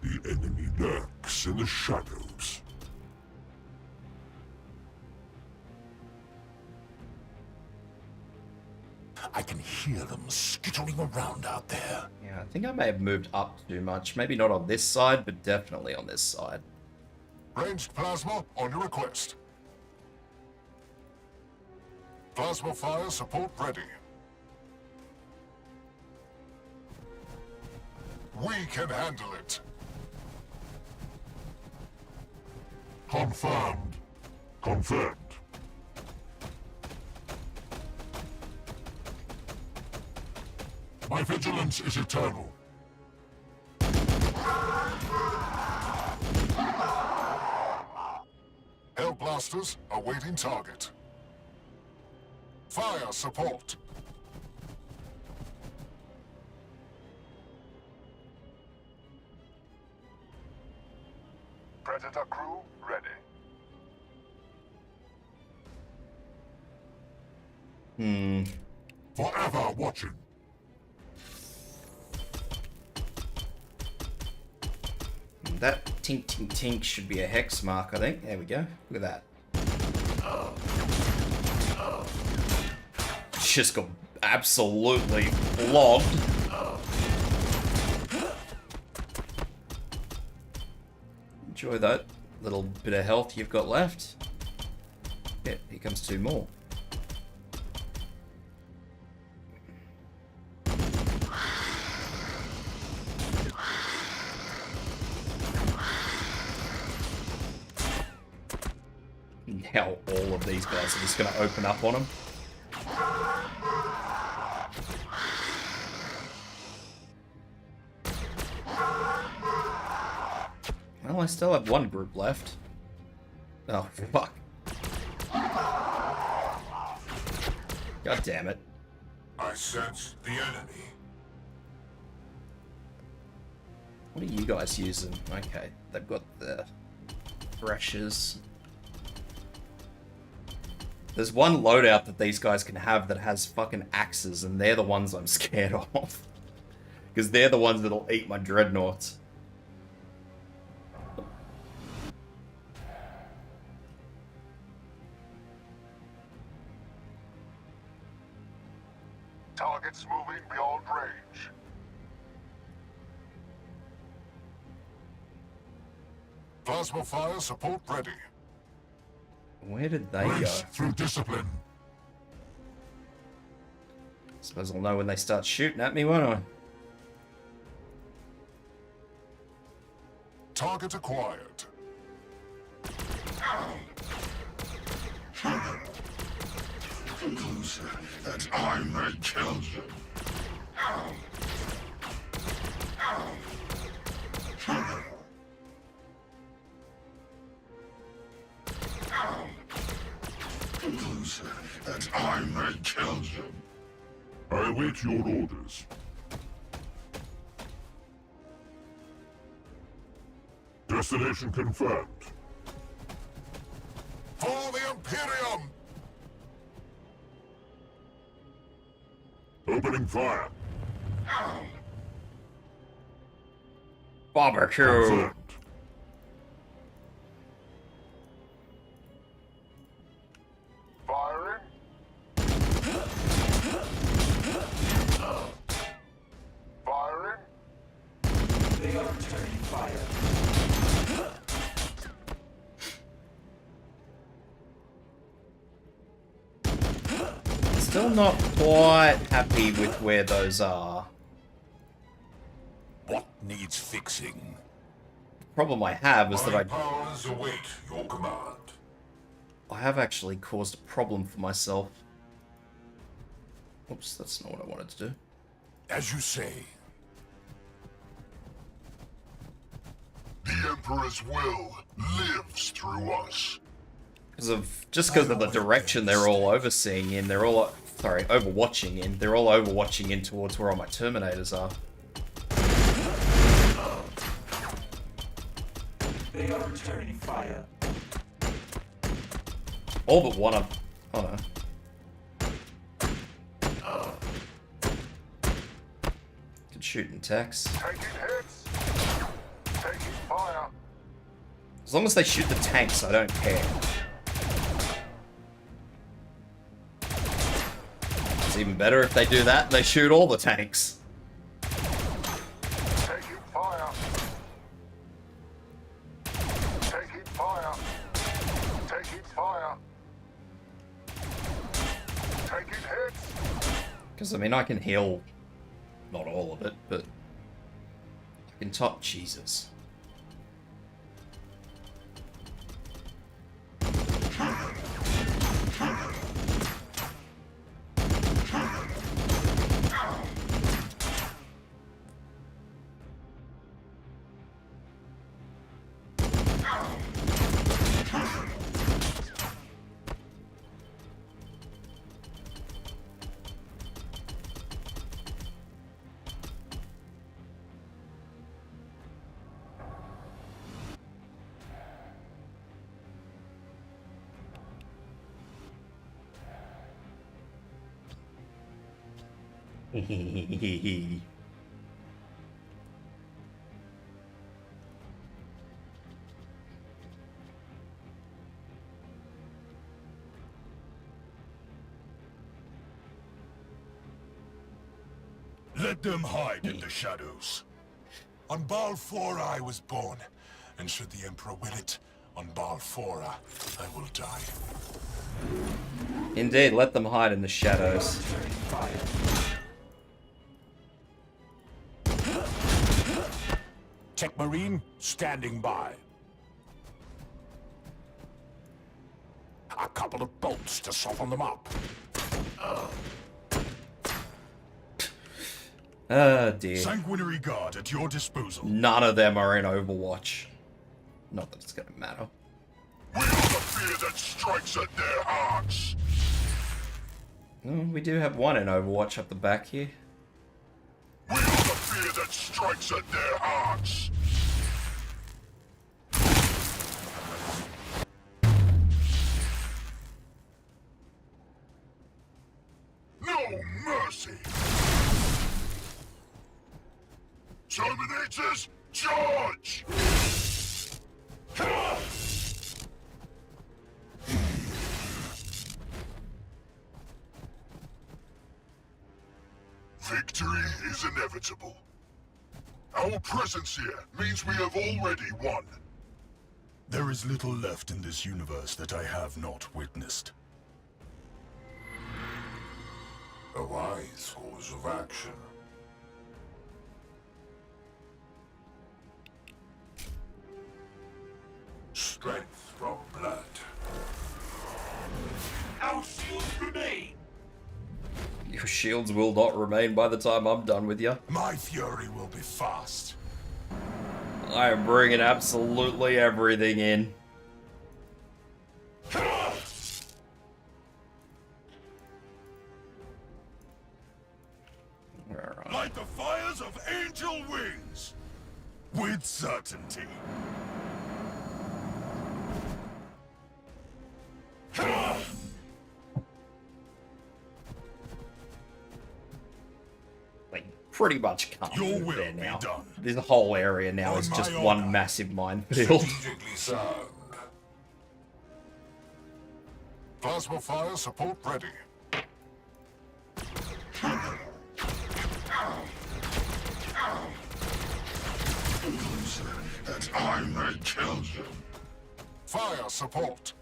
The enemy lurks in the shadows. I can hear them skittering around out there. Yeah, I think I may have moved up too much. Maybe not on this side, but definitely on this side. Ranged plasma on your request. Plasma fire support ready. We can handle it. Confirmed. Confirmed. My vigilance is eternal. Hell blasters awaiting target. Fire support. Predator crew ready. Forever watching. That tink tink tink should be a hex mark, I think. There we go. Look at that. Just got absolutely flogged. Enjoy that little bit of health you've got left. Yeah, here comes two more. Now all of these guys are just going to open up on him. Well, I still have one group left. Oh, fuck. God damn it. I sense the enemy. What are you guys using? Okay, they've got the threshers. There's one loadout that these guys can have that has fucking axes, and they're the ones I'm scared of. Because they're the ones that'll eat my dreadnoughts. Targets moving beyond range. Plasma fire support ready. Where did they go? Race through discipline. Suppose I'll know when they start shooting at me, won't I? Target acquired. Conclusion that I may kill you. Conclusion that I may kill you. I await your orders. Destination confirmed. For the Imperium! Opening fire. Barbecue! Confirmed. Firing. They are returning fire. Still not quite happy with where those are. What needs fixing? The problem I have is that My powers await your command. I have actually caused a problem for myself. Oops, that's not what I wanted to do. As you say. The Emperor's will lives through us. Because of the direction they're all overseeing in, they're all overwatching in. They're all overwatching in towards where all my Terminators are. They are returning fire. All but one of... Oh no. Can shoot in tanks. Taking hits. Taking fire. As long as they shoot the tanks, I don't care. It's even better if they do that, they shoot all the tanks. Taking fire. Taking fire. Taking fire. Taking hits. Because, I mean, I can heal... Not all of it, but... I can top Jesus. Let them hide in the shadows. On Balfora I was born, and should the Emperor will it, on Balfora I will die. Indeed, let them hide in the shadows. Tech Marine, standing by. A couple of bolts to soften them up. Oh dear. Sanguinary Guard at your disposal. None of them are in Overwatch. Not that it's gonna matter. Wield the fear that strikes at their hearts. We do have one in Overwatch up the back here. Wield the fear that strikes at their hearts. No mercy. Terminators, charge! Victory is inevitable. Our presence here means we have already won. There is little left in this universe that I have not witnessed. A wise course of action. Strength from blood. Our shields remain. Your shields will not remain by the time I'm done with you. My fury will be fast. I am bringing absolutely everything in. Alright. Like the fires of angel wings. With certainty. Like, pretty much can't Your move will there be now. done. This whole area now On is my just honor. one massive minefield. Strategically sound. Plasma fire support ready. that I may kill you. Fire support.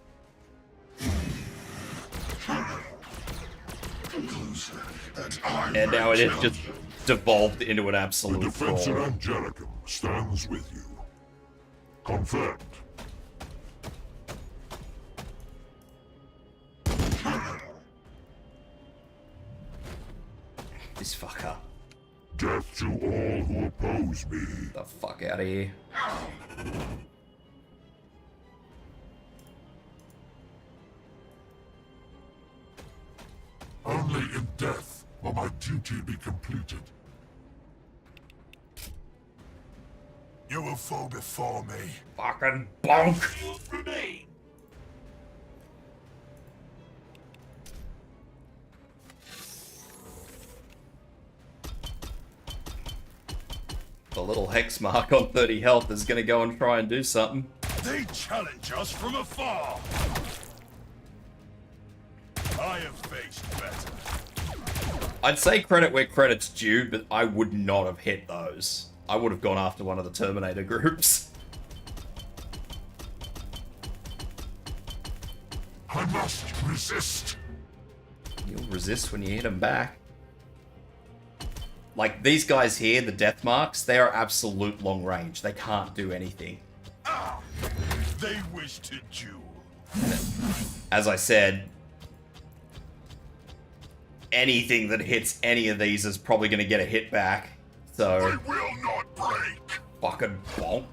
Closer, that I And may now it has kill just you. devolved into an The absolute defense of brawl. Angelicum stands with you. Confirmed. This fucker. Death to all who oppose me. The fuck out of here. Only in death will my duty be completed. You will fall before me. Fucking bonk. Shields remain. The little hex mark on 30 health is gonna go and try and do something. They challenge us from afar. I have faced better. I'd say credit where credit's due, but I would not have hit those. I would have gone after one of the Terminator groups. I must resist. You'll resist when you hit them back. Like, these guys here, the death marks, they are absolute long range. They can't do anything. They wish to duel. As I said, anything that hits any of these is probably going to get a hit back. So, They will not break. fucking bonk.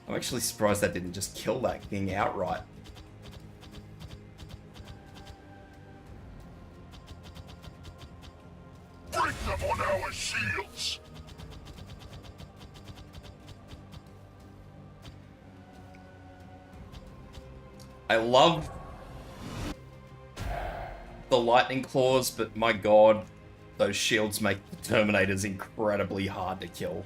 I'm actually surprised that didn't just kill that thing outright. Break them on our shields. I love the lightning claws, but my god, those shields make the Terminators incredibly hard to kill.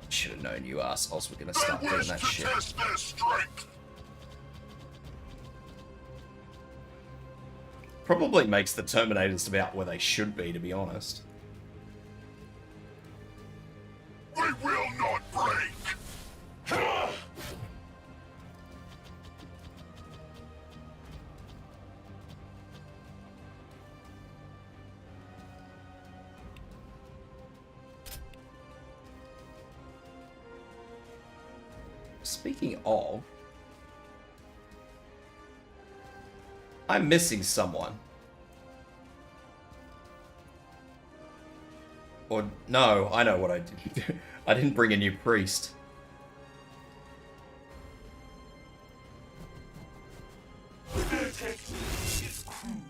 Should have known you assholes were gonna start They doing wish that to shit. test their strength. Probably makes the Terminators about where they should be, to be honest. We will not break. Speaking of, I'm missing someone. Or, no, I know what I did. I didn't bring a new priest. Their technique is crude.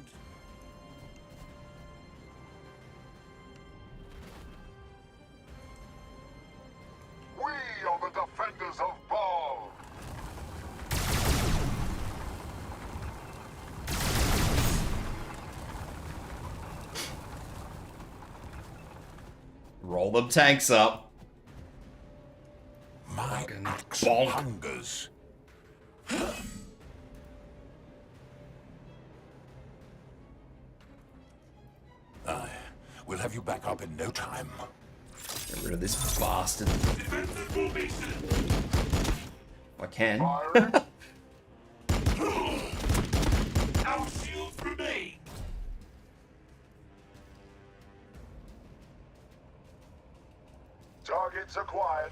We are the defenders of Baal. Roll them tanks up. My Fucking axe bonk. hungers. We'll have you back up in no time. Get rid of this bastard. Defensive formation. If I can. Our shields remain. Targets acquired.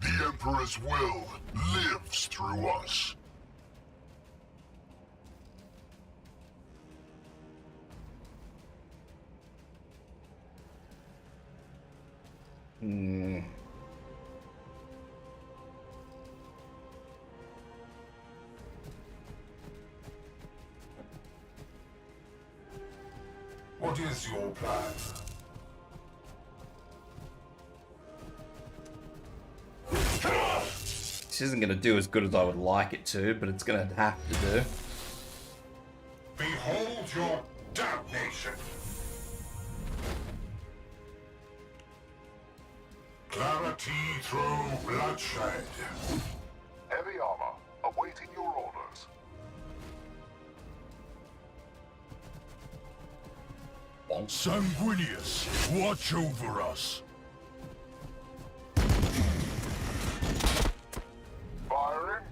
The Emperor's will lives through us. What is your plan? This isn't going to do as good as I would like it to, but it's going to have to do. Behold your damnation! Clarity through bloodshed. Heavy armor, awaiting your orders. Sanguinius, watch over us. Firing.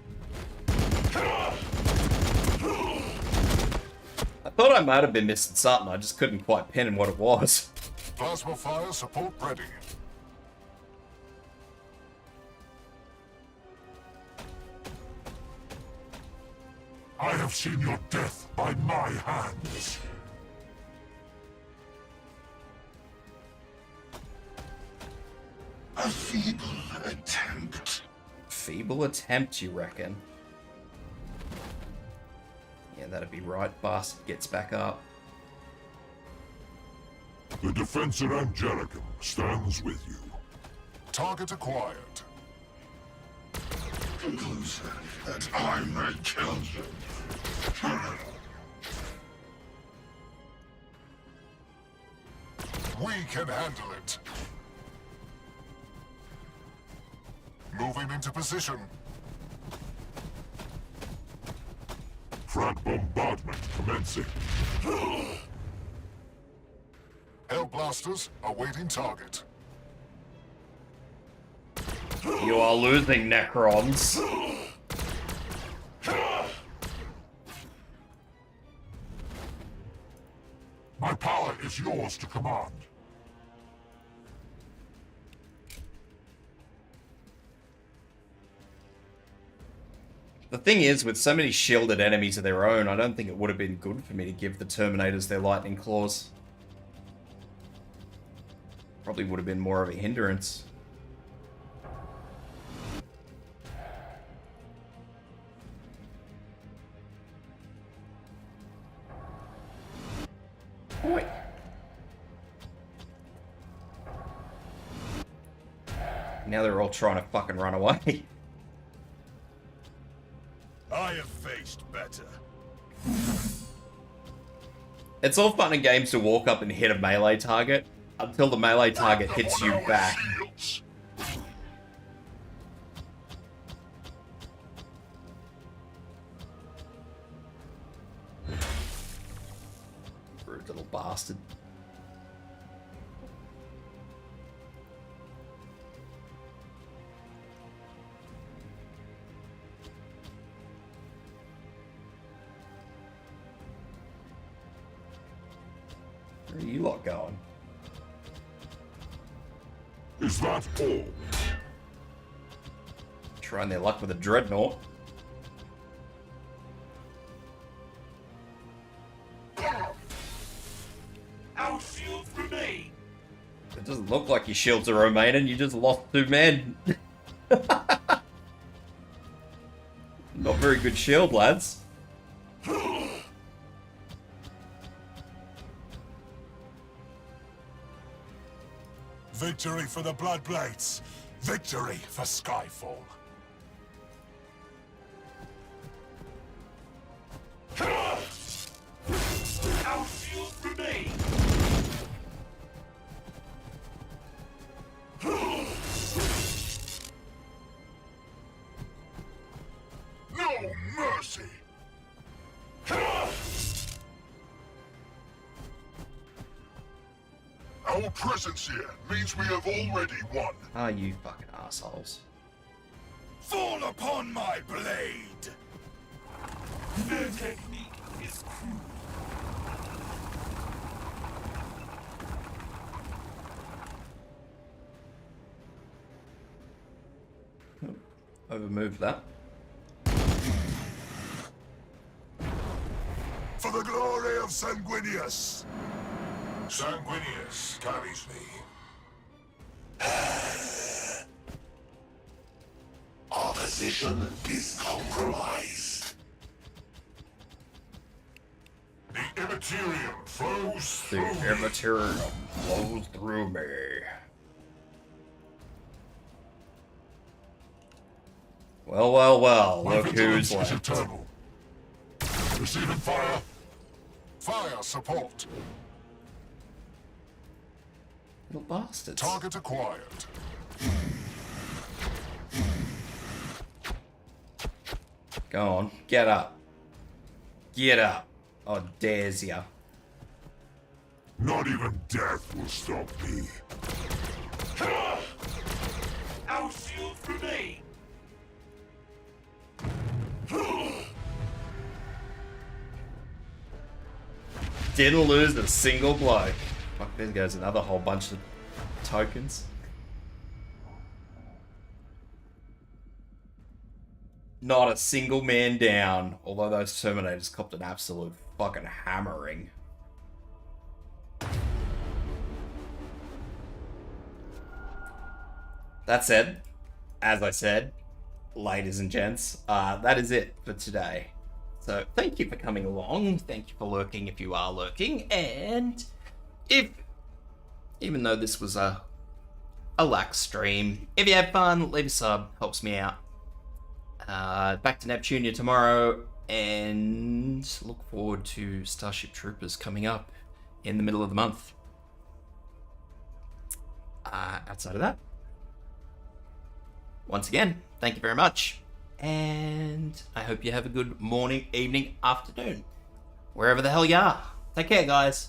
I thought I might have been missing something, I just couldn't quite pin in what it was. Plasma fire support ready. I have seen your death by my hands. A feeble attempt. Feeble attempt, you reckon? Yeah, that'd be right. Bastard gets back up. The Defensor Angelicum stands with you. Target acquired. Closer, that I may kill you. We can handle it. Moving into position. Frag bombardment commencing. Hell blasters awaiting target. You are losing, Necrons. My power is yours to command. The thing is, with so many shielded enemies of their own, I don't think it would have been good for me to give the Terminators their lightning claws. Probably would have been more of a hindrance. Wait. Now they're all trying to fucking run away. I have faced better. It's all fun and games to walk up and hit a melee target until the melee target hits you back. Shields. Rude little bastard. Where are you lot going? Is that all? Trying their luck with a dreadnought. Our shields remain. It doesn't look like your shields are remaining, you just lost 2 men. Not very good shield, lads. Victory for the Bloodblades. Victory for Skyfall. Our shields remain. No mercy. Our presence here means we have already won. Ah, you fucking assholes. Fall upon my blade. Their technique is cruel. Overmoved that. For the glory of Sanguinius. Sanguinius carries me. Our position is compromised. The Immaterium flows The through me. Immaterium flows through me. Well, well, well, My look who's vigilance is left. eternal. Receiving fire. Fire support. Little bastards. Target acquired. Go on, get up. Get up. Oh, dares ya. Not even death will stop me. Our shield remain. Didn't lose a single blow. Fuck, there goes another whole bunch of tokens. Not a single man down, although those Terminators copped an absolute fucking hammering. That said, as I said, ladies and gents, that is it for today. So thank you for coming along. Thank you for lurking if you are lurking. And if, even though this was a lax stream, if you had fun, leave a sub, helps me out. Back to Neptunia tomorrow, and look forward to Starship Troopers coming up in the middle of the month. Outside of that, once again, thank you very much, and I hope you have a good morning, evening, afternoon, wherever the hell you are. Take care, guys.